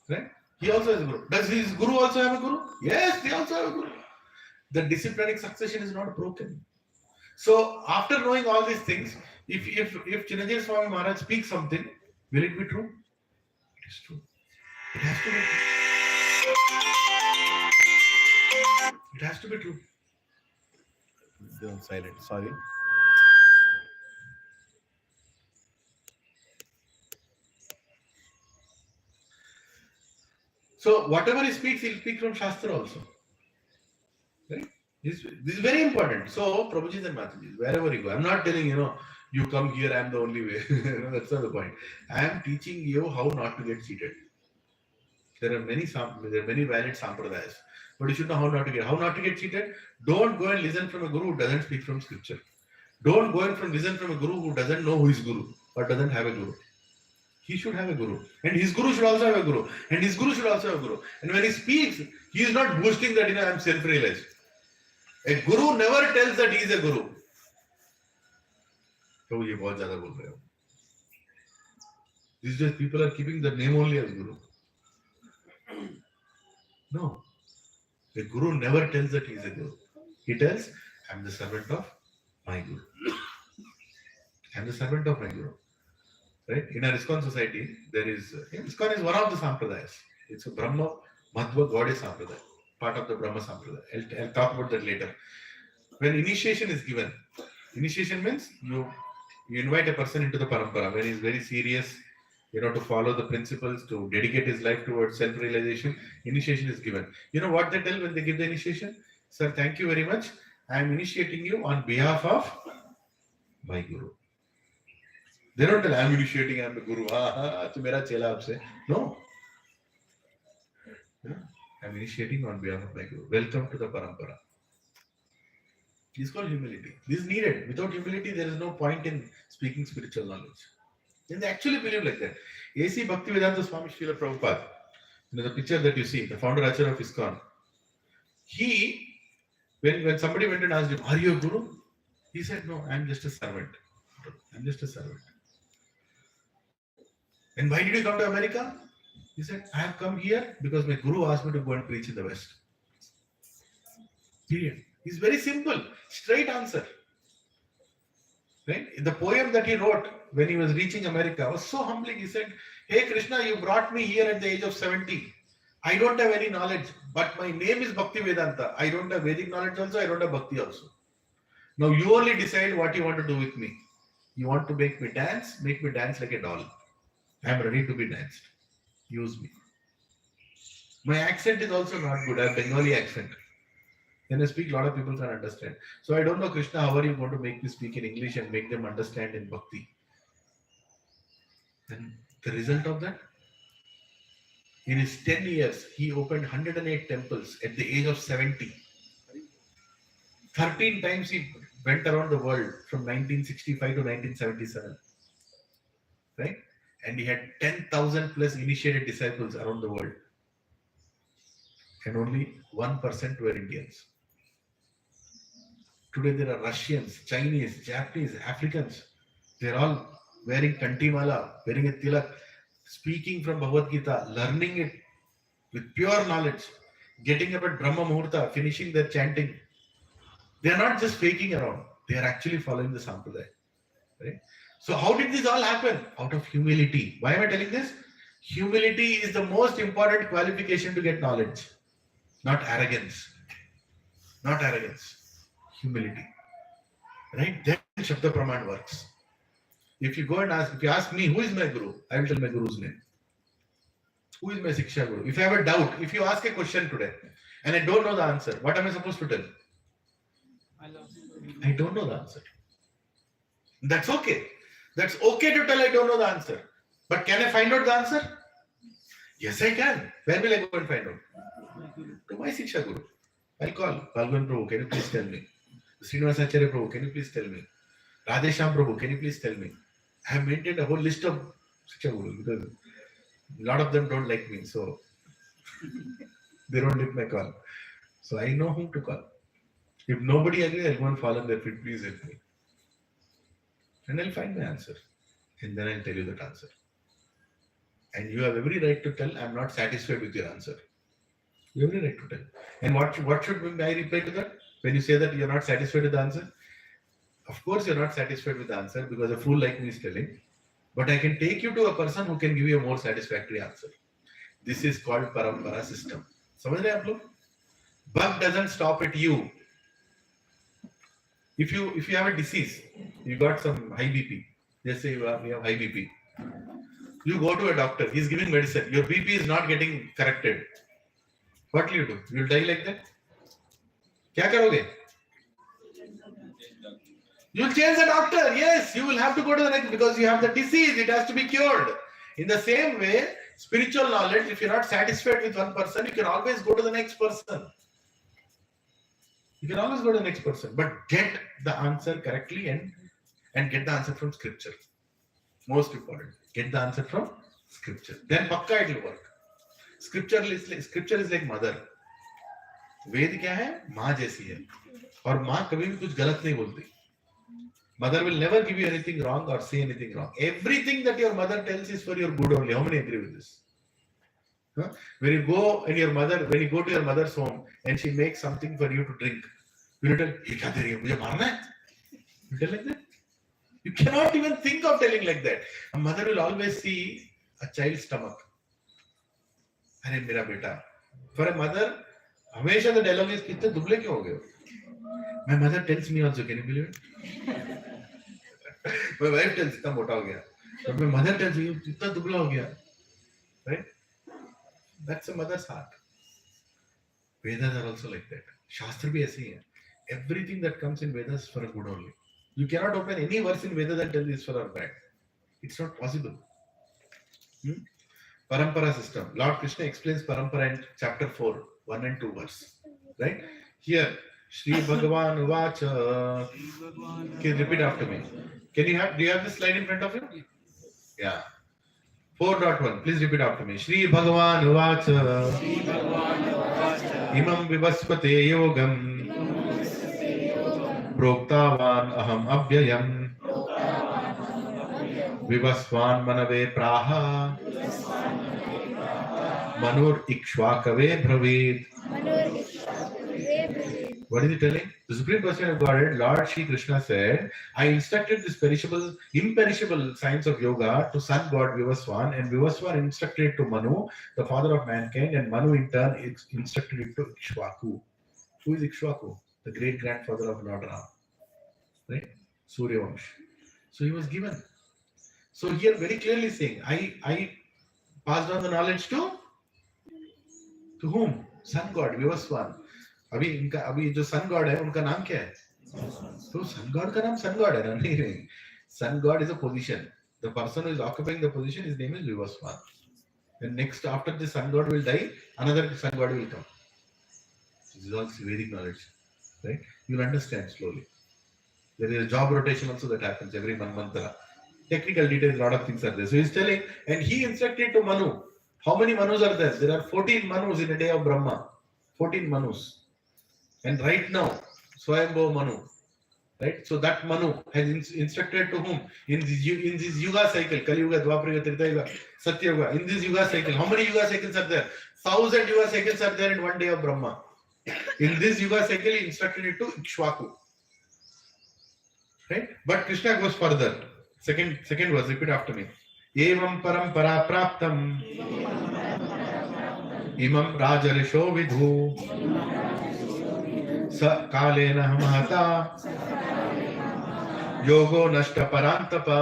Right? He also has a Guru. Does his Guru also have a Guru? Yes, they also have a Guru. The disciplinic succession is not broken. So, after knowing all these things, if Chirajit Swami Maharaj speaks something, will it be true? It is true. It has to be true. It has to be true. Don't silent. Sorry. So, whatever he speaks, he'll speak from Shastra also. Right? This is very important. So, Prabhuji and Mataji, wherever you go, I'm not telling you come here, I'm the only way. That's not the point. I am teaching you how not to get cheated. There are many valid sampradayas, but you should know how not to get cheated. Don't go and listen from a guru who doesn't speak from scripture. Don't go and listen from a guru who doesn't know who is guru or doesn't have a guru. He should have a guru, and his guru should also have a guru, and his guru should also have a guru. And when he speaks, he is not boasting that I am self-realized. A guru never tells that he is a guru. So These days people are keeping the name only as guru. No. The Guru never tells that he is a Guru. He tells, I am the servant of my Guru. I am the servant of my Guru. Right? In our ISKCON society, there is ISKCON is one of the sampradayas. It's a Brahma Madhva Gaudiya sampradaya, part of the Brahma sampradaya. I'll talk about that later. When initiation is given, initiation means you invite a person into the parampara when he's very serious, to follow the principles, to dedicate his life towards self-realization. Initiation is given. You know what they tell when they give the initiation? Sir, thank you very much. I am initiating you on behalf of my Guru. They don't tell, I am initiating, I am the Guru. To mera chela aapse. No. I am initiating on behalf of my Guru. Welcome to the parampara. This is called humility. This is needed. Without humility, there is no point in speaking spiritual knowledge. And they actually believe like that. A.C. Bhaktivedanta Swami Srila Prabhupada, the picture that you see, the founder Acharya of ISKCON, he, when somebody went and asked him, are you a Guru? He said, no, I am just a servant. I am just a servant. And why did you come to America? He said, I have come here because my Guru asked me to go and preach in the West. Period. It's very simple, straight answer. Right? The poem that he wrote when he was reaching America was so humbling. He said, hey Krishna, you brought me here at the age of 70. I don't have any knowledge, but my name is Bhaktivedanta. I don't have Vedic knowledge also, I don't have Bhakti also. Now you only decide what you want to do with me. You want to make me dance like a doll. I am ready to be danced. Use me. My accent is also not good. I have Bengali accent. When I speak, a lot of people can't understand. So I don't know, Krishna, how are you going to make me speak in English and make them understand in Bhakti? And the result of that? In his 10 years, he opened 108 temples at the age of 70. 13 times he went around the world from 1965 to 1977. Right? And he had 10,000 plus initiated disciples around the world. And only 1% were Indians. Today there are Russians, Chinese, Japanese, Africans. They're all wearing kantimala, wearing a tilak, speaking from Bhagavad Gita, learning it with pure knowledge, getting up at Brahma Muhurta, finishing their chanting. They're not just faking around. They are actually following the sampradaya. Right? So how did this all happen? Out of humility. Why am I telling this? Humility is the most important qualification to get knowledge. Not arrogance. Not arrogance. Humility. Right? Then Shabda Praman works. If you go and ask, if you ask me, who is my Guru? I will tell my Guru's name. Who is my Siksha Guru? If I have a doubt, if you ask a question today and I don't know the answer, what am I supposed to tell? I don't know the answer. That's okay. That's okay to tell I don't know the answer. But can I find out the answer? Yes, I can. Where will I go and find out? To my Siksha Guru. I'll call. Balvan Prabhu, can you please tell me? Srinivasacharya Prabhu, can you please tell me? Radhesham Prabhu, can you please tell me? I have maintained a whole list of Siksha Guru because a lot of them don't like me, so they don't take my call. So I know whom to call. If nobody agrees, I'll go and fall on their feet, please help me. And I'll find the answer. And then I'll tell you that answer. And you have every right to tell, I'm not satisfied with your answer. You have every right to tell. And what should I reply to that? When you say that you're not satisfied with the answer? Of course you're not satisfied with the answer because a fool like me is telling. But I can take you to a person who can give you a more satisfactory answer. This is called parampara system. समझ रहे आप लोग? Bug doesn't stop at you. If you have a disease, you got some high BP. Let's say you have high BP. You go to a doctor. He's giving medicine. Your BP is not getting corrected. What will you do? You'll die like that? क्या करोगे? You'll change the doctor. Yes, you will have to go to the next because you have the disease. It has to be cured. In the same way, spiritual knowledge, if you're not satisfied with one person, you can always go to the next person. You can always go to the next person, but get the answer correctly and get the answer from scripture. Most important. Get the answer from scripture. Then pakka it will work. Scripture is like mother. वेद क्या है? माँ जैसी है. और माँ कभी भी कुछ गलत नहीं बोलती. Mother will never give you anything wrong or say anything wrong. Everything that your mother tells is for your good only. How many agree with this? Huh? When you go to your mother's home and she makes something for you to drink, will you tell, "ये क्या दे रही है? मुझे मारना है?" You tell like that? You cannot even think of telling like that. A mother will always see a child's stomach. अरे मेरा बेटा. For a mother, हमेशा the dialogue is कितने दुबले क्यों हो गए हो? My mother tells me also, can you believe it? My wife tells इतना मोटा हो गया. But my mother tells me इतना दुबला हो गया. Right? That's a mother's heart. Vedas are also like that. Shastra भी ऐसे ही है. Everything that comes in Vedas is for a good only. You cannot open any verse in Vedas and tell this for our bad. It's not possible. Parampara system. Lord Krishna explains Parampara in chapter 4, 1 and 2 verse. Right? Here, Shri Bhagavan Uvacha. Can you repeat after me? Do you have this slide in front of you? Yeah. 4.1. Please repeat after me. Shri Bhagavan Uvacha. Imam Vivasvate Yogam. Proktavan Aham Abhyayam. Vivasvan Manave Praha. Manur Ikshvakave Bravit. What is he telling? The Supreme Person of Godhead, Lord Shri Krishna said, I instructed this imperishable science of yoga to Sun God Vivaswan, and Vivaswan instructed it to Manu, the father of mankind, and Manu in turn instructed it to Ikshvaku. Who is Ikshvaku? The great grandfather of Lord Ram. Right? Surya Vansh. So he was given. So here very clearly saying, I passed on the knowledge to whom? Sun God, Vivaswan. अभी जो sun god है उनका नाम क्या है? तो sun god का नाम सन गॉड है ना? नहीं, son god is a position. The person who is occupying the position, his name is Vivaswan. And next, after the sun god will die, another sun god will come. This is all Vedic knowledge, right? You will understand slowly. There is a job rotation also that happens every manvantara. Technical details, a lot of things are there. So he's telling, and he instructed to Manu. How many Manus are there? There are 14 Manus in a day of Brahma. 14 Manus. And right now, Swayambhav Manu, right? So that Manu has instructed to whom? In this Yuga cycle, Kali Yuga, Dwapara Yuga, Treta Yuga, Satya Yuga. In this Yuga cycle, how many Yuga cycles are there? 1,000 Yuga cycles are there in one day of Brahma. In this Yuga cycle, he instructed it to Ikshvaku. Right? But Krishna goes further. Second verse, repeat after me. Evam parampara praptam imam rajarisho vidhu sa kalena hamahata yogo nashta parantapa.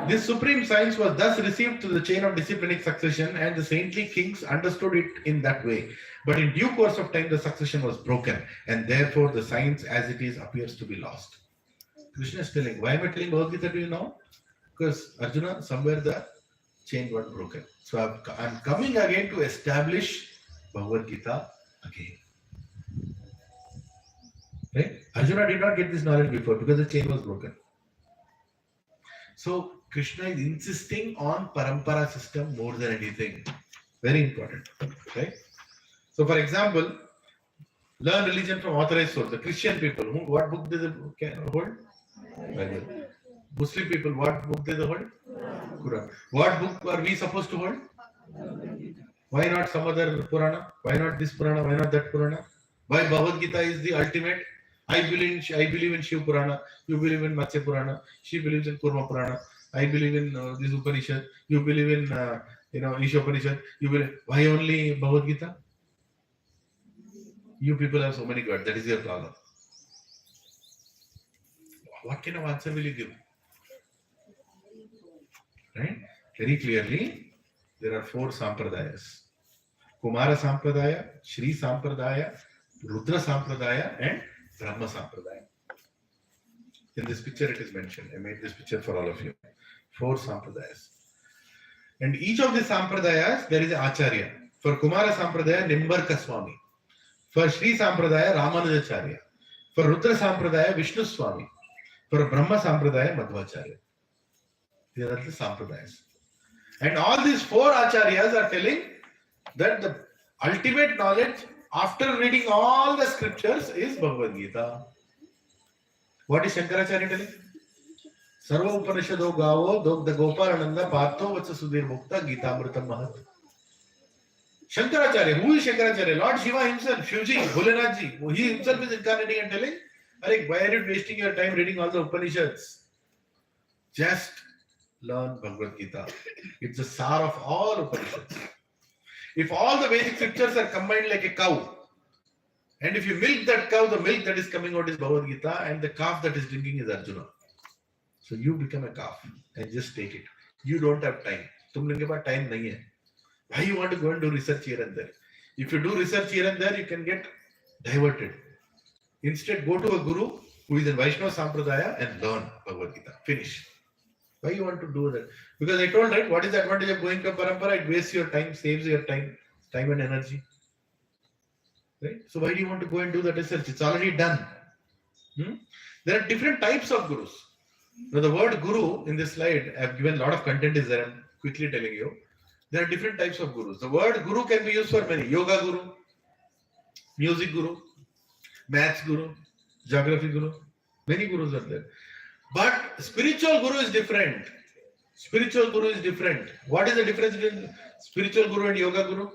This supreme science was thus received to the chain of disciplinic succession, and the saintly kings understood it in that way. But in due course of time, the succession was broken, and therefore the science as it is appears to be lost. Krishna is telling, why am I telling Bhagavad Gita to you now? Because Arjuna, somewhere the chain got broken. So I'm coming again to establish Bhagavad Gita again. Right? Arjuna did not get this knowledge before because the chain was broken. So Krishna is insisting on parampara system more than anything. Very important. Right? So for example, learn religion from authorized source. The Christian people, what book do they hold? Bible. Muslim people, what book do they hold? Quran. What book are we supposed to hold? Why not some other Purana? Why not this Purana? Why not that Purana? Why Bhagavad Gita is the ultimate? I believe in Shiv Purana. You believe in Matsya Purana. She believes in Kurma Purana. I believe in this Upanishad. You believe in Isha Upanishad. You believe. Why only Bhagavad Gita? You people have so many gods. That is your problem. What kind of answer will you give? Right? Very clearly, there are 4 sampradayas. Kumara Sampradaya, Shri Sampradaya, Rudra Sampradaya, and Brahma Sampradaya. In this picture it is mentioned. I made this picture for all of you. 4 sampradayas. And each of the sampradayas, there is an Acharya. For Kumara Sampradaya, Nimbarka Swami. For Shri Sampradaya, Ramanujacharya. For Rudra Sampradaya, Vishnu Swami. For Brahma Sampradaya, Madhvacharya. These are the sampradayas. And all these 4 acharyas are telling that the ultimate knowledge after reading all the scriptures is Bhagavad Gita. What is Shankaracharya telling? सर्व उपनिषदो गावो दुग्ध गोपालानंद पार्थो वत्स सुधीर मुक्ता गीतामृतम महत. Shankaracharya, who is Shankaracharya? Lord Shiva himself, Shivji, Bholenath ji. He himself is incarnating and telling, "Arey, why are you wasting your time reading all the Upanishads? Just learn Bhagavad Gita. It's the sar of all Upanishads. If all the Vedic scriptures are combined like a cow, and if you milk that cow, the milk that is coming out is Bhagavad Gita, and the calf that is drinking is Arjuna. So you become a calf and just take it. You don't have time. तुम लोगों के पास time नहीं है. Why you want to go and do research here and there? If you do research here and there, you can get diverted. Instead, go to a guru who is in Vaishnava Sampradaya and learn Bhagavad Gita. Finish. Why you want to do that? Because I told, right, what is the advantage of going to a parampara? It wastes your time, saves your time and energy. Right? So why do you want to go and do the research? It's already done. There are different types of gurus. Now the word guru in this slide, I have given a lot of content is there. I'm quickly telling you. There are different types of gurus. The word guru can be used for many. Yoga guru, music guru, maths guru, geography guru. Many gurus are there. But spiritual guru is different. Spiritual guru is different. What is the difference between spiritual guru and yoga guru?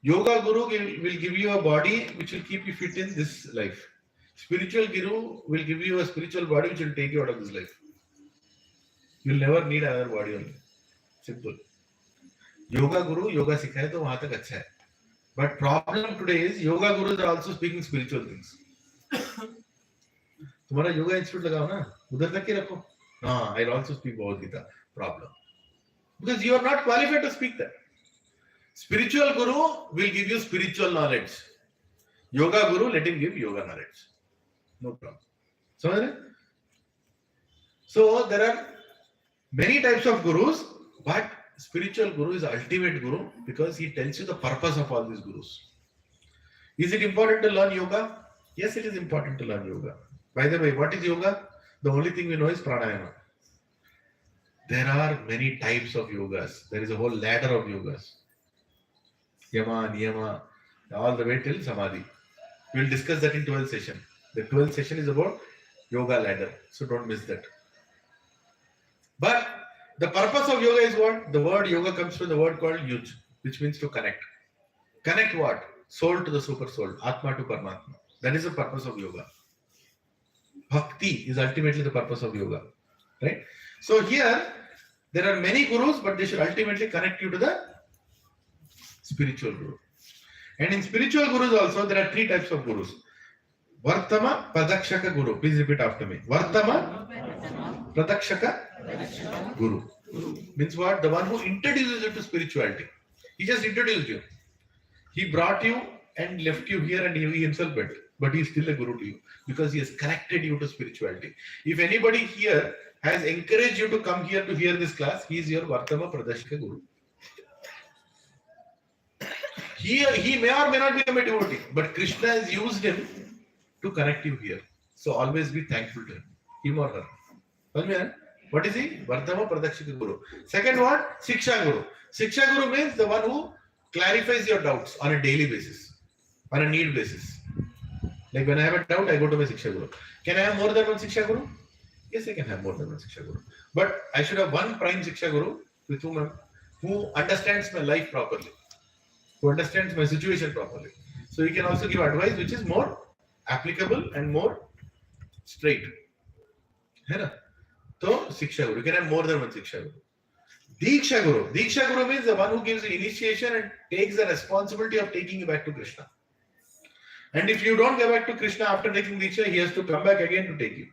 Yoga guru will give you a body which will keep you fit in this life. Spiritual guru will give you a spiritual body which will take you out of this life. You'll never need another body only. Simple. Yoga guru, yoga सिखाए तो वहां तक अच्छा है. But problem today is yoga gurus are also speaking spiritual things. तुम्हारा yoga institute लगाओ ना, उधर तक ही रखो. हाँ, I'll also speak Bhagavad Gita. Problem. Because you are not qualified to speak that. Spiritual guru will give you spiritual knowledge. Yoga guru, let him give yoga knowledge. No problem. So there are many types of gurus, but spiritual guru is the ultimate guru because he tells you the purpose of all these gurus. Is it important to learn yoga? Yes, it is important to learn yoga. By the way, what is yoga? The only thing we know is pranayama. There are many types of yogas. There is a whole ladder of yogas. Yama, Niyama, all the way till Samadhi. We will discuss that in 12th session. The 12th session is about yoga ladder. So don't miss that. But the purpose of yoga is what? The word yoga comes from the word called yuj, which means to connect. Connect what? Soul to the super soul, Atma to Paramatma. That is the purpose of yoga. Bhakti is ultimately the purpose of yoga. Right? So here, there are many gurus, but they should ultimately connect you to the spiritual guru. And in spiritual gurus also, there are three types of gurus. Vartama Pradakshaka Guru. Please repeat after me. Vartama Pradakshaka Guru. Means what? The one who introduces you to spirituality. He just introduced you. He brought you and left you here and he himself went. But he is still a guru to you because he has connected you to spirituality. If anybody here has encouraged you to come here to hear this class, he is your Vartama Pradakshaka Guru. He may or may not become a devotee, but Krishna has used him to connect you here. So always be thankful to him or her. What is he? Vartama Pradakshika Guru. Second one, Siksha Guru. Siksha Guru means the one who clarifies your doubts on a daily basis, on a need basis. Like when I have a doubt, I go to my Siksha Guru. Can I have more than one Siksha Guru? Yes, I can have more than one Siksha Guru. But I should have one prime Siksha Guru with who understands my life properly, who understands my situation properly. So he can also give advice which is more applicable and more straight. So Siksha Guru. You can have more than one Siksha Guru. Diksha Guru. Diksha Guru means the one who gives you initiation and takes the responsibility of taking you back to Krishna. And if you don't go back to Krishna after taking Diksha, he has to come back again to take you.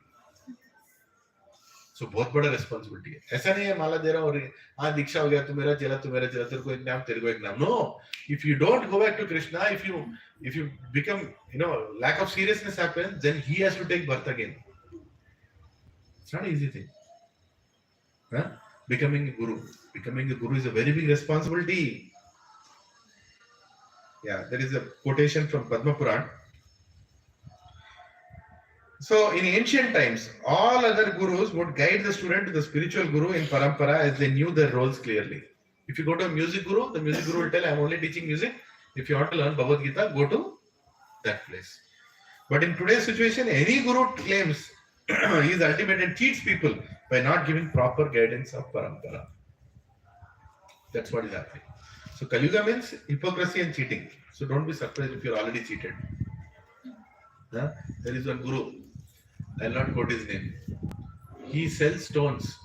So बहुत बड़ा responsibility है. ऐसा नहीं है माला दे रहा और हाँ दीक्षा हो गया तू मेरा चला तेरे को एक नाम तेरे को एक नाम. No, if you don't go back to Krishna, if you become lack of seriousness happens, then he has to take birth again. It's not an easy thing. Becoming a guru is a very big responsibility. Yeah, there is a quotation from Padma Puran. So in ancient times, all other gurus would guide the student to the spiritual guru in parampara as they knew their roles clearly. If you go to a music guru, the music guru will tell, I'm only teaching music. If you want to learn Bhagavad Gita, go to that place. But in today's situation, any guru claims He is ultimate and cheats people by not giving proper guidance of parampara. That's what is happening. So Kali Yuga means hypocrisy and cheating. So don't be surprised if you're already cheated. Huh? There is one guru. I'll not quote his name. He sells stones,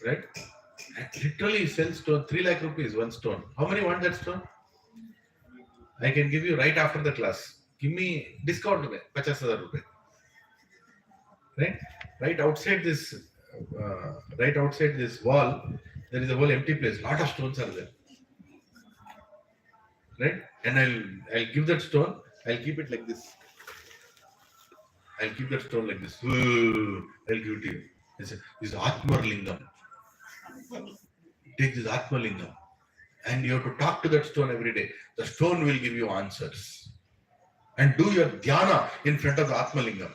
right? And literally he sells stone, 3 lakh rupees, one stone. How many want that stone? I can give you right after the class. Give me discount में 50,000 रुपए. Right? Right outside this wall, there is a whole empty place. Lot of stones are there. Right? And I'll give that stone. I'll keep it like this. I'll keep that stone like this. I'll give it to you. This is Atma Lingam. Take this Atma Lingam. And you have to talk to that stone every day. The stone will give you answers. And do your dhyana in front of the Atma Lingam.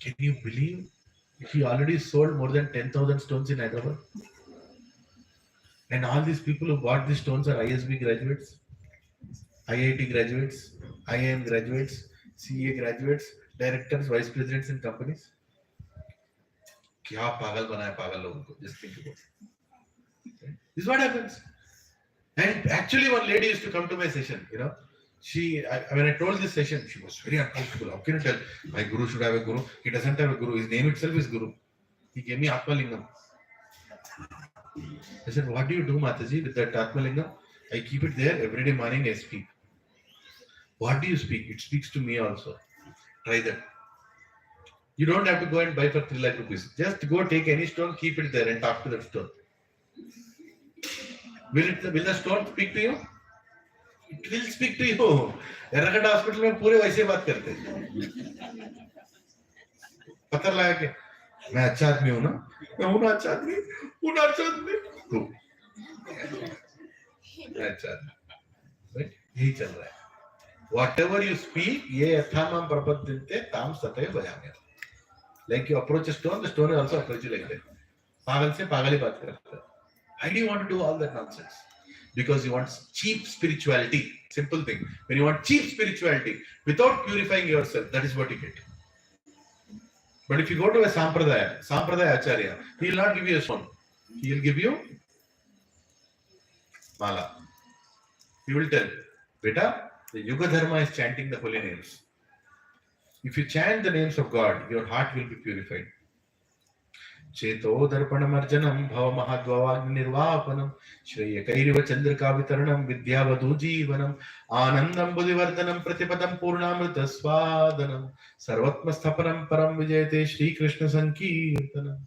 Can you believe he already sold more than 10,000 stones in Hyderabad? And all these people who bought these stones are ISB graduates, IIT graduates, IIM graduates, CA graduates, directors, vice presidents in companies. क्या पागल बनाया पागल लोगों को? Just think about it. This is what happens. And actually, one lady used to come to my session. You know, when I told this session, she was very uncomfortable. How can you tell my guru should have a guru? He doesn't have a guru. His name itself is Guru. He gave me Atma Lingam. I said, what do you do, Mataji, with that Atma Lingam? I keep it there every day morning. I speak. What do you speak? It speaks to me also. Try that. You don't have to go and buy for 3 lakh rupees. Just go take any stone, keep it there and talk to that stone. Will the stone speak to you? It will speak to you. Erragadda hospital में पूरे वैसे बात करते हैं. पता लगा के मैं अच्छा आदमी हूँ ना, मैं हूँ ना अच्छा आदमी, हूँ ना अच्छा आदमी, तू मैं अच्छा आदमी, right? यही चल रहा है. Whatever you speak, ये यथामाम प्रपद्यन्ते ताम सतये भजाम्यहम्. Like you approach a stone, the stone will also approach you like that. पागल से पागल ही बात करता है. Why do you want to do all that nonsense? Because you want cheap spirituality. Simple thing. When you want cheap spirituality without purifying yourself, that is what you get. But if you go to a Sampradaya Acharya, he will not give you a stone. He will give you mala. He will tell, Beta, the Yuga Dharma is chanting the holy names. If you chant the names of God, your heart will be purified. Cheto darpanamarjanam bhava mahadvavagni shreyakairiva chandrika vitaranam vidyavadhu jeevanam anandam buddhivardhanam pratipadam purnamrita swadanam sarvatma sthapanam param vijayate Shri Krishna Sankirtanam.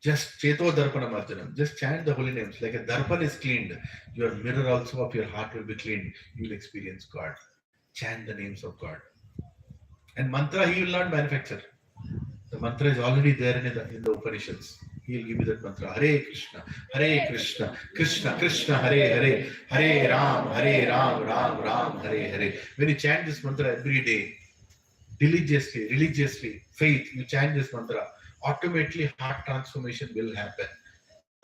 Just Cheto darpanamarjanam. Just chant the holy names. Like a darpan is cleaned, your mirror also of your heart will be cleaned. You will experience God. Chant the names of God. And mantra he will not manufacture. The mantra is already there in the Upanishads. He will give you that mantra. Hare Krishna, Krishna Krishna, Hare Hare, Hare Ram, Ram Ram, Hare Hare. When you chant this mantra every day, religiously, faith, you chant this mantra, automatically heart transformation will happen.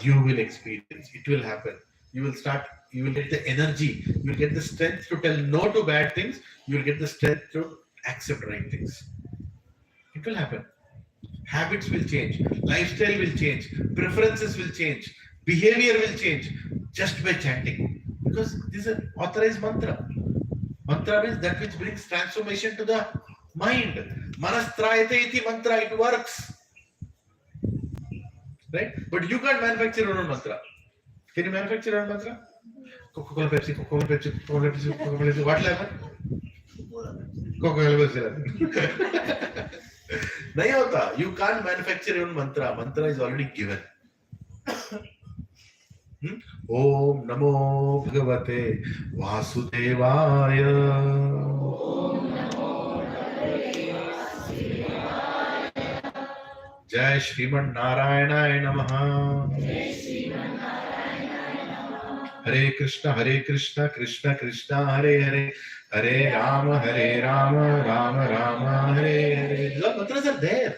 You will experience. It will happen. You will get the energy. You will get the strength to tell no to bad things. You will get the strength to accept right things. It will happen. Habits will change, lifestyle will change, preferences will change, behavior will change just by chanting. Because this is an authorized mantra. Mantra means that which brings transformation to the mind. Manastrayate iti mantra, it works. Right? But you can't manufacture your own mantra. Can you manufacture your own mantra? Coca-Cola, Pepsi, Coca-Cola, Pepsi, Coca-Cola, Pepsi, Coca-Cola, Pepsi. What will happen? Coca-Cola, Pepsi. नहीं होता. You can't manufacture your own mantra. Mantra is already given. Om Namo Bhagavate Vasudevaya. Jai Shriman Narayana Namaha. Hare Krishna, Krishna Krishna, Hare Hare, Hare Rama, Rama Rama, Hare Hare. These mantras are there.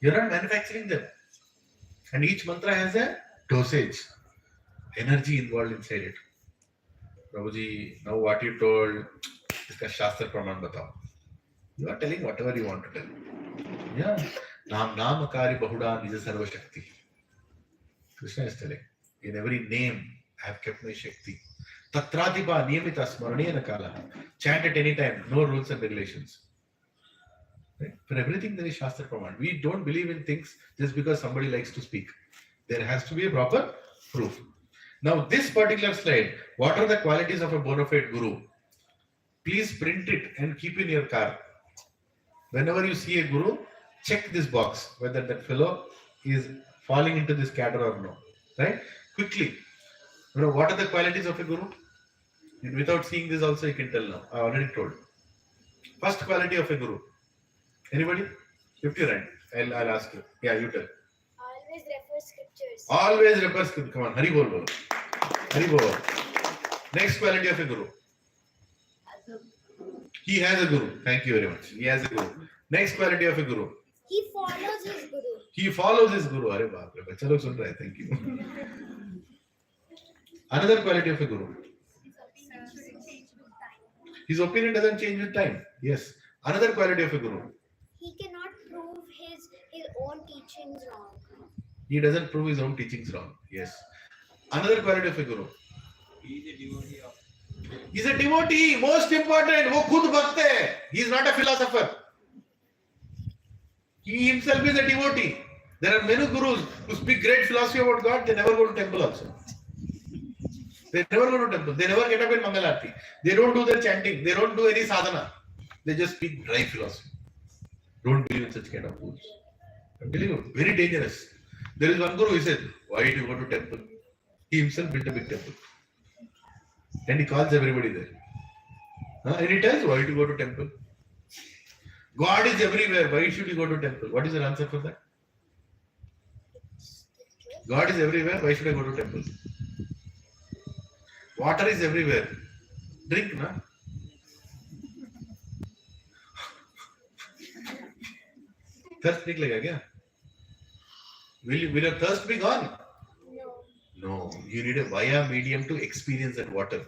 You're not manufacturing them. And each mantra has a dosage, energy involved inside it. Prabhuji, now what you told, iska Shastra Praman batao. You are telling whatever you want to tell. Yeah. Namakari Bahuda Nija Sarva Shakti. Krishna is telling. In every name, I have kept my Shakti. Tatradipa Niyamita Smaraniya Kala. Chant at any time, no rules and regulations. Right? For everything there is Shastra Praman. We don't believe in things just because somebody likes to speak. There has to be a proper proof. Now, this particular slide, what are the qualities of a bona fide guru? Please print it and keep in your car. Whenever you see a guru, check this box whether that fellow is falling into this category or no. Right? Quickly. What are the qualities of a guru? And without seeing this also you can tell now. I already told. First quality of a guru. Anybody? 50 rand. I'll ask you. Yeah, you tell. Always refer scriptures. Always refer scriptures. Come on, Hari bol bol. Hari bol. Next quality of a guru. He has a guru. Thank you very much. He has a guru. Next quality of a guru. He follows his guru. He follows his guru. Arey baap re, bacha log sun rahe. Thank you. Another quality of a guru. His opinion doesn't change with time. Yes. Another quality of a guru. He cannot prove his own teachings wrong. He doesn't prove his own teachings wrong. Yes. Another quality of a guru. He is a devotee. Most important. वो खुद भक्त है. He is not a philosopher. He himself is a devotee. There are many gurus who speak great philosophy about God. They never go to temple also. They never go to temple. They never get up in Mangal Aarti. They don't do their chanting. They don't do any sadhana. They just speak dry philosophy. Don't believe in such kind of gurus. I'm telling you, very dangerous. There is one guru who said, why do you go to temple? He himself built a big temple. And he calls everybody there. And he tells, why do you go to temple? God is everywhere. Why should you go to temple? What is your answer for that? God is everywhere. Why should I go to temple? Water is everywhere. Drink, na? Thirst निकलेगा क्या? Will your thirst be gone? No. You need a via medium to experience that water.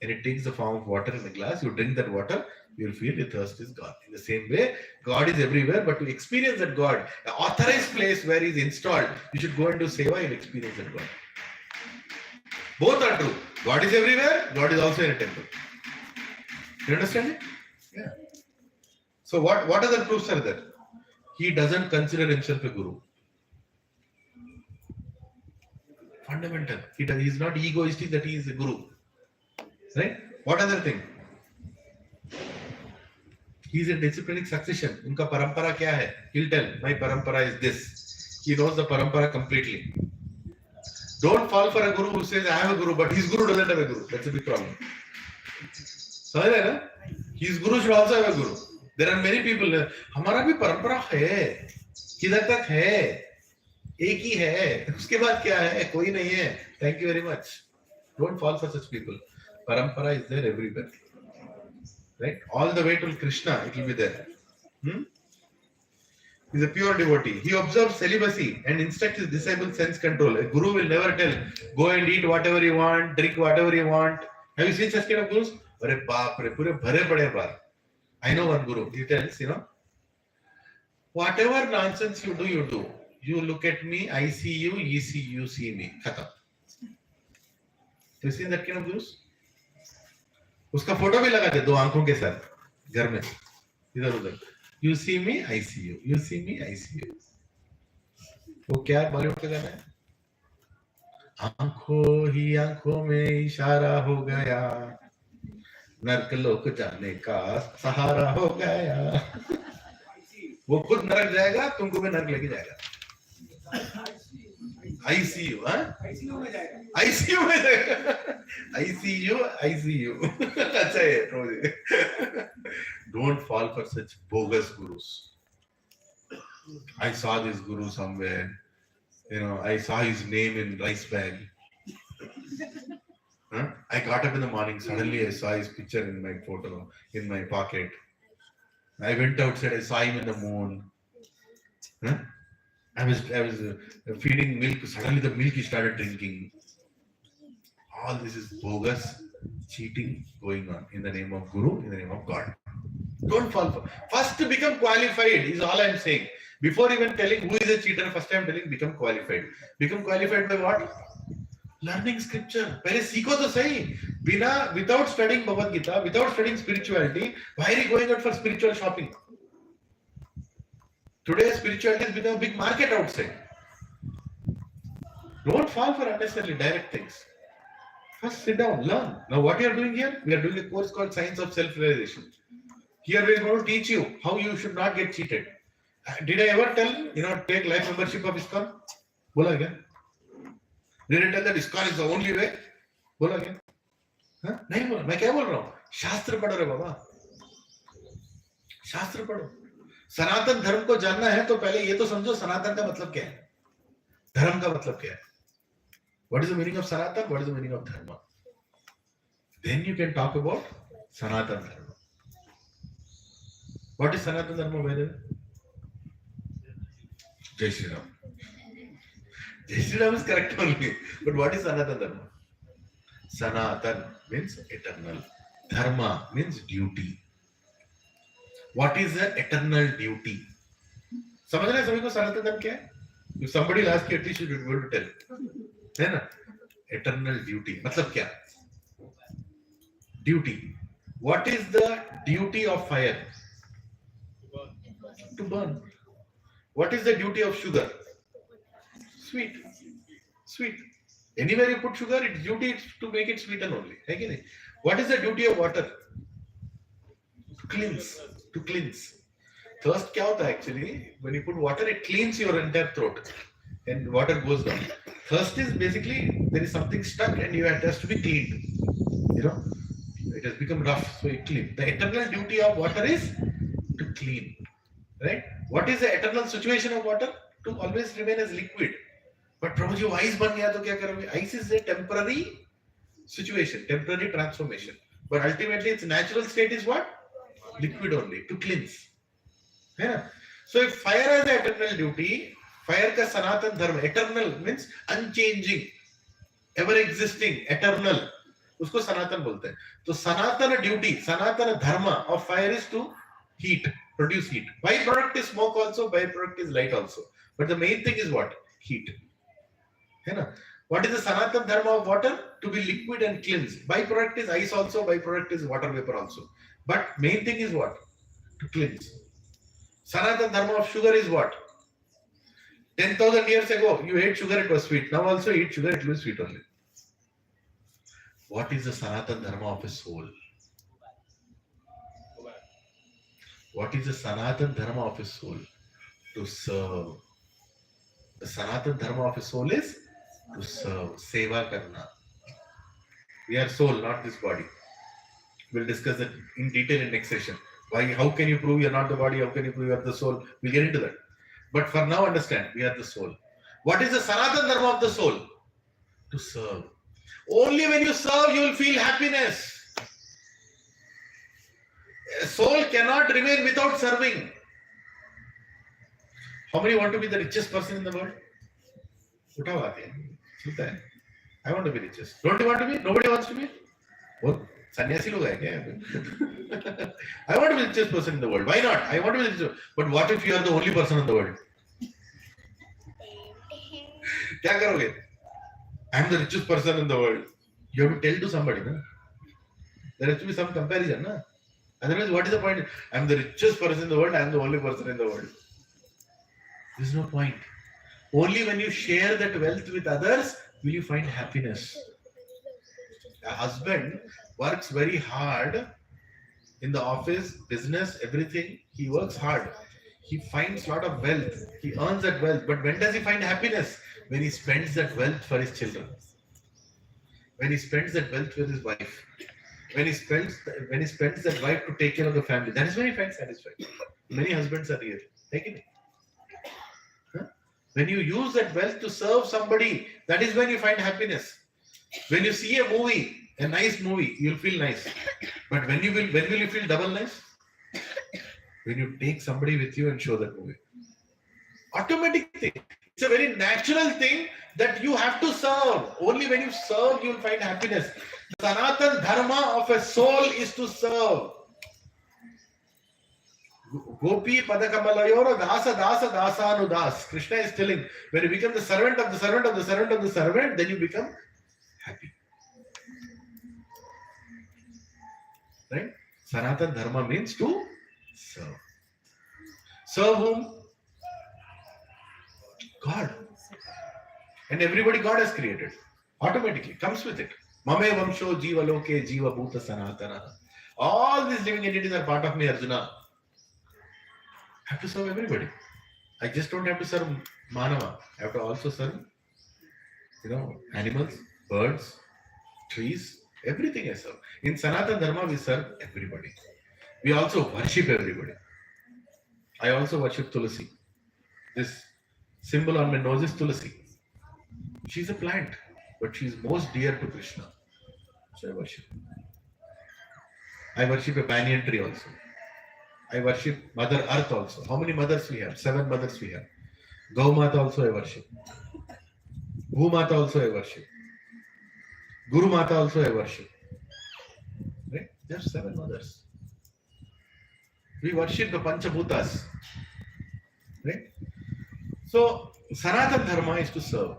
And it takes the form of water in a glass. You drink that water, you'll feel your thirst is gone. In the same way, God is everywhere, but to experience that God, the authorized place where He is installed, you should go and do seva and experience that God. Both are true. God is everywhere, God is also in a temple. You understand it? Yeah. So what other proofs are there? He doesn't consider himself a guru. Fundamental. He is not egoistic that he is a guru. Right? What other thing? He is a disciplinic succession. Unka parampara kya hai? He'll tell, my parampara is this. He knows the parampara completely. Don't fall for a guru who says, I have a guru, but his guru doesn't have a guru. That's a big problem. So, his guru should also have a guru. There are many people, हमारा भी परंपरा है, किधर तक है, एक ही है, उसके बाद क्या है, कोई नहीं है. Thank you very much. Don't fall for such people. Parampara is there everywhere. Right? All the way to Krishna, it will be there. He is a pure devotee. He observes celibacy and instructs his disciples sense control. A guru will never tell, go and eat whatever you want, drink whatever you want. Have you seen such kind of gurus? Arre baap re, pure bhare pade baar. I know one guru. He tells, whatever nonsense you do, you do. You look at me, I see you, you see me. Khatam. You seen that kind of gurus? उसका photo भी लगा दे दो आंखों के साथ घर में इधर उधर. You see me, I see you. You see me, I see you. वो क्या बॉलीवुड का गाना है? आंखों ही आंखों में इशारा हो गया, नरक लोक जाने का सहारा हो गया. वो खुद नरक जाएगा, तुमको भी नरक लेके जाएगा. I see you, हाँ? ICU में जाएगा. ICU में जाएगा. I see you. अच्छा है. Don't fall for such bogus gurus. I saw this guru somewhere. I saw his name in rice bag. Huh? I got up in the morning. Suddenly, I saw his picture in my photo in my pocket. I went outside. I saw him in the moon. Huh? I was feeding milk. Suddenly, the milk he started drinking. All this is bogus, cheating going on in the name of Guru, in the name of God. Don't fall for. First, become qualified is all I'm saying. Before even telling who is a cheater, first I'm telling become qualified. Become qualified by what? Learning scripture. पहले सीखो तो सही. Without studying Bhagavad Gita, without studying spirituality, why are you going out for spiritual shopping? Today, spirituality has become a big market outside. Don't fall for unnecessarily direct things. First, sit down, learn. Now, what you are doing here? We are doing a course called Science of Self-Realization. Here, we are going to teach you how you should not get cheated. Did I ever tell take life membership of ISKCON? बोला क्या? Did I tell that ISKCON is the only way? बोला क्या? हाँ? नहीं बोला. मैं क्या बोल रहा हूँ? शास्त्र पढ़ो रे बाबा. शास्त्र पढ़ो. सनातन धर्म को जानना है तो पहले ये तो समझो सनातन का मतलब क्या है. धर्म का मतलब क्या है. What is the meaning of Sanatan? What is the meaning of Dharma? Then you can talk about Sanatan Dharma. What is Sanatan Dharma, by the way? Jai Shri Ram. Jai Shri Ram is correct only. But what is Sanatan Dharma? Sanatan means eternal. Dharma means duty. What is the eternal duty? समझ रहे हैं सभी को सनातन धर्म क्या है? If somebody will ask you, at least you should be able to tell. है ना? Eternal duty. मतलब क्या? Duty. What is the duty of fire? To burn. What is the duty of sugar? Sweet. Sweet. Anywhere you put sugar, its duty is to make it sweeten only. है कि नहीं? What is the duty of water? To cleanse. To cleanse. Thirst क्या होता है actually? When you put water, it cleans your entire throat. And water goes down. Thirst is basically there is something stuck and it has to be cleaned. It has become rough, so it clean. The eternal duty of water is to clean. Right? What is the eternal situation of water? To always remain as liquid. But Prabhuji, जो ice बन गया तो क्या करोगे? Ice is a temporary situation, temporary transformation. But ultimately its natural state is what? Liquid only, to cleanse. है ना? So if fire has an eternal duty, fire का सनातन धर्म, eternal means unchanging, ever existing, eternal, उसको सनातन बोलते हैं. तो सनातन duty, सनातन धर्म of fire is to heat, produce heat. Byproduct is smoke also, byproduct is light also. But the main thing is what? Heat. है ना? What is the sanatan dharma of water? To be liquid and cleanse. Byproduct is ice also, byproduct is water vapor also. But main thing is what? To cleanse. Sanatan dharma of sugar is what? 10,000 years ago, you ate sugar, it was sweet. Now also eat sugar, it will be sweet only. What is the sanatan dharma of a soul? What is the sanatan dharma of a soul? To serve. The sanatan dharma of a soul is to serve, seva karna. We are soul, not this body. We'll discuss that in detail in next session. Why? How can you prove you're not the body? How can you prove you're the soul? We'll get into that. But for now, understand, we are the soul. What is the sanatan dharma of the soul? To serve. Only when you serve, you will feel happiness. A soul cannot remain without serving. How many want to be the richest person in the world? उठाओ आते हैं, सुनता है. I want to be richest. Don't you want to be? Nobody wants to be? बहुत सन्यासी लोग हैं क्या? I want to be the richest person in the world. Why not? I want to be the richest. But what if you are the only person in the world? क्या करोगे? I am the richest person in the world. You have to tell to somebody, na? There has to be some comparison, na? Otherwise, what is the point? I am the richest person in the world. I am the only person in the world. There is no point. Only when you share that wealth with others will you find happiness. A husband works very hard in the office, business, everything. He works hard. He finds a lot of wealth. He earns that wealth. But when does he find happiness? When he spends that wealth for his children. When he spends that wealth with his wife. When he spends that wife to take care of the family. That is when he finds satisfaction. Many husbands are here. Take it. When you use that wealth to serve somebody, that is when you find happiness. When you see a movie, a nice movie, you'll feel nice. But when will you feel double nice? When you take somebody with you and show that movie. Automatic thing. It's a very natural thing that you have to serve. Only when you serve, you'll find happiness. The Sanatan Dharma of a soul is to serve. Gopi Padakamalayora Dasa Dasa Dasanu Das. Krishna is telling, when you become the servant of the servant of the servant of the servant, then you become happy. Right? Sanatana Dharma means to serve. Serve whom? God. And everybody God has created. Automatically comes with it. Mame Vamsho Jiva Loke Jiva Bhuta Sanatana. All these living entities are part of me, Arjuna. I have to serve everybody. I just don't have to serve Manava. I have to also serve, animals, birds, trees, everything I serve. In Sanatana Dharma, we serve everybody. We also worship everybody. I also worship Tulasi. This symbol on my nose is Tulasi. She's a plant, but she's most dear to Krishna. So I worship. I worship a banyan tree also. I worship Mother Earth also. How many mothers we have? 7 mothers we have. Gau Mata also I worship. Bhu Mata also I worship. Guru Mata also I worship. Right? There are 7 mothers. We worship the Panchabhutas. Right? So, Sanatana Dharma is to serve.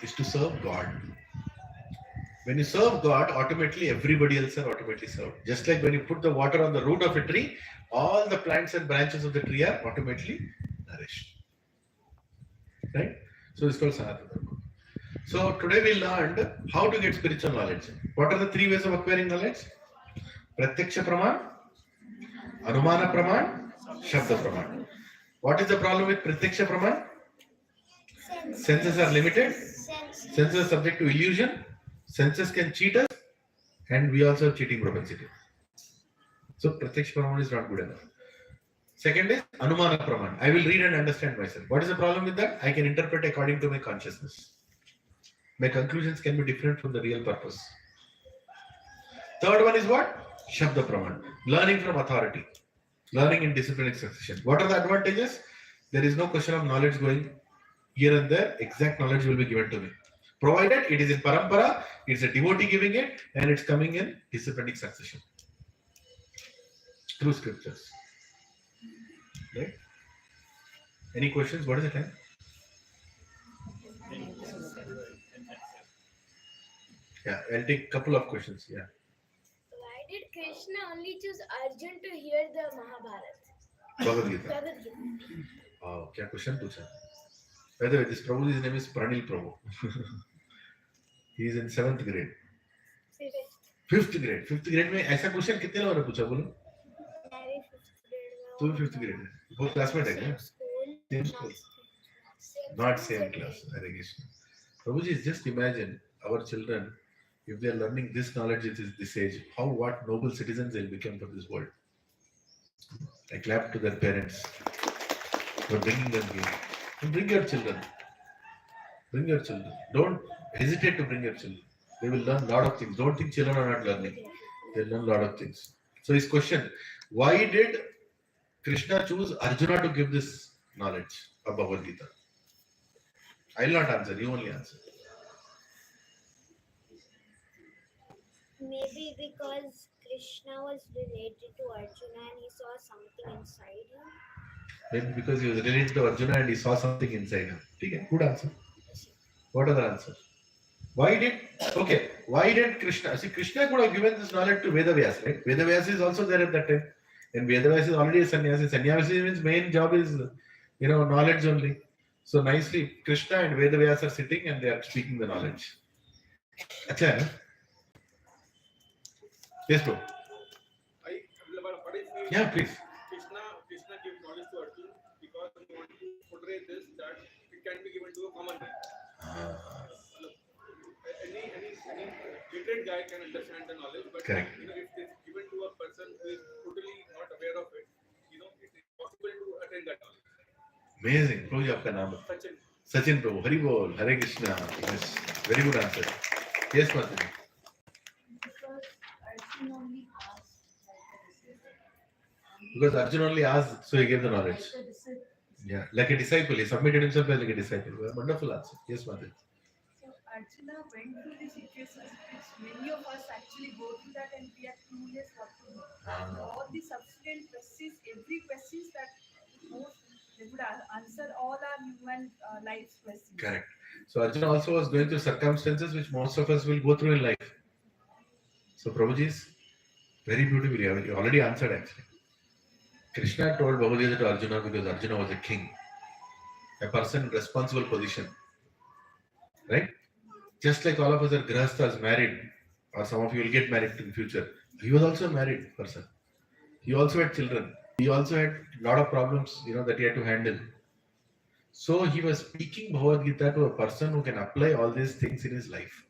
Is to serve God. When you serve God, automatically everybody else are automatically served. Just like when you put the water on the root of a tree, all the plants and branches of the tree are automatically nourished. Right? So it's called Sanatana Dharma. So today we learned how to get spiritual knowledge. What are the 3 ways of acquiring knowledge? Pratyaksha Praman, Anumana Praman, Shabda Praman. What is the problem with Pratyaksha Praman? Senses are limited. Senses are subject to illusion. Senses can cheat us, and we also have cheating propensity. So Pratyaksha Praman is not good enough. Second is Anumana Praman. I will read and understand myself. What is the problem with that? I can interpret according to my consciousness. My conclusions can be different from the real purpose. Third one is what? Shabda Praman. Learning from authority. Learning in disciplinic succession. What are the advantages? There is no question of knowledge going here and there. Exact knowledge will be given to me. Provided it is in parampara, it's a devotee giving it, and it's coming in disciplinic succession. Through scriptures. Right? Any questions? What is the time? Yeah, I'll take a couple of questions. Yeah. Why did Krishna only choose Arjun to hear the Mahabharata? Bhagavad Gita. Bhagavad Gita. Oh, क्या question पूछा? By the way, this Prabhu, his name is Pranil Prabhu. He is in 7th grade. 5th grade. 5th grade में ऐसा question कितने लोगों ने पूछा बोलो? तू भी 5th grade है. वो क्लासमेट है क्या? Same school. Not same class. Hare Krishna. Prabhuji, just imagine our children, if they are learning this knowledge at this age, what noble citizens they'll become for this world. I clap to their parents for bringing them here. And bring your children. Bring your children. Don't hesitate to bring your children. They will learn a lot of things. Don't think children are not learning. They'll learn a lot of things. So his question, why did Krishna choose Arjuna to give this knowledge of Bhagavad Gita? I will not answer. You only answer. Maybe because Krishna was related to Arjuna and he saw something inside him. Maybe because he was related to Arjuna and he saw something inside him. Okay, good answer. What other answer? Why did Krishna? See, Krishna could have given this knowledge to Vedavyas, right? Vedavyas is also there at that time. And Vedavyas is already a sannyasi. Sannyasi means main job is, knowledge only. So nicely, Krishna and Vedavyas are sitting and they are speaking the knowledge. Acha hai na? Yes, bro. Yeah, please. Krishna gives knowledge to Arjuna because he wants to portray this that it can be given to a common man. Any literate guy can understand the knowledge, but Correct. if it's given to a person who is totally not aware of it, it's impossible to attain that knowledge. Amazing. Prabhuji, आपका नाम है? Sachin Prabhu. Hari Bol. Hare Krishna. Yes. Very good answer. Yes, Mataji. Because Arjuna only asked, so he gave the knowledge. Yeah, like a disciple. He submitted himself as like a disciple. Wonderful answer. Yes, Mataji. So Arjuna went through the situations which many of us actually go through that and we are clueless what to do. And all the subsequent questions, every questions that most they would answer all our human life's questions. Correct. So Arjuna also was going through circumstances which most of us will go through in life. So Prabhuji's very beautifully, you already answered actually. Krishna told Bhagavad Gita to Arjuna because Arjuna was a king, a person in responsible position, right? Just like all of us are grahasthas, married, or some of you will get married in future. He was also a married person. He also had children. He also had a lot of problems, that he had to handle. So he was speaking Bhagavad Gita to a person who can apply all these things in his life.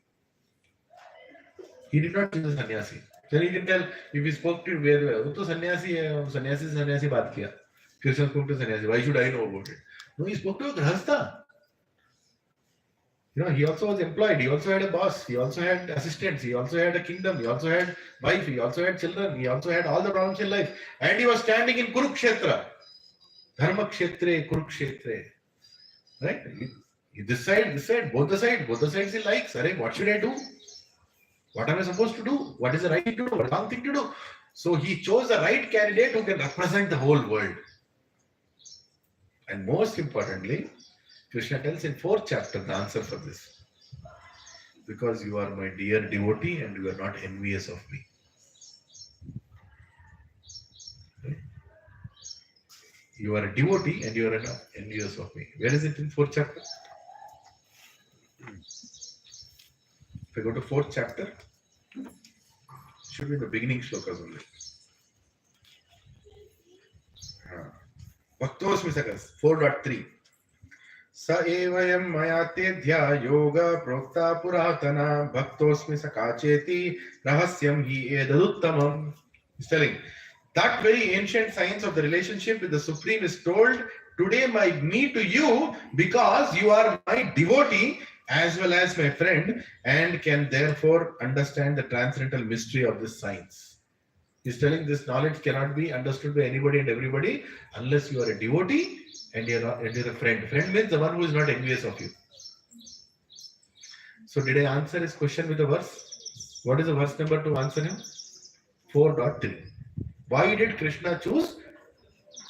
He did not choose a sannyasi. So you can tell if he spoke to where वो तो सन्यासी है, सन्यासी बात किया. Krishna spoke to sannyasi. Why should I know about it? No, he spoke to a grahastha. He also was employed. He also had a boss. He also had assistants. He also had a kingdom. He also had wife. He also had children. He also had all the problems in life. And he was standing in Kurukshetra. Dharma Kshetre, Kurukshetre. Right? This side, both the sides he likes. Arey, what should I do? What am I supposed to do? What is the right thing to do? What is the wrong thing to do? So he chose the right candidate who can represent the whole world. And most importantly, Krishna tells in 4th chapter the answer for this. Because you are my dear devotee and you are not envious of me. Right? You are a devotee and you are not envious of me. Where is it in 4th chapter? If I go to 4th chapter, it should be the beginning shlokas only. Bhaktosmi Sakas 4.3 Sa evayam mayatedhya yoga prokta puratana bhaktosmi sakacheti rahasyam hi edaduttamam. He's telling that very ancient science of the relationship with the Supreme is told today by me to you because you are my devotee as well as my friend and can therefore understand the transcendental mystery of this science. He's telling this knowledge cannot be understood by anybody and everybody unless you are a devotee and you're a friend. Friend means the one who is not envious of you. So did I answer his question with a verse? What is the verse number to answer him? 4.3. Why did Krishna choose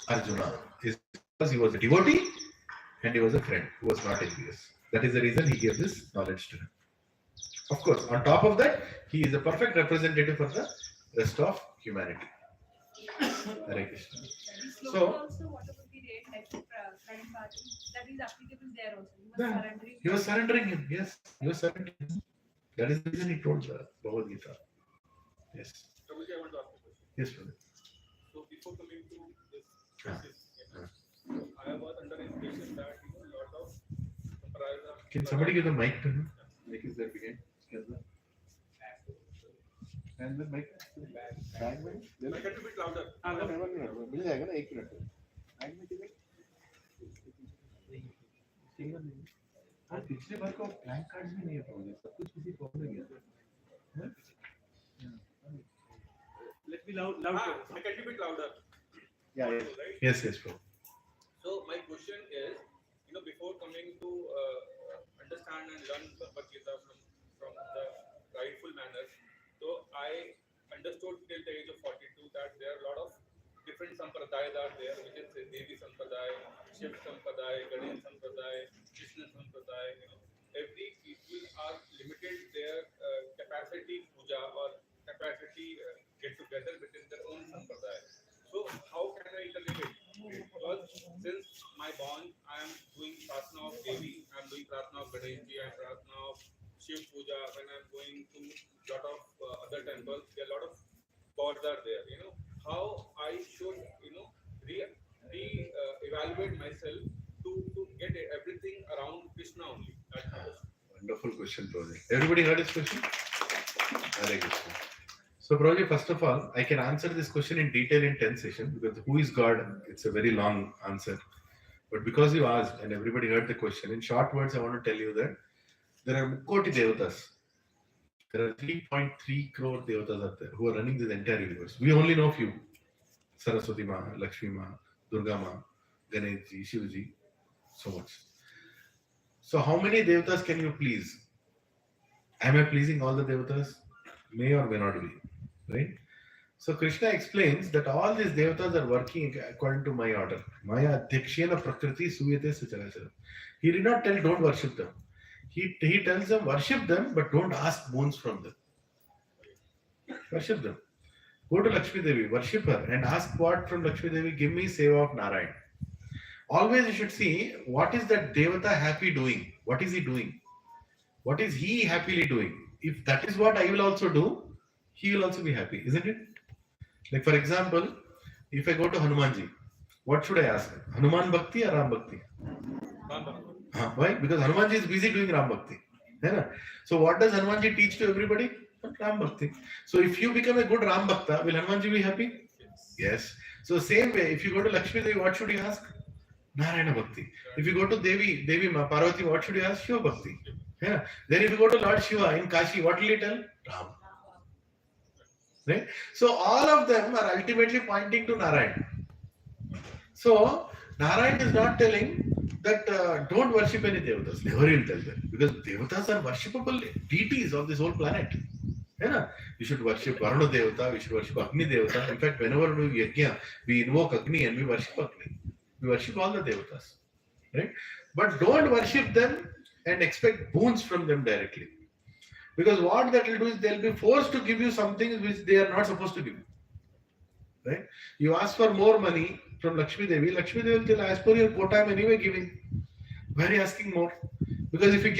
Arjuna? Is because he was a devotee and he was a friend who was not envious. That is the reason he gave this knowledge to him. Of course, on top of that, he is a perfect representative for the rest of humanity. Hare Krishna. So, also, what about the life of that is applicable there also. He was surrendering. Him. Yes, he was surrendering him. That is the reason he told the Bhagavad Gita. Yes. Prabhuji, I want to ask a question. Yes, brother. So before coming to this crisis, I was under impression that a lot of sampradaya. Can somebody give the mic to him? Mic is there behind. And the mic. Bag में. I get a bit louder. मिल जाएगा ना 1 minute. Bag में किधर? और पिछले बार को blank cards भी नहीं है प्रॉब्लम. सब कुछ किसी फॉर्म में गया. Let me louder. I get a bit louder. Yeah. Right? Yes, bro. So my question is, before coming to understand and learn Bhagavad Gita from the rightful manner, so I understood till the age of 42 that there are a lot of different sampradayas are there, which is Devi Sampradaya, Shiv Sampradaya, Ganesh Sampradaya, Krishna Sampradaya. Every people are limited their capacity puja or capacity get together within their own sampradaya. So how can I interrelate? Because since my born, I am doing prasna of Devi, I am doing prasna of Ganeshji, I am prasna of Shiv Puja. When I am going to lot of other temples, there are a lot of gods are there. How I should evaluate myself to get everything around Krishna only. That's my question. Wonderful question, Prabhuji. Everybody heard his question? Hare Krishna. So, Prabhuji, first of all, I can answer this question in detail in 10 sessions because who is God? It's a very long answer. But because you asked and everybody heard the question, in short words, I want to tell you that there are Mukkoti Devatas. There are 3.3 crore Devatas out there who are running this entire universe. We only know few. Saraswati Ma, Lakshmi Ma, Durga Ma, Ganeshji, Shivji, so much. So how many Devatas can you please? Am I pleasing all the devatas? May or may not be, right? So Krishna explains that all these devatas are working according to my order. Maya adhyakshena prakriti suyate sacharachara. He did not tell don't worship them. He tells them worship them, but don't ask boons from them. Worship them. Go to Lakshmi Devi, worship her, and ask what from Lakshmi Devi. Give me seva of Narayan. Always you should see what is that devata happy doing. What is he doing? What is he happily doing? If that is what I will also do, he will also be happy, isn't it? Like for example, if I go to Hanumanji, what should I ask? Hanuman Bhakti or Ram Bhakti? Why? Because Hanumanji is busy doing Ram Bhakti. Yeah. So what does Hanumanji teach to everybody? Ram Bhakti. So if you become a good Ram Bhakta, will Hanumanji be happy? Yes. So same way, if you go to Lakshmi Devi, what should you ask? Narayana Bhakti. If you go to Devi Parvati, what should you ask? Shiva Bhakti. Yeah. Then if you go to Lord Shiva in Kashi, what will he tell? Ram. Right? So all of them are ultimately pointing to Narayan. So Narayan is not telling that don't worship any devatas. Never will tell them, because devatas are worshipable deities of this whole planet. Yeah? We should worship Varuna Devata, we should worship Agni Devata. In fact, whenever we do yajna, we invoke Agni and we worship Agni. We worship all the devatas. Right? But don't worship them and expect boons from them directly. Because what that will do is they'll be forced to give you something which they are not supposed to give you. Right? You ask for more money from Lakshmi Devi will tell, as per your quota, I'm anyway giving. Why are you asking more? Because if I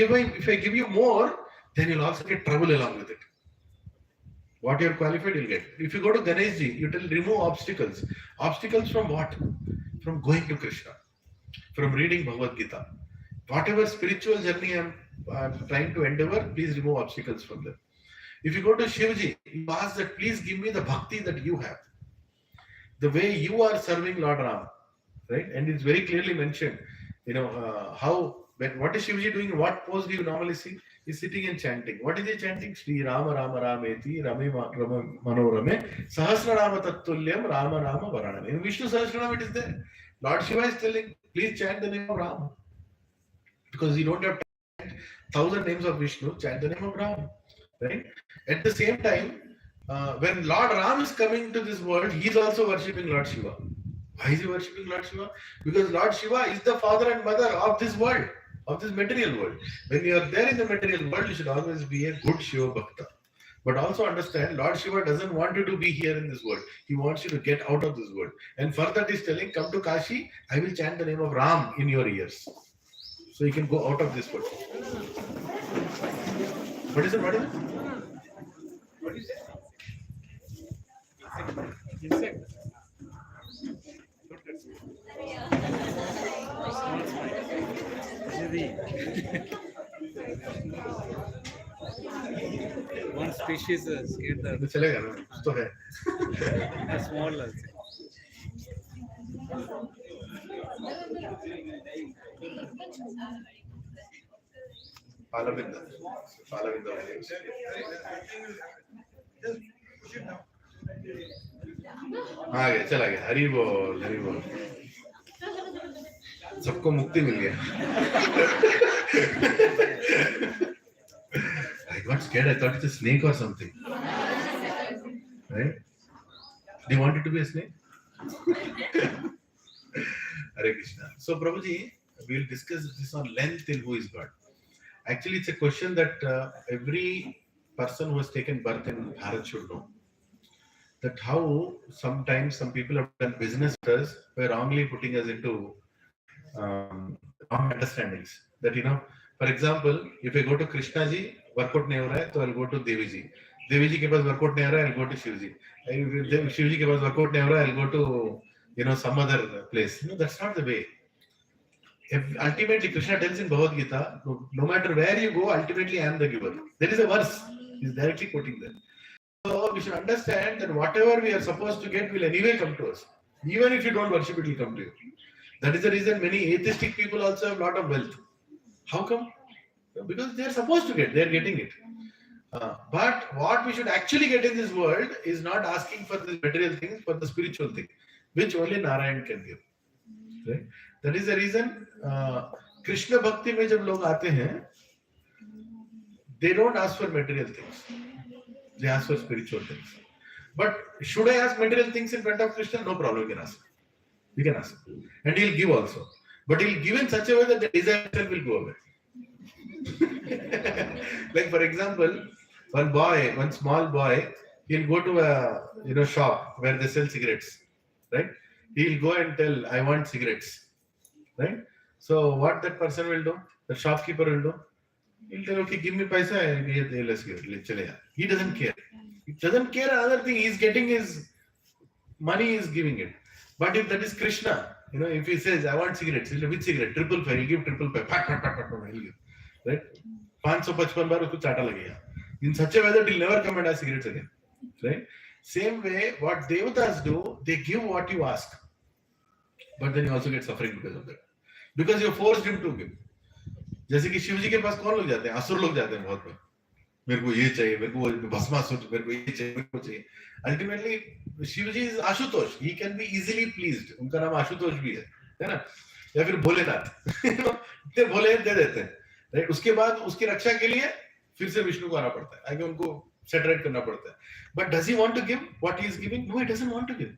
give you more, then you'll also get trouble along with it. What you're qualified, you'll get. If you go to Ganeshji, you tell remove obstacles. Obstacles from what? From going to Krishna, from reading Bhagavad Gita. Whatever spiritual journey I'm trying to endeavor, please remove obstacles from them. If you go to Shivji, you ask that please give me the bhakti that you have. The way you are serving Lord Ram, right? And it's very clearly mentioned, what is Shivji doing? What pose do you normally see? He's sitting and chanting. What is he chanting? Shri Rama Rama Rameti Rame Manorame Sahasra Rama Tattulyam Rama Rama Varanam. In Vishnu Sahasranam it is there. Lord Shiva is telling, please chant the name of Ram. Because you don't have to chant 1,000 names of Vishnu, chant the name of Ram. Right? At the same time, when Lord Ram is coming to this world, he is also worshipping Lord Shiva. Why is he worshipping Lord Shiva? Because Lord Shiva is the father and mother of this world, of this material world. When you are there in the material world, you should always be a good Shiva Bhakta. But also understand, Lord Shiva doesn't want you to be here in this world. He wants you to get out of this world. And further he is telling, come to Kashi, I will chant the name of Ram in your ears. So you can go out of this world. What is it? What is it? What is it? Insect. One species scared the चलेगा ना कुछ तो है small Palavinda आ गया चला गया हरी बोल सबको मुक्ति मिल गया I got scared. I thought it's a snake or something. Right? Do you want it to be a snake? Hare Krishna. So Prabhuji, we will discuss this on length in Who is God. Actually, it's a question that every person who has taken birth in Bharat should know. That how sometimes some people have done business with us by wrongly putting us into wrong understandings. That, for example, if I go to Krishna ji, workout nahi ho raha hai, so I'll go to Devi ji. Devi ji ke paas workout nahi ho raha hai, I'll go to Shiv ji. If Shiv ji ke paas workout nahi ho raha hai, I'll go to, some other place. That's not the way. Ultimately, Krishna tells in Bhagavad Gita, no matter where you go, ultimately I am the giver. There is a verse. He's directly quoting that. So we should understand that whatever we are supposed to get will anyway come to us. Even if you don't worship, it will come to you. That is the reason many atheistic people also have a lot of wealth. How come? Because they are supposed to get, they are getting it. But what we should actually get in this world is not asking for the material things, but the spiritual thing, which only Narayan can give. Right? That is the reason Krishna Bhakti में जब लोग आते हैं, they don't ask for material things. They ask for spiritual things. But should I ask material things in front of Krishna? No problem, you can ask. You can ask. And he'll give also. But he'll give in such a way that the desire itself will go away. Like for example, one small boy, he'll go to a shop where they sell cigarettes, right? He'll go and tell, I want cigarettes, right? So what that person will do, the shopkeeper will do, he'll tell, okay, give me paisa, let's give it, let's chale. He doesn't care. He doesn't care another thing. He's getting his money, is giving it. But if that is Krishna, if he says, I want cigarettes, he'll say, which cigarette? Triple five, he'll give triple five. He'll give, right? 555 बार उसको चाटा लगेगा. In such a way that he'll never come and ask cigarettes again, right? Same way, what devatas do, they give what you ask, but then you also get suffering because of that, because you forced him to give. जैसे कि शिव जी के पास कौन लोग जाते हैं? असुर लोग जाते हैं बहुत बार. मेरे को ये चाहिए, मेरे को भस्मासुर, मेरे को ये चाहिए, मेरे को चाहिए. Ultimately, Shiv ji is Ashutosh. He can be easily pleased. उनका नाम आशुतोष भी है ना? या फिर भोलेनाथ. इतने भोले दे देते हैं. राइट, उसके बाद उसकी रक्षा के लिए फिर से विष्णु को आना पड़ता है, आगे उनको सेटरेट करना पड़ता है. But does he want to give what he is giving? No, he doesn't want to give.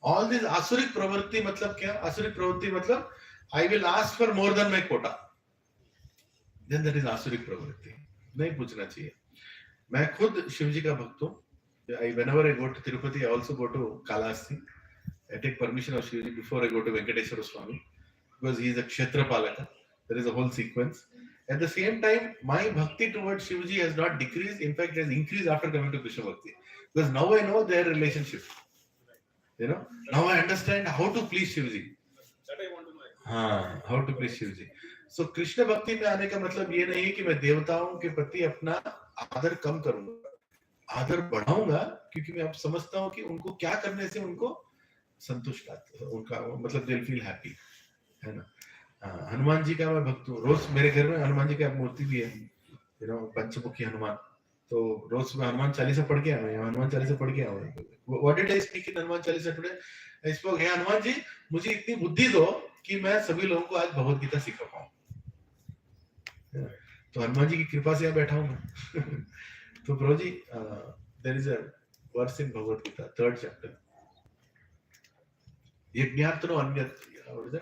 All this आसुरिक प्रवृत्ति मतलब क्या? आसुरिक प्रवृत्ति मतलब I will ask for more than my quota, then that is आसुरिक प्रवृत्ति. नहीं पूछना चाहिए. मैं खुद शिव जी का भक्त हूं. Whenever I go to Tirupati, I also go to Kalahasti. I take permission of Shiv ji before I go to Venkateswara Swami, because he is a Kshetra Palaka. There is a whole sequence. At the same time, my bhakti towards Shivji has not decreased. In fact, it has increased after coming to Krishna Bhakti. Because now I know their relationship. Now I understand how to please Shivji. That I want to know. How to please Shivji. So Krishna Bhakti में आने का मतलब ये नहीं कि मैं देवताओं के प्रति अपना आदर कम करूंगा, आदर बढ़ाऊंगा, क्योंकि मैं अब समझता हूँ कि उनको क्या करने से उनको संतुष्ट आता है, उनका मतलब they'll feel happy, है ना. हनुमान जी का मैं भक्त हूँ. रोज मेरे घर में हनुमान जी की मूर्ति भी है, पंचमुखी हनुमान. तो रोज मैं हनुमान चालीसा पढ़ के आया. हनुमान चालीसा पढ़ के आया. What did I speak in Hanuman Chalisa today? I spoke, हे हनुमान जी, मुझे इतनी बुद्धि दो कि मैं सभी लोगों को आज भगवत गीता सिखा पाऊं. तो हनुमान जी की कृपा से यहाँ बैठा हूं मैं. तो प्रभु जी, there is a verse in Bhagavad Gita, 3rd chapter. यज्ञार्तनो अन्यत्र,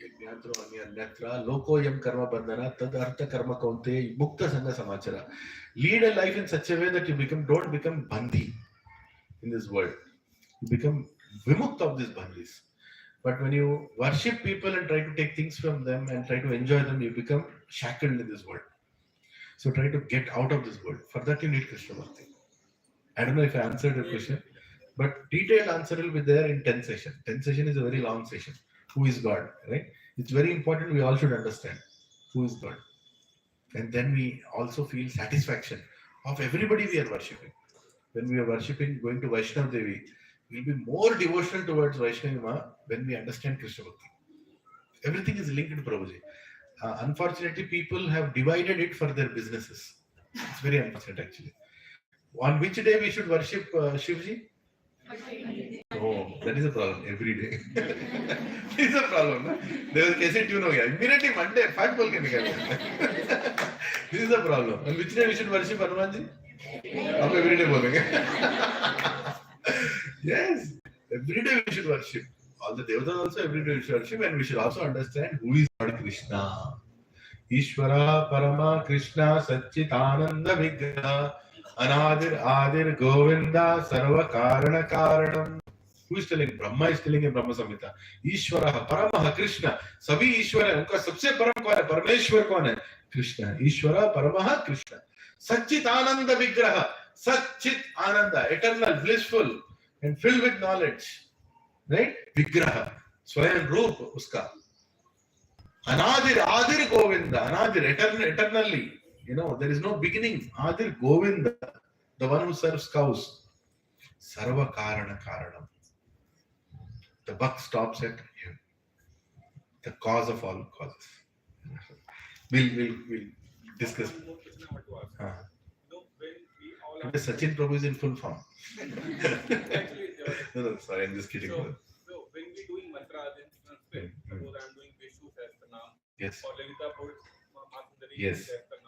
यज्ञार्तनो अन्यत्र लोकोयम कर्म बंधना तद अर्थ कर्म कौन्ते मुक्त संग समाचार. Lead a life in such a way that you don't become bandi in this world. You become vimukt of these bandis. But when you worship people and try to take things from them and try to enjoy them, you become shackled in this world. So try to get out of this world. For that you need Krishna Bhakti. I don't know if I answered your question, but detailed answer will be there in 10 session. 10 session is a very long session. Who is God, right? It's very important. We all should understand who is God. And then we also feel satisfaction of everybody we are worshipping. When we are worshipping, going to Vaishnav Devi, we'll be more devotional towards Vaishnavi Ma when we understand Krishna Bhakti. Everything is linked to Prabhuji. Unfortunately, people have divided it for their businesses. It's very unfortunate actually. On which day we should worship Shivji? Oh, that is a problem. Every day. It's a problem. No? There was कैसे tune हो गया? Immediately Monday 5 बोल के निकल गया. This is a problem. On which day we should worship Hanuman ji? हम every day बोलेंगे. Yes, every day we should worship. All the devatas also every day we should worship, and we should also understand who is Lord Krishna. Ishvara Parama Krishna Satchitananda Vigraha Anadir Adir Govinda Sarva Karana Karanam. Who is telling? Brahma is telling in Brahma Samhita. Ishvara Parama Krishna. Sabhi Ishvara है. उनका सबसे परम कौन है? परमेश्वर कौन है? कृष्ण. ईश्वर परमः कृष्ण. सच्चित आनंद विग्रह. सच्चित आनंद, eternal, blissful and filled with knowledge, right? Vigraha, स्वयं रूप उसका. Anadir Adir Govinda. Anadir, eternally, there is no beginning. Adir Govinda, the one who serves cows. Sarva Karana Karanam. The buck stops at him. The cause of all causes. We'll discuss. One more question I want to ask. When we all Today Sachin Prabhu is in full form. actually, No, sorry, I'm just kidding. so when we doing mantras in Sanskrit, suppose I'm doing Vishnu Sahasranam Yes. or Lalita Bhut, Yes. Sahasranam,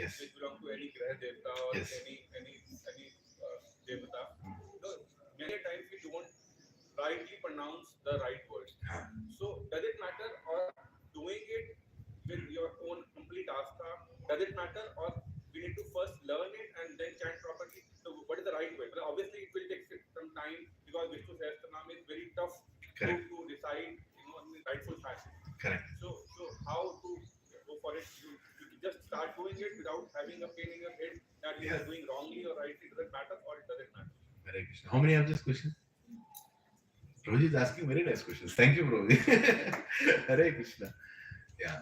Yes. which belong to any Graha Devta or Yes. any Devata. So many times we don't rightly pronounce the right word. So does it matter, or doing it with your own complete astha, does it matter, or we need to first learn it and then chant properly? So what is the right way? Well, obviously it will take some time because Vishnu Sahasranam is very tough to decide, in the rightful fashion. Correct. So how to go for it? You just start doing it without having a pain in your head that you are doing wrongly or rightly. Does it matter, or it doesn't matter? Hare Krishna. How many have this question? Prabhuji is asking very nice questions. Thank you, Prabhuji. Hare Krishna. Yeah.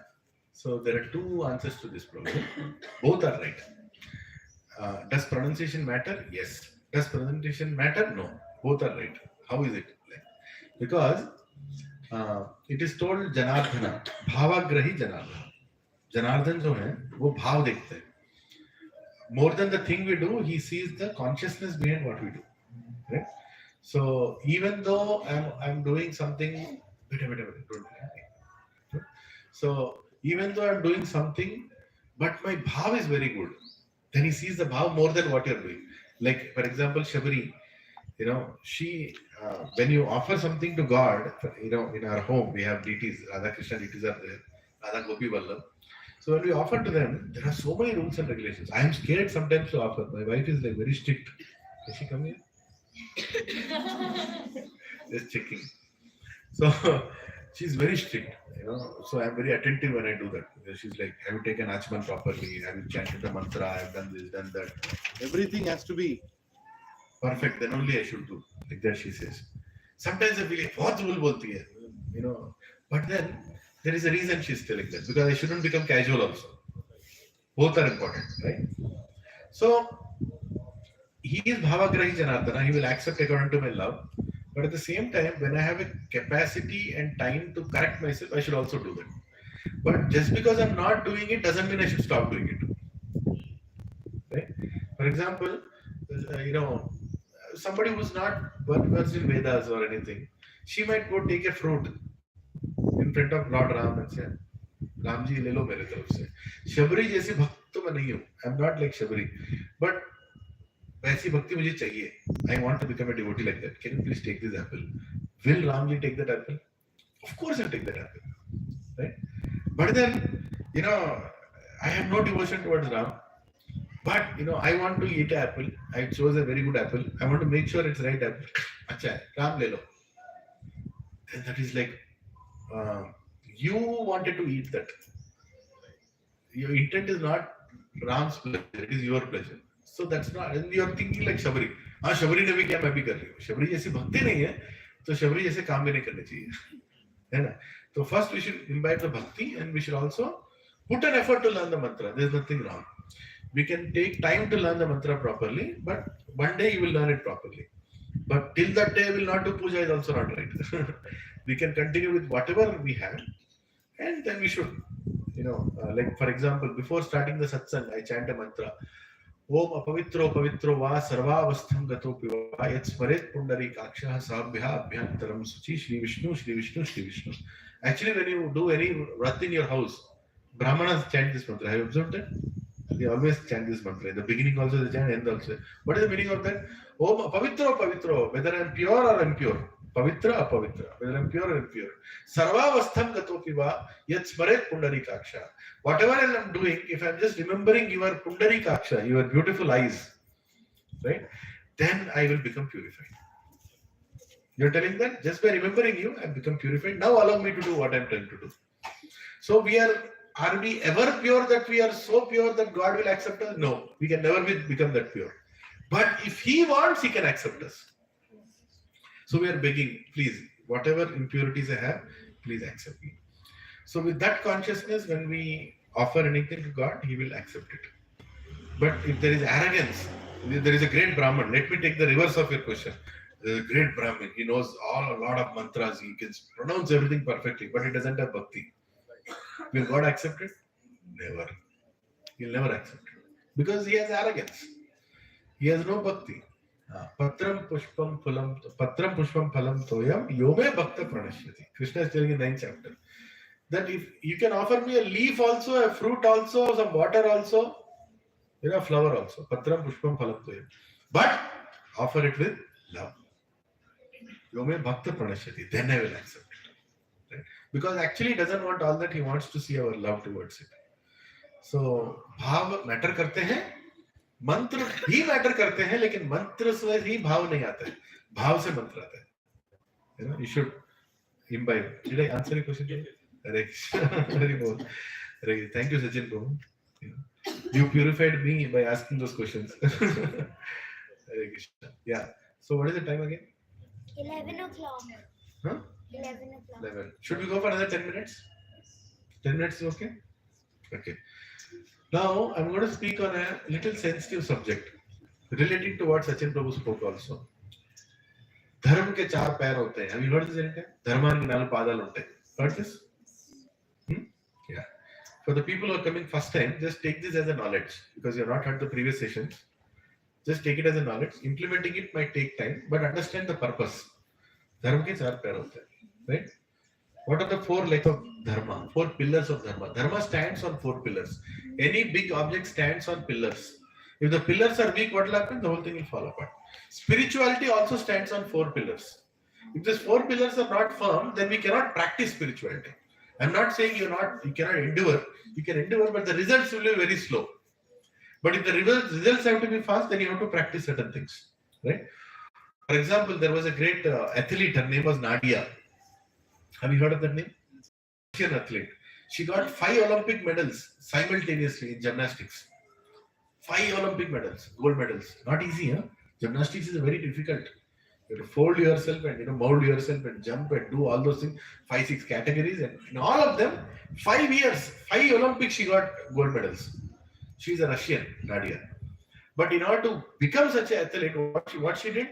So there are two answers to this, Prabhuji. Both are right. Does pronunciation matter? Yes. Does pronunciation matter? No. Both are right. How is it? Because it is told Janardhana, Bhavagrahi Janardhana. Janardhan जो है वो भाव देखते हैं. More than the thing we do, he sees the consciousness behind what we do. Right? So even though I'm doing something, so even though I'm doing something, but my bhav is very good, then he sees the bhav more than what you're doing. Like for example, Shabari, she when you offer something to God, in our home we have deities, Radha Krishna deities are there, Radha Gopi Vallabh. So when we offer to them, there are so many rules and regulations. I am scared sometimes to offer. My wife is like very strict. Can she come here? Just checking. So she's very strict, So I'm very attentive when I do that. She's like, have you taken Achman properly? Have you chanted the mantra? I've done this, done that. Everything has to be perfect. Then only I should do. Like that she says. Sometimes I feel like, what rule bolti hai? But then there is a reason she's telling that, because I shouldn't become casual also. Both are important, right? So he is Bhavagrahi Janardana. He will accept according to my love. But at the same time, when I have a capacity and time to correct myself, I should also do that. But just because I'm not doing it doesn't mean I should stop doing it. Right? For example, somebody who's not versed in Vedas or anything, she might go take a fruit in front of Lord Ram and say, Ram ji, le lo mere taraf se. Shabari jaisi bhakt to main nahi hu. I'm not like Shabari. But वैसी भक्ति मुझे चाहिए. I want to become a devotee like that. Can you please take this apple? Will Ramji take that apple? Of course I'll take that apple. Right? But then, I have no devotion towards Ram. But, I want to eat an apple. I chose a very good apple. I want to make sure it's right apple. Acha, Ram le lo. And that is like, you wanted to eat that. Your intent is not Ram's pleasure. It is your pleasure. So that's not, and you are thinking like Shabari. Shabari ने भी किया, मैं भी कर रही हूँ. Shabari जैसी भक्ति नहीं है, तो Shabari जैसे काम भी नहीं करने चाहिए, है ना? So first we should imbibe the bhakti, and we should also put an effort to learn the mantra. There is nothing wrong. We can take time to learn the mantra properly, but one day you will learn it properly. But till that day, will not do puja is also not right. We can continue with whatever we have, and then we should, like for example, before starting the satsang, I chant a mantra. Om apavitro pavitro va sarvavastham gatopi va yat smaret pundarikaksha sabhya abhyantaram suchi Shri Vishnu Shri Vishnu Shri Vishnu. Actually, when you do any vrat in your house, Brahmanas chant this mantra. Have you observed that? They always chant this mantra. In the beginning also they chant, end also. What is the meaning of that? Om apavitro pavitro, whether I am pure or impure. Pavitra apavitra, whether I am pure or impure. Sarvavastham gatopi va yat smaret pundarikaksha. Whatever I am doing, if I am just remembering your pundarikaksha, your beautiful eyes, right, then I will become purified. You are telling that just by remembering you, I have become purified. Now allow me to do what I am trying to do. So are we ever pure that we are so pure that God will accept us? No, we can never become that pure. But if He wants, He can accept us. So we are begging, please, whatever impurities I have, please accept me. So with that consciousness, when we offer anything to God, He will accept it. But if there is arrogance, there is a great Brahman. Let me take the reverse of your question. There is a great Brahmin. He knows a lot of mantras. He can pronounce everything perfectly, but he doesn't have bhakti. Will God accept it? Never. He'll never accept it. Because he has arrogance. He has no bhakti. Patram pushpam phalam toyam yome bhakta pranashyati. Krishna is telling in 9th chapter that if you can offer me a leaf also, a fruit also, some water also, Flower also. Patram pushpam phalam toyam. But offer it with love. Yome bhakta pranashyati. Then I will accept it. Right? Because actually he doesn't want all that. He wants to see our love towards it. So भाव matter करते हैं, मंत्र भी matter करते हैं, लेकिन मंत्र से ही भाव नहीं आता है, भाव से मंत्र आता है. You should imbibe. Did I answer your question? Hare Krishna. Very well. Thank you, Sachin Prabhu. You purified me by asking those questions. Hare Krishna. Yeah. So what is the time again? 11 o'clock. Huh? 11 o'clock. 11. Should we go for another 10 minutes? 10 minutes is okay? Okay. Now I'm going to speak on a little sensitive subject relating to what Sachin Prabhu spoke also. धर्म के चार पैर होते हैं. Have you heard this anytime? धर्माనికి నాలుగు పాదాలు ఉంటాయి. Heard this? Yeah. For the people who are coming first time, just take this as a knowledge because you have not heard the previous sessions. Just take it as a knowledge. Implementing it might take time, but understand the purpose. धर्म के चार पैर होते हैं, right? What are the four legs of dharma? Four pillars of dharma. Dharma stands on four pillars. Any big object stands on pillars. If the pillars are weak, what will happen? The whole thing will fall apart. Spirituality also stands on four pillars. If these four pillars are not firm, then we cannot practice spirituality. I'm not saying you cannot endeavor. You can endeavor, but the results will be very slow. But if the results have to be fast, then you have to practice certain things, right? For example, there was a great athlete. Her name was Nadia. Have you heard of that name? Russian athlete. She got 5 Olympic medals simultaneously in gymnastics. 5 Olympic medals, gold medals. Not easy, huh? Gymnastics is very difficult. You have to fold yourself and mold yourself and jump and do all those things. 5-6 categories, and in all of them, 5 years, 5 Olympics she got gold medals. She's a Russian, Nadia. But in order to become such an athlete, what she did?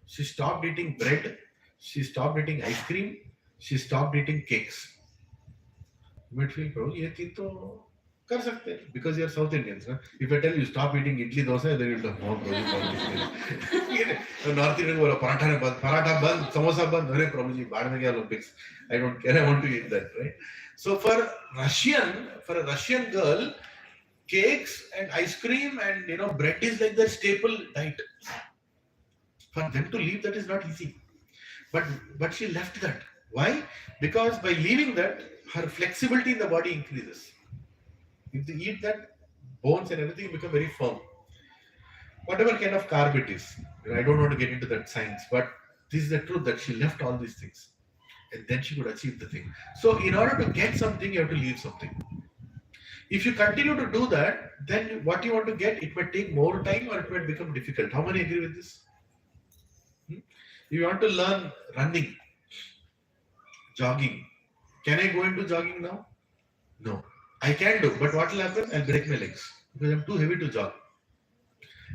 She stopped eating bread. She stopped eating ice cream. She stopped eating cakes. You might feel, bro, ये तीन तो कर सकते हैं because you are South Indians. Huh? If I tell you stop eating idli dosa, then you'll talk, no, bro, North Indian बोला पराठा बंद, समोसा बंद, अरे प्रभु जी बाढ़ में गया Olympics. I don't care. I want to eat that, right? So for a Russian girl, cakes and ice cream and bread is like their staple diet. For them to leave that is not easy. But she left that. Why? Because by leaving that, her flexibility in the body increases. If they eat that, bones and everything become very firm. Whatever kind of carb it is. I don't want to get into that science, but this is the truth that she left all these things. And then she could achieve the thing. So in order to get something, you have to leave something. If you continue to do that, then what you want to get, it might take more time or it might become difficult. How many agree with this? If you want to learn running, jogging, can I go into jogging now? No. I can do, but what will happen? I'll break my legs because I'm too heavy to jog.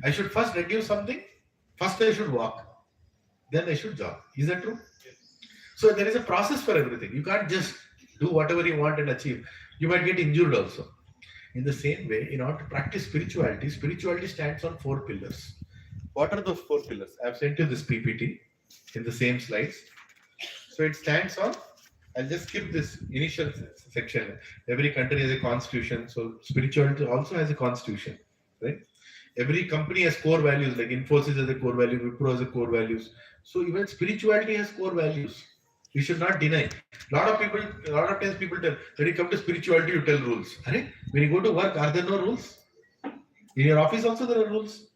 I should first reduce something. First I should walk. Then I should jog. Is that true? Yes. So there is a process for everything. You can't just do whatever you want and achieve. You might get injured also. In the same way, in order to practice spirituality, spirituality stands on 4 pillars. What are those 4 pillars? I've sent you this PPT in the same slides. So it stands on, I'll just skip this initial section. Every country has a constitution. So spirituality also has a constitution, right? Every company has core values, like Infosys has a core value, Wipro has a core values. So even spirituality has core values. We should not deny. A lot of times people tell, when you come to spirituality, you tell rules. When you go to work, are there no rules? In your office also there are rules.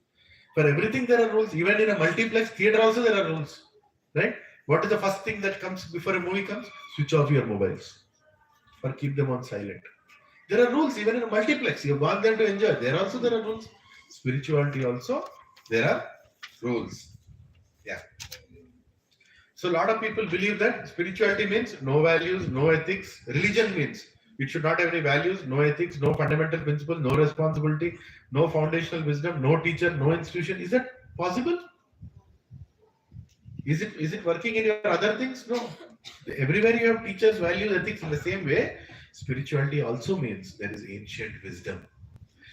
For everything there are rules. Even in a multiplex theater also there are rules. Right? What is the first thing that comes before a movie comes? Switch off your mobiles. Or keep them on silent. There are rules even in a multiplex. You have gone there to enjoy. There are rules. Spirituality also, there are rules. Yeah. So a lot of people believe that spirituality means no values, no ethics. Religion means it should not have any values, no ethics, no fundamental principle, no responsibility, no foundational wisdom, no teacher, no institution. Is that possible? Is it working in your other things? No. Everywhere you have teachers, values, ethics. In the same way, spirituality also means there is ancient wisdom.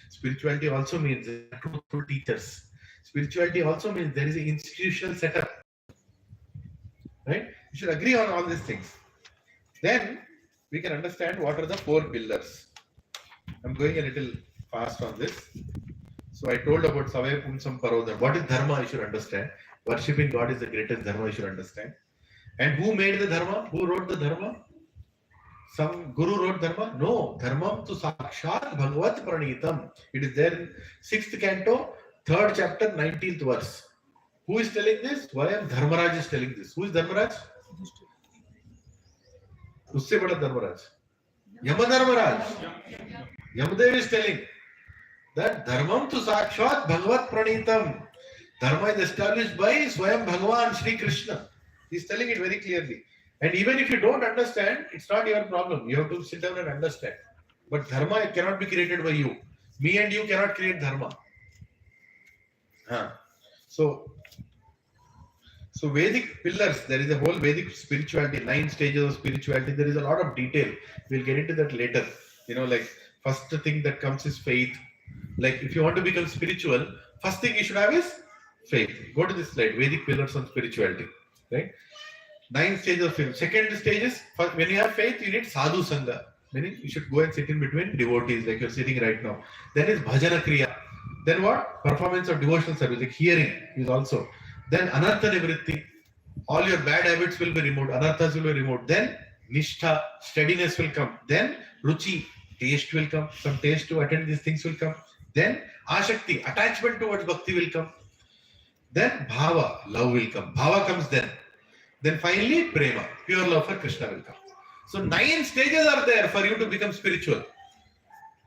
Spirituality also means there are truthful teachers. Spirituality also means there is an institutional setup. Right? You should agree on all these things. Then we can understand what are the 4 pillars. I'm going a little fast on this. So So I told about Savaya Pumsam Parodhar. What is dharma? You should understand. Worshipping God is the greatest dharma. You should understand. And who made the dharma? Who wrote the dharma? Some guru wrote dharma? No. Dharmam tu sakshat bhagavat pranitam. It is there in 6th canto, 3rd chapter, 19th verse. Who is telling this? Swayam Dharmaraj is telling this. Who is Dharmaraj? Usse bada Dharmaraj. Yama Dharmaraj. Yamadev is telling that Dharmam tu sakshat bhagavat pranitam. Dharma is established by Swayam Bhagavan Shri Krishna. He is telling it very clearly. And even if you don't understand, it's not your problem. You have to sit down and understand. But dharma cannot be created by you. Me and you cannot create dharma. So Vedic pillars, there is a whole Vedic spirituality, 9 stages of spirituality. There is a lot of detail. We'll get into that later. Like first thing that comes is faith. Like if you want to become spiritual, first thing you should have is faith. Go to this slide, Vedic pillars on spirituality. Right? 9 stages of faith. Second stage is, when you have faith, you need sadhu sangha. Meaning you should go and sit in between devotees like you're sitting right now. Then is bhajana kriya. Then what? Performance of devotional service, like hearing is also. Then anartha nivritti. All your bad habits will be removed. Anarthas will be removed. Then nishtha, steadiness will come. Then ruchi, taste will come. Some taste to attend these things will come. Then ashakti, attachment towards bhakti will come. Then bhava, love will come. Bhava comes then. Then finally prema, pure love for Krishna will come. So 9 stages are there for you to become spiritual.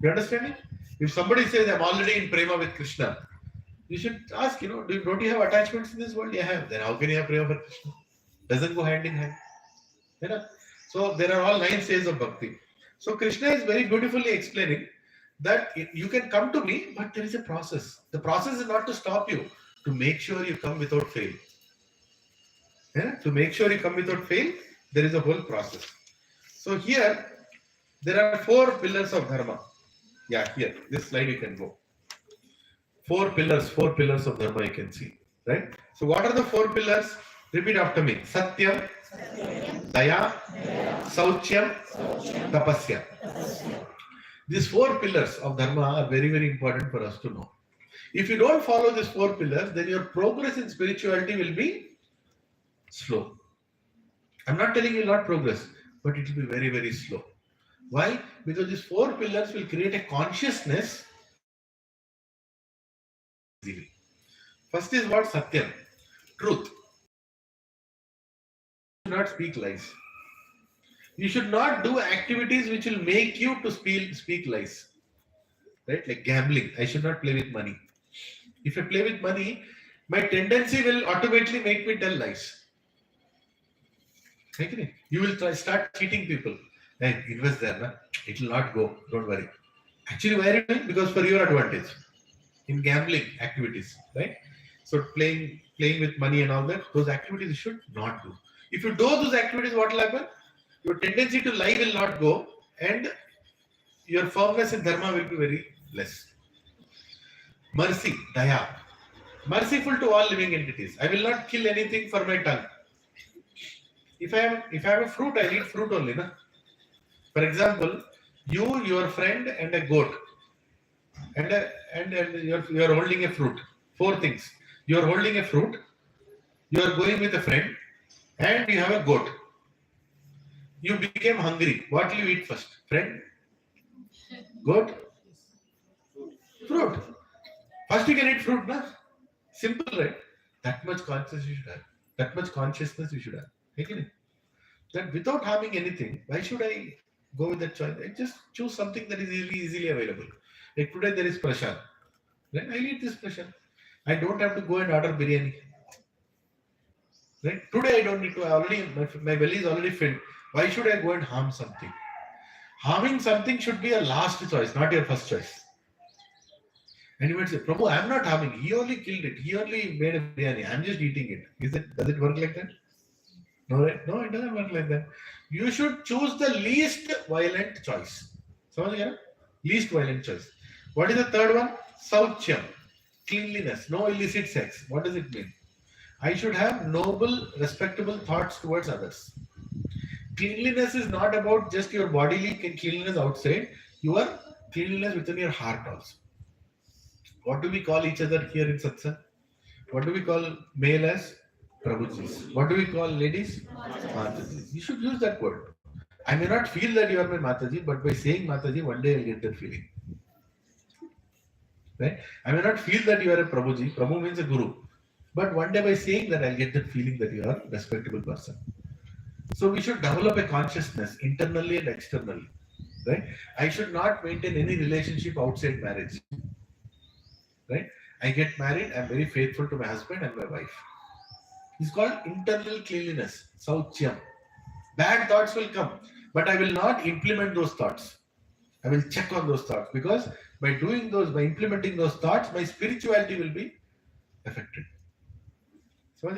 You understand it? If somebody says, I'm already in prema with Krishna, you should ask, don't you have attachments in this world? You have. Then how can you have prema for Krishna? Doesn't go hand in hand. So there are all 9 stages of bhakti. So Krishna is very beautifully explaining that you can come to me, but there is a process. The process is not to stop you, to make sure you come without fail. To make sure you come without fail, there is a whole process. So here, there are 4 pillars of dharma. Yeah, here, this slide you can go. 4 pillars of dharma you can see. Right? So what are the 4 pillars? Repeat after me. Satyam, Daya, Sauchyam, Tapasya. These 4 pillars of dharma are very, very important for us to know. If you don't follow these 4 pillars, then your progress in spirituality will be slow. I'm not telling you not progress, but it will be very, very slow. Why? Because these 4 pillars will create a consciousness. First is what? Satyam, truth. You should not speak lies. You should not do activities which will make you to speak lies. Right? Like gambling. I should not play with money. If I play with money, my tendency will automatically make me tell lies. You will start cheating people. Hey, invest there, na? It will not go. Don't worry. Actually, why are you doing? Because for your advantage. In gambling activities, right? So playing with money and all that, those activities you should not do. If you do those activities, what will happen? Your tendency to lie will not go, and your firmness in dharma will be very less. Mercy, daya. Merciful to all living entities. I will not kill anything for my tongue. If I have a fruit, I eat fruit only. Na? For example, you, your friend, and a goat. And you are holding a fruit. 4 things. You are holding a fruit, you are going with a friend, and you have a goat. You became hungry. What will you eat first? Friend? Goat? Fruit. First you can eat fruit, na? Simple, right? That much consciousness you should have. That much consciousness you should have. Okay? That without harming anything, why should I go with that choice? I just choose something that is easily available. Like today there is prasad. Then I'll eat this prasad. I don't have to go and order biryani. Right? Today I don't need to. My belly is already filled. Why should I go and harm something? Harming something should be a last choice, not your first choice. And you might say, Prabhu, I'm not harming. He only killed it. He only made a biryani. I'm just eating it. Does it work like that? No, right? No, it doesn't work like that. You should choose the least violent choice. Least violent choice. What is the third one? Sauchyam. Cleanliness. No illicit sex. What does it mean? I should have noble, respectable thoughts towards others. Cleanliness is not about just your bodily cleanliness outside. Your cleanliness within your heart also. What do we call each other here in satsang? What do we call male as? Prabhujis. What do we call ladies? Matajis. You should use that word. I may not feel that you are my Mataji, but by saying Mataji, one day I'll get that feeling. Right? I may not feel that you are a Prabhuji. Prabhu means a guru. But one day by saying that, I'll get that feeling that you are a respectable person. So we should develop a consciousness internally and externally. Right? I should not maintain any relationship outside marriage. Right? I get married, I'm very faithful to my husband and my wife. It's called internal cleanliness, sauchyam. Bad thoughts will come, but I will not implement those thoughts. I will check on those thoughts, because by doing those, by implementing those thoughts, my spirituality will be affected. So,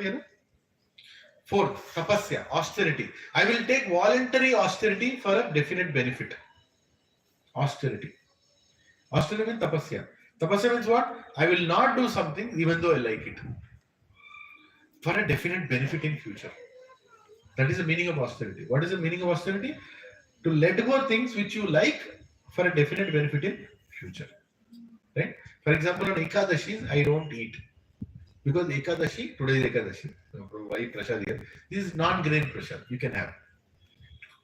fourth, tapasya, austerity. I will take voluntary austerity for a definite benefit. Austerity. Austerity means tapasya. Tapasya means what? I will not do something even though I like it, for a definite benefit in future. That is the meaning of austerity. What is the meaning of austerity? To let go things which you like for a definite benefit in future. Right? For example, on Ekadashi, I don't eat. Because Ekadashi, today is Ekadashi. Why prasad here? This is non-grain prasad. You can have.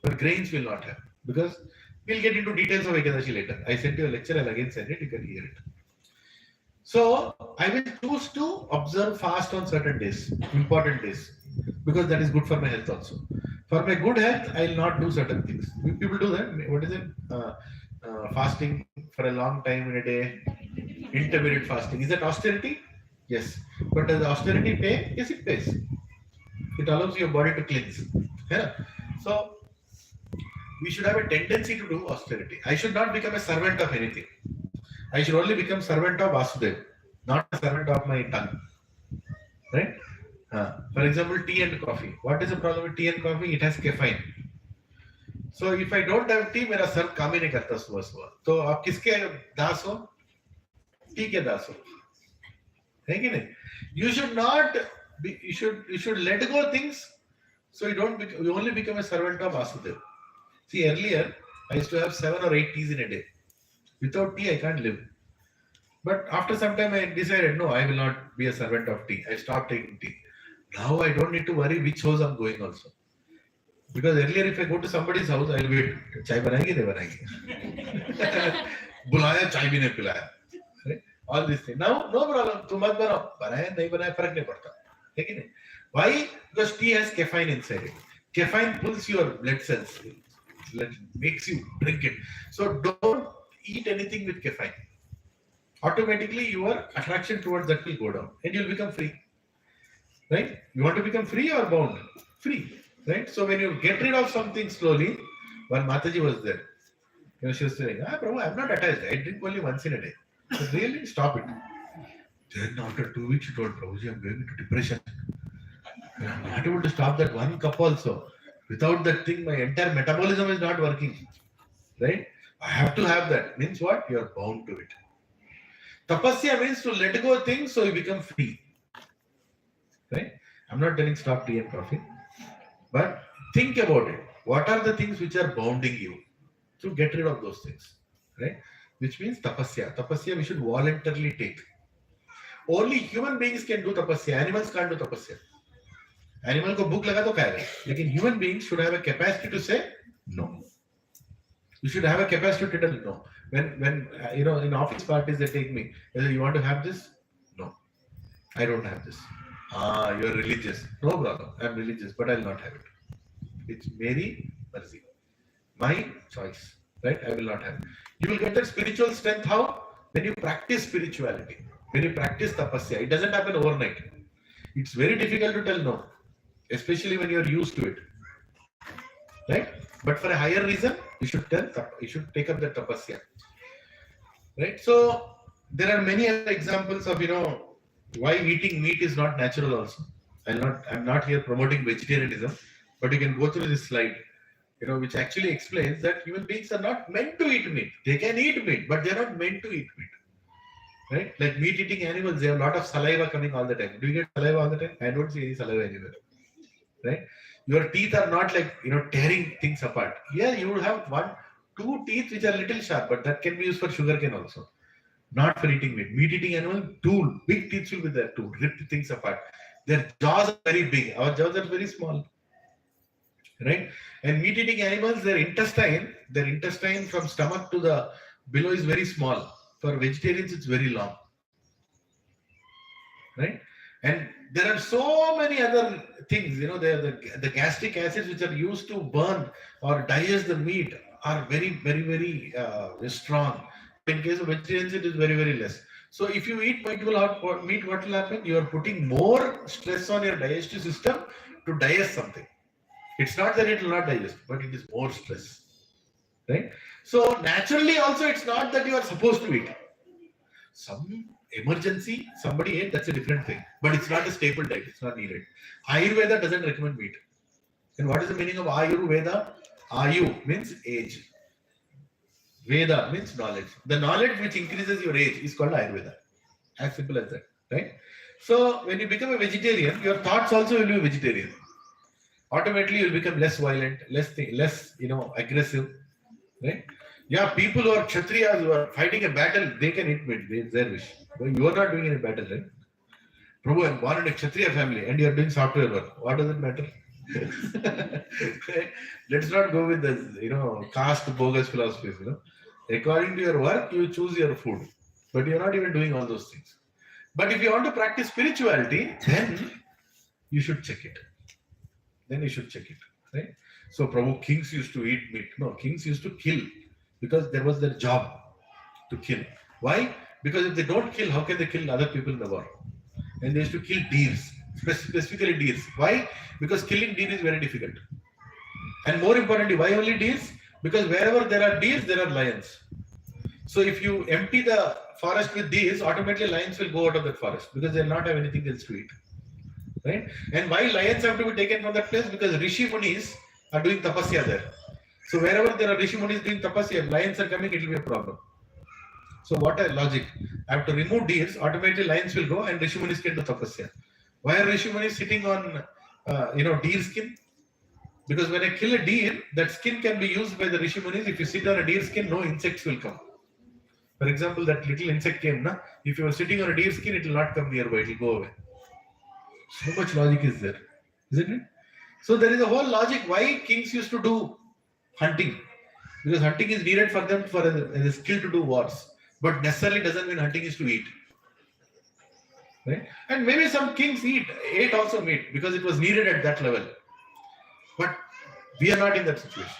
But grains will not have. Because we'll get into details of Ekadashi later. I sent you a lecture, I'll again send it, you can hear it. So, I will choose to observe fast on certain days, important days, because that is good for my health also. For my good health, I will not do certain things. People do that. What is it? Fasting for a long time in a day, intermittent fasting. Is that austerity? Yes. But does austerity pay? Yes, it pays. It allows your body to cleanse. Yeah. So, we should have a tendency to do austerity. I should not become a servant of anything. I should only become servant of Vasudeva, not a servant of my tongue. Right? For example, tea and coffee. What is the problem with tea and coffee? It has caffeine. So if I don't have tea, मेरा sir काम ही नहीं करता सुबह सुबह. तो आप किसके दास हो? टी के दास हो. है कि नहीं? You should not be. You should let go things, so you only become a servant of Vasudeva. See, earlier I used to have 7 or 8 teas in a day. Without tea, I can't live. But after some time, I decided, no, I will not be a servant of tea. I stopped taking tea. Now I don't need to worry which house I'm going also. Because earlier, if I go to somebody's house, I'll wait. Chai banayenge, they banayenge. Bulaya, chai bhi nahi pilaya. Right? All these things. Now, no problem. Tu mat banao. Banaya, nahi banaya, farak nahi padta. Why? Because tea has caffeine inside it. Caffeine pulls your blood cells. It makes you drink it. So don't eat anything with caffeine. Automatically your attraction towards that will go down and you'll become free. Right? You want to become free or bound? Free. Right? So when you get rid of something slowly, one Mataji was there. She was saying, Prabhu, I'm not attached. I drink only once in a day. So really stop it. Then after 2 weeks, she told Prabhuji, I'm going into depression. I'm not able to stop that one cup also. Without that thing, my entire metabolism is not working. Right? I have to have that. Means what? You are bound to it. Tapasya means to let go things so you become free. Right? I'm not telling stop tea and coffee. But think about it. What are the things which are bounding you? So get rid of those things. Right? Which means tapasya. Tapasya we should voluntarily take. Only human beings can do tapasya. Animals can't do tapasya. Animal ko bhook laga to khayega. Lekin human beings should have a capacity to say no. You should have a capacity to tell no. When in office parties they take me, whether you want to have this? No, I don't have this. You're religious. No problem. I'm religious, but I'll not have it. It's Mary Mercy. My choice. Right? I will not have it. You will get that spiritual strength how? When you practice spirituality. When you practice tapasya. It doesn't happen overnight. It's very difficult to tell no. Especially when you're used to it. Right? But for a higher reason, you should take up the tapasya. Right? So there are many other examples of why eating meat is not natural also. I'm not here promoting vegetarianism, but you can go through this slide, which actually explains that human beings are not meant to eat meat. They can eat meat, but they're not meant to eat meat. Right? Like meat eating animals, they have a lot of saliva coming all the time. Do you get saliva all the time? I don't see any saliva anywhere. Right? Your teeth are not like tearing things apart. Here you will have 1-2 teeth which are little sharp, but that can be used for sugarcane also. Not for eating meat. Meat eating animal, tool, big teeth will be there to rip things apart. Their jaws are very big. Our jaws are very small, right? And meat eating animals, their intestine from stomach to the below is very small. For vegetarians, it's very long, right? And there are so many other things, the gastric acids which are used to burn or digest the meat are very strong. In case of vegetarians, it is very less. So if you eat meat, what will happen? You are putting more stress on your digestive system to digest something. It's not that it will not digest, but it is more stress, right? So naturally, also, it's not that you are supposed to eat. Some emergency, somebody ate, that's a different thing. But it's not a staple diet, it's not needed. Ayurveda doesn't recommend meat. And what is the meaning of Ayurveda? Ayu means age. Veda means knowledge. The knowledge which increases your age is called Ayurveda. As simple as that, right? So when you become a vegetarian, your thoughts also will be vegetarian. Automatically, you'll become less violent, less aggressive, right? Yeah, people who are Kshatriyas who are fighting a battle, they can eat meat. It's their wish. But you are not doing any battle, right? Prabhu, I'm born in a Kshatriya family and you are doing software work. What does it matter? Let's not go with the caste bogus philosophies. According to your work, you choose your food. But you're not even doing all those things. But if you want to practice spirituality, then you should check it. Right? So Prabhu, kings used to eat meat. No, kings used to kill because there was their job to kill. Why? Because if they don't kill, how can they kill other people in the war? And they used to kill deers, specifically deers. Why? Because killing deer is very difficult. And more importantly, why only deers? Because wherever there are deers, there are lions. So if you empty the forest with deers, automatically lions will go out of that forest because they will not have anything else to eat. Right? And why lions have to be taken from that place? Because Rishi Munis are doing tapasya there. So wherever there are Rishi Munis doing tapasya, lions are coming, it will be a problem. So what a logic. I have to remove deers, automatically lions will go and Rishi Munis can do tapasya. Why are Rishi Munis sitting on deer skin? Because when I kill a deer, that skin can be used by the Rishi Munis. If you sit on a deer skin, no insects will come. For example, that little insect came, if you are sitting on a deer skin, it will not come nearby, it will go away. So much logic is there, isn't it? So there is a whole logic why kings used to do hunting. Because hunting is needed for them for a skill to do wars. But necessarily doesn't mean hunting is to eat. Right? And maybe some kings ate also meat because it was needed at that level. But we are not in that situation.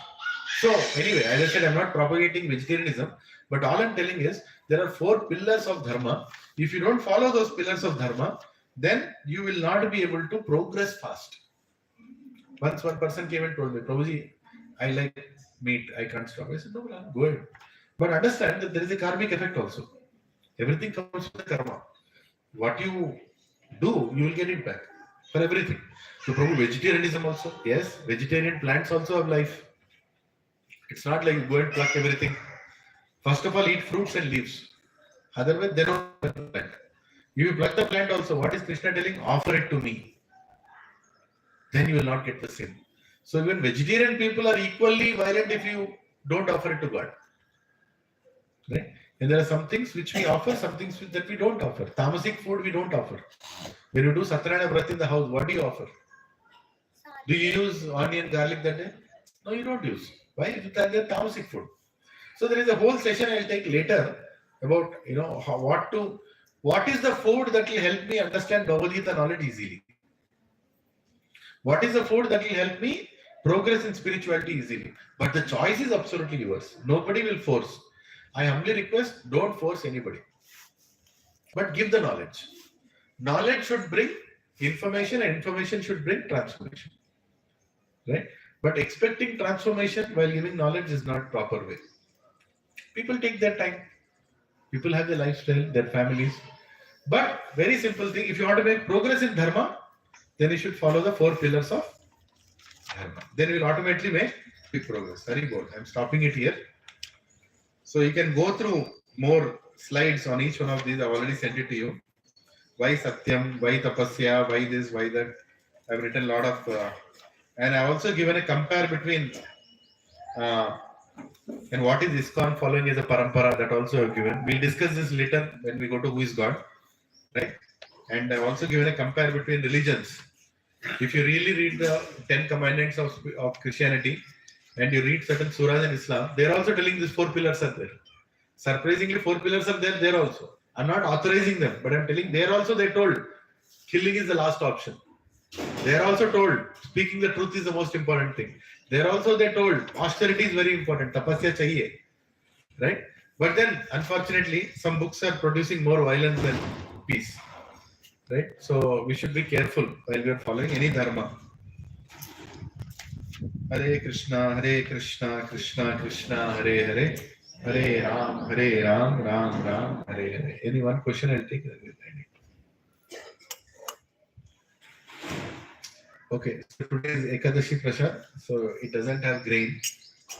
So anyway, as I said, I'm not propagating vegetarianism, but all I'm telling is there are 4 pillars of dharma. If you don't follow those pillars of dharma, then you will not be able to progress fast. Once one person came and told me, Prabhuji, I like meat, I can't stop. I said, no, go ahead. But understand that there is a karmic effect also. Everything comes from the karma. What you do, you will get it back for everything. So, Prabhu, vegetarianism also. Yes, vegetarian plants also have life. It's not like you go and pluck everything. First of all, eat fruits and leaves. Otherwise, they don't have the plant. If you pluck the plant also, what is Krishna telling? Offer it to me. Then you will not get the sin. So even vegetarian people are equally violent if you don't offer it to God. Right? And there are some things which we offer, some things that we don't offer. Tamasic food we don't offer. When you do Satyarayana Vrat in the house, what do you offer? Do you use onion, garlic that day? No, you don't use. Why? Because they're tamasic food. So there is a whole session I'll take later about what is the food that will help me understand Bhagavad Gita knowledge easily. What is the food that will help me progress in spirituality easily? But the choice is absolutely yours. Nobody will force. I humbly request, don't force anybody. But give the knowledge. Knowledge should bring information and information should bring transformation. Right? But expecting transformation while giving knowledge is not proper way. People take their time. People have their lifestyle, their families. But very simple thing, if you want to make progress in dharma, then you should follow the 4 pillars of dharma. Then you will automatically make big progress. Very good. I'm stopping it here. So you can go through more slides on each one of these. I've already sent it to you. Why Satyam, why Tapasya, why this, why that. I've written a lot of, and I've also given a compare between And what is ISKCON following as a parampara, that also I've given. We'll discuss this later when we go to who is God, right? And I've also given a compare between religions. If you really read the 10 commandments of Christianity and you read certain surahs in Islam, they're also telling these 4 pillars are there. Surprisingly, 4 pillars are there also. I'm not authorizing them, but I'm telling there also they told killing is the last option. They are also told speaking the truth is the most important thing. There also they told austerity is very important. Tapasya chahiye, right? But then, unfortunately, some books are producing more violence than peace, right? So we should be careful while we are following any dharma. Hare Krishna, Krishna Krishna, Hare Hare, Hare Ram, Ram Ram, Hare Hare. Any one question I'll take. Okay, so today is Ekadashi Prasad, so it doesn't have grain.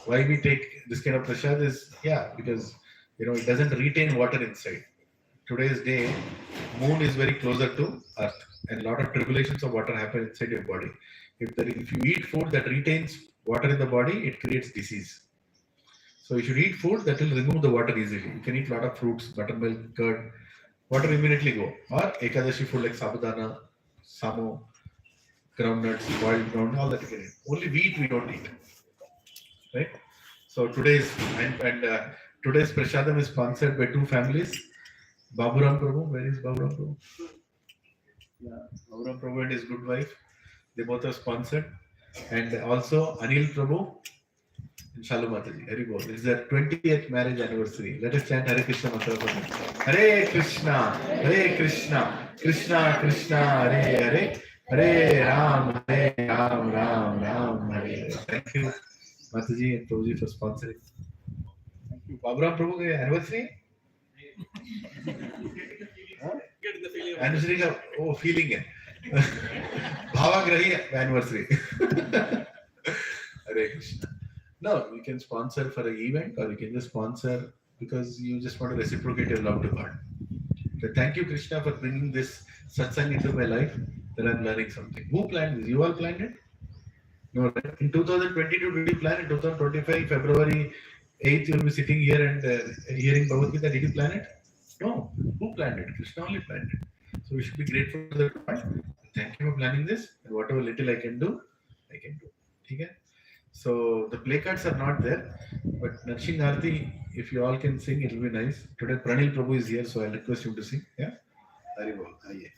Why we take this kind of prasad is, because it doesn't retain water inside. Today's day, moon is very closer to earth, and a lot of tribulations of water happen inside your body. If you eat food that retains water in the body, it creates disease. So you should eat food that will remove the water easily. You can eat a lot of fruits, buttermilk, curd, water immediately go. Or Ekadashi food like sabudana, samo, groundnuts, boiled ground, all that you can eat. Only wheat we don't eat, right? So today's prasadam is sponsored by 2 families. Baburam Prabhu, where is Baburam Prabhu? Yeah, Baburam Prabhu and his good wife, they both are sponsored, and also Anil Prabhu and Shalu Mataji. Hari Bol. This is their 20th marriage anniversary. Let us chant Hare Krishna mantra for them. Hare Krishna, Krishna Krishna, Hare Hare, Hare Ram, Ram Ram, Hare Hare. Thank you, Mataji and Prabhuji, for sponsoring. Thank you. Baburam Prabhu के anniversary? Get the feeling. Anniversary का वो feeling है. भावाग्रही anniversary. Hare Krishna. No, you can sponsor for an event, or you can just sponsor because you just want to reciprocate your love to God. So thank you, Krishna, for bringing this satsang into my life, that I'm learning something. Who planned this? You all planned it? No, right? In 2022, did you plan it? 2025, February 8th, you'll be sitting here and hearing Bhagavad Gita. Did you plan it? No. Who planned it? Krishna only planned it. So we should be grateful to the God. Thank you for planning this. And whatever little I can do, I can do. Okay? So the play cards are not there, but Narshing Arti, if you all can sing, it will be nice. Today Pranil Prabhu is here, so I'll request him to sing. Yeah? Hari Bol. Aye.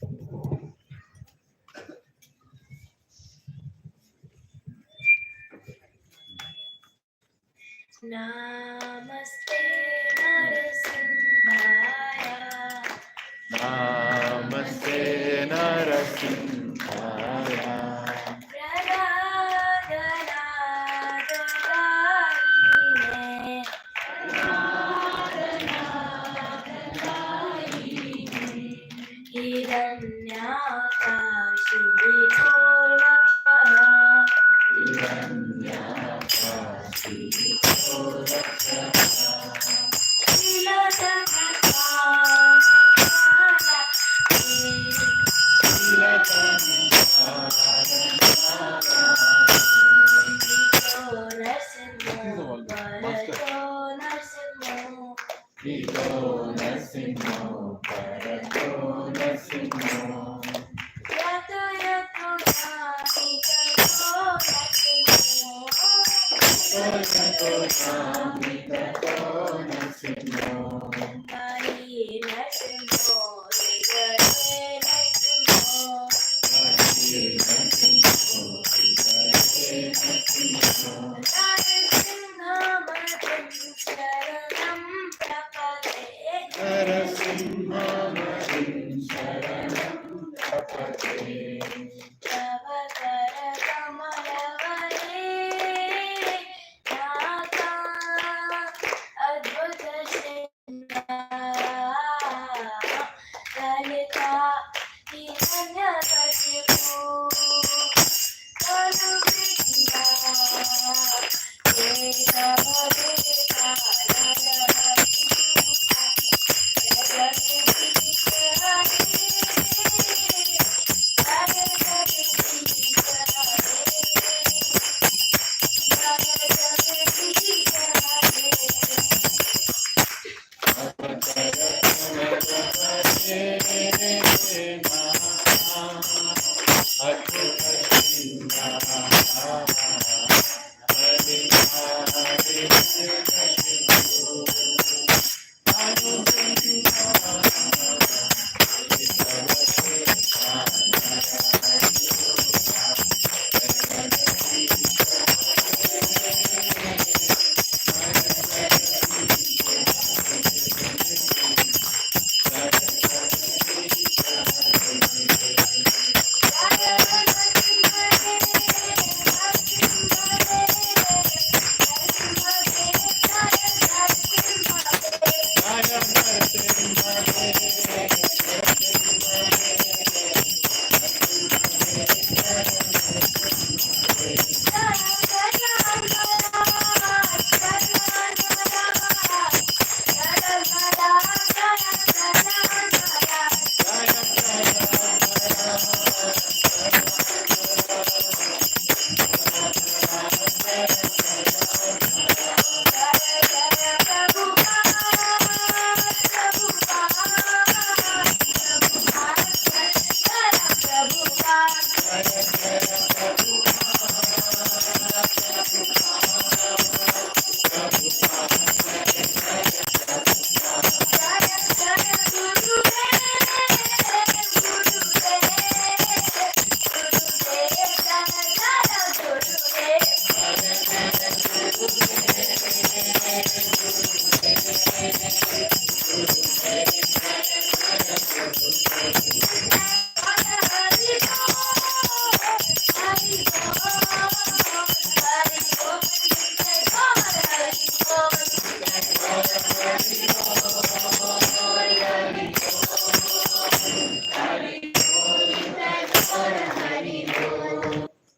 Namaste Narasimhaya. Namaste Narasimhaya.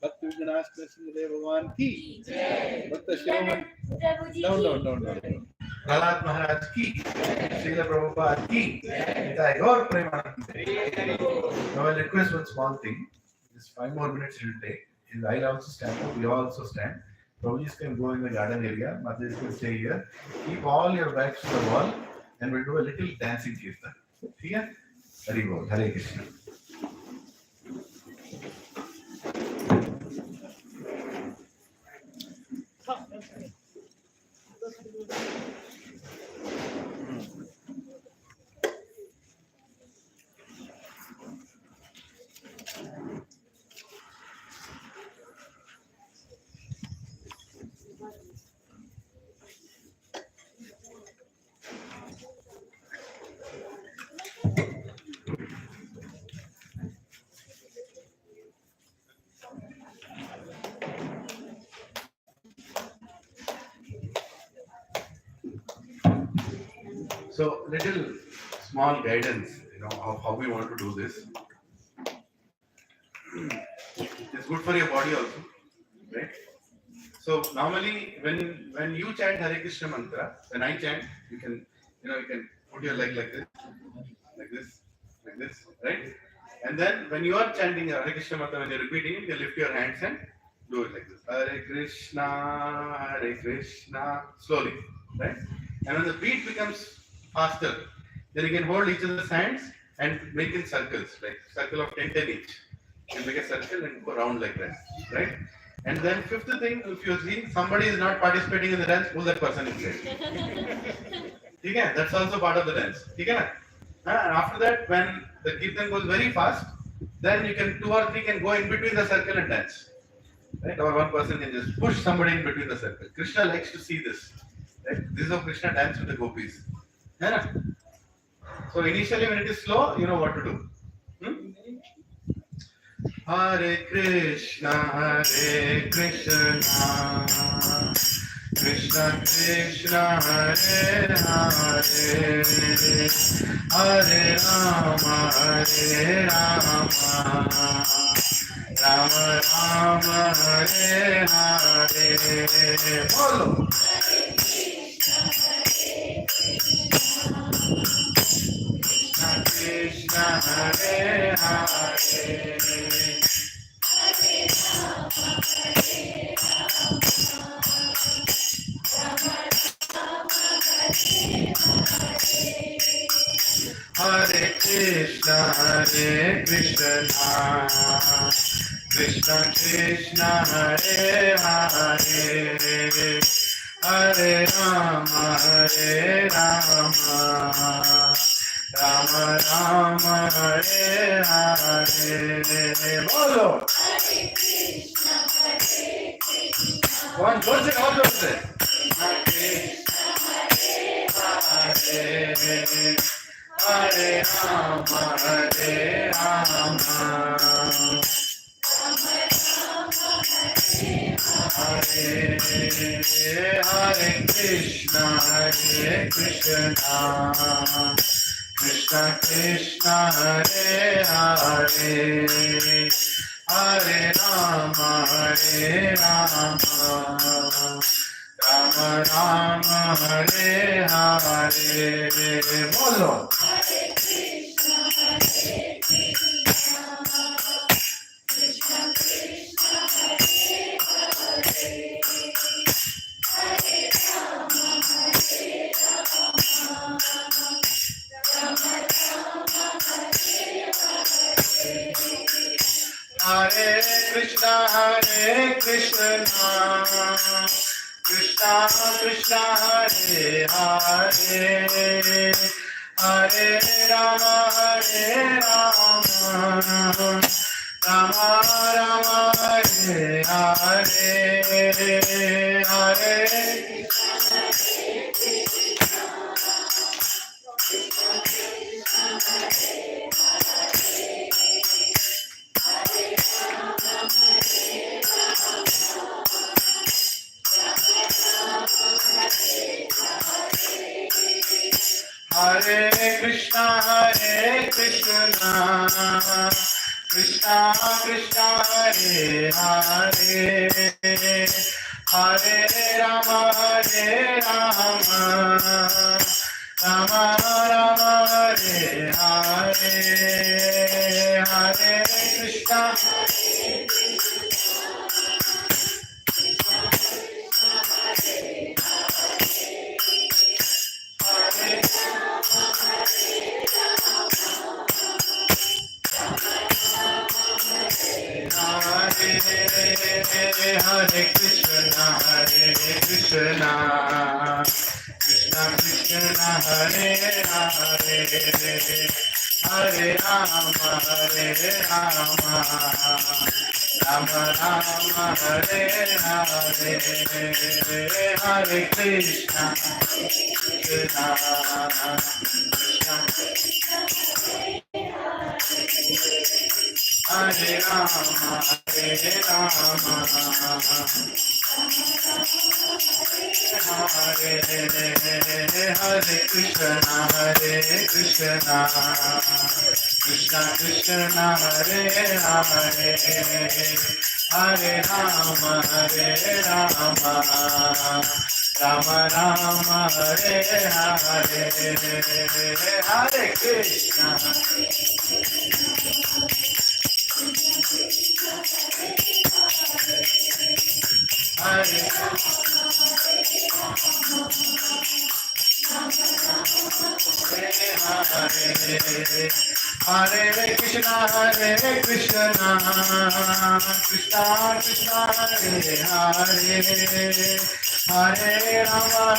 भक्त विघ्नाश कृष्ण भगवान की भक्त शिरोमणि no. Prahlad महाराज की श्रील प्रभुपाद की निताय गौर Premanand. Now I'll request one small thing. Just 5 more minutes it will take. I'll also stand up. We all also stand. Prabhuji can go in the garden area. Mataji can stay here. Keep all your backs to the wall, and we'll do a little dancing kirtan. Okay? Hari Bol. Hare Krishna. So, little small guidance, of how we want to do this. It's good for your body also, right? So normally, when you chant Hare Krishna mantra, when I chant, you can put your leg like this, right? And then when you are chanting Hare Krishna mantra, when you're repeating it, you lift your hands and do it like this. Hare Krishna, slowly, right? And when the beat becomes faster, then you can hold each other's hands and make in circles, like circle of 10 each. You can make a circle and go around like that, right? And then fifth thing, if you see somebody is not participating in the dance, pull that person inside. Okay, that's also part of the dance. Okay, and after that, when the kirtan goes very fast, then you can 2 or 3 can go in between the circle and dance. Right? Or one person can just push somebody in between the circle. Krishna likes to see this. Right? This is how Krishna dances with the gopis. Yeah. So initially when it is slow, you know what to do. Hare Krishna, Krishna Krishna, Hare Hare, Hare Rama, Rama Rama, Hare Hare. Bolo. Krishna Hare Hare, Hare Krishna, Krishna Krishna, Hare Hare, Hare Rama, Rama Rama, Hare Hare. Bolo. कौन जोर से और जोर से हरे राम हरे राम हरे कृष्णा कृष्णा कृष्णा हरे हरे हरे राम राम राम हरे हरे बोलो हरे Krishna Krishna Krishna Hare Hare Hare Ram Ram Ram Hare Hare Hare Hare Krishna Krishna Krishna Hare Hare Hare Ram Ram Ram Hare Hare Hare Krishna Hare Krishna Krishna Krishna Hare Hare Hare Rama Rama Rama Hare Hare Hare Krishna Krishna Hare Rama Hare Hare Krishna Krishna Krishna Hare Hare Hare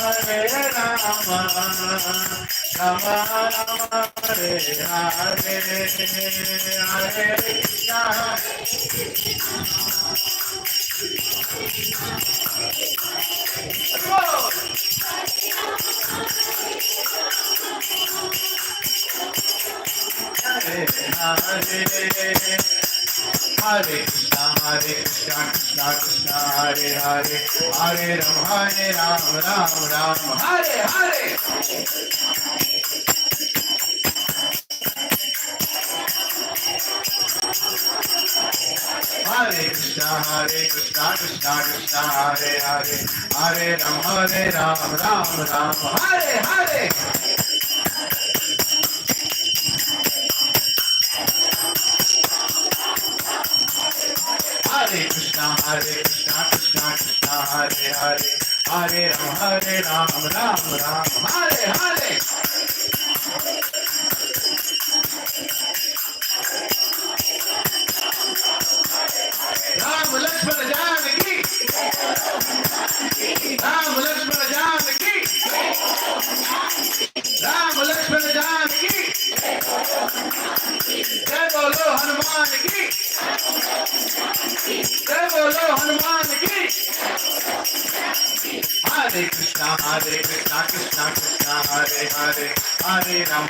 Rama Rama Rama Hare Hare Hare Krishna Hare Hare Krishna Krishna Krishna Hare Hare Hare Rama Rama Rama Hare Hare Hare Krishna Hare Krishna Krishna Krishna Hare Hare Hare Ram Ram Hare Hare Hare Krishna Krishna Krishna Hare Hare Hare Ram Ram Hare Hare Hare Krishna Krishna Krishna Hare Hare Hare Ram Ram Hare Hare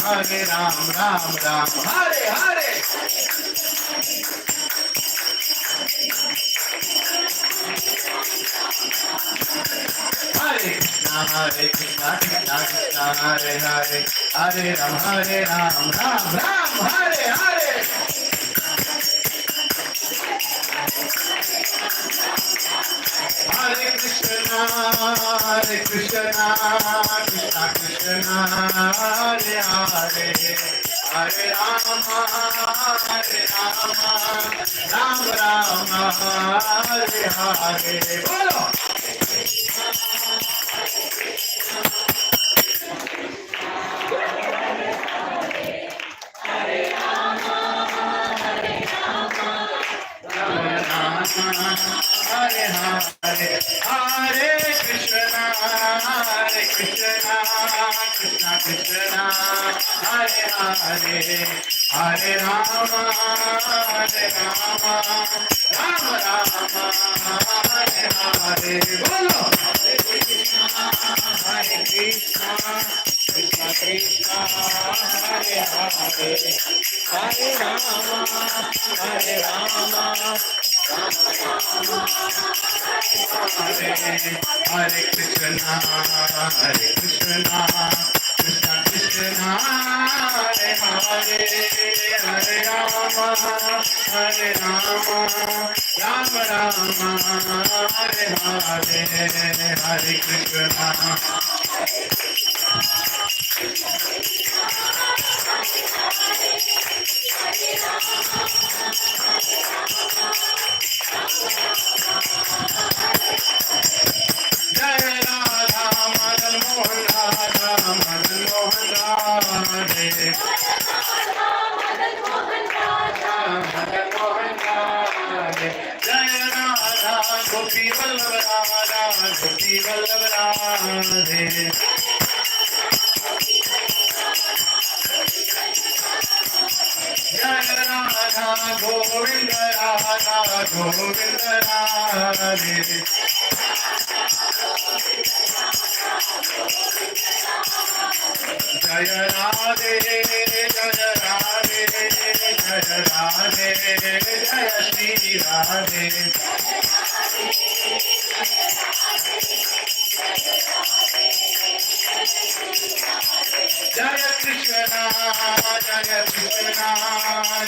Hare Ram, Ram Ram, Hare Hare. Hare Krishna, Krishna Krishna, Hare Hare, Hare Ram, Ram Ram, Hare Hare. Hare Krishna, Krishna Krishna, Hare Hare, Hare Rama, Ram Rama, Hare Hare. Bolo. Hare Hare, Hare Krishna, Krishna Krishna, Hare Hare, Hare Rama, Rama Rama, Hare Hare. Bolo. Hare Krishna, Krishna Krishna, Hare Hare, Hare Rama, Hare Hare Krishna, Krishna Krishna, Hare Hare, Hare Rama, Rama Rama, Hare Hare, Hare Krishna. Jai Radha Madan Mohan Radha Madan Mohan Radhe Madan Mohan Radhe Jai Radha Gopi Vallabha Radha Gopi Vallabha Radhe Jai Radha Govinda Radha Govinda Radhe Jai Radhe, Jai Radhe, Jai Radhe, Jai Shri Radhe. Jai Krishna, Jai Krishna,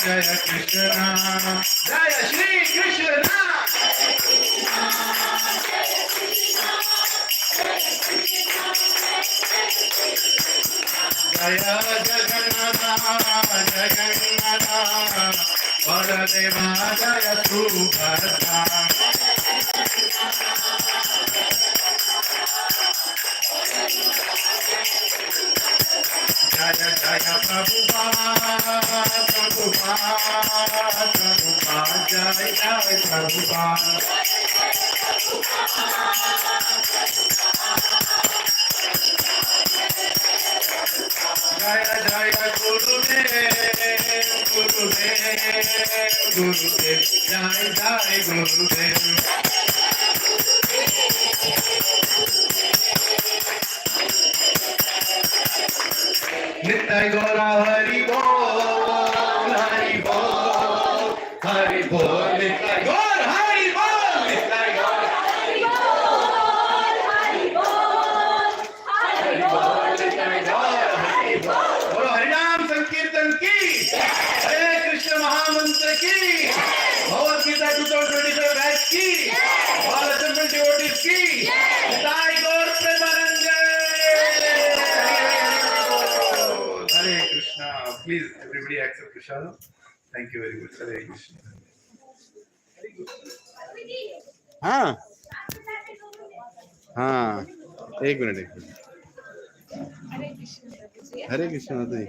Jai Krishna, Jai Shri Krishna. Jaya Jagannatha, Jagannatha, Baladeva, Jaya Subhadra. Jaya Jaya Prabhupada, Prabhupada, Prabhupada, Jaya Jaya Prabhupada. Jaya Jaya Gurudev, Gurudev, Gurudev, Jaya Jaya Gurudev. Nittai Gaura Hari Bol, Hari Bol, Hari Bol, Nittai Gaura Hari Bol, Nittai Gaura Hari Bol, Hari Bol, Hari Bol, Nittai Gaura Hari Bol. Bolo Hari Nam Sankirtan ki, Hare Krishna Mahamantra ki, Bhagavad Gita 2025 batch ki, all assembled devotees ki, Nittai Gaura Premanande. Hare Krishna. Please, everybody accept Prashadam. Thank you very much. Hare Krishna. हाँ हाँ एक minute हरे कृष्ण प्रभु जी हरे कृष्ण माता जी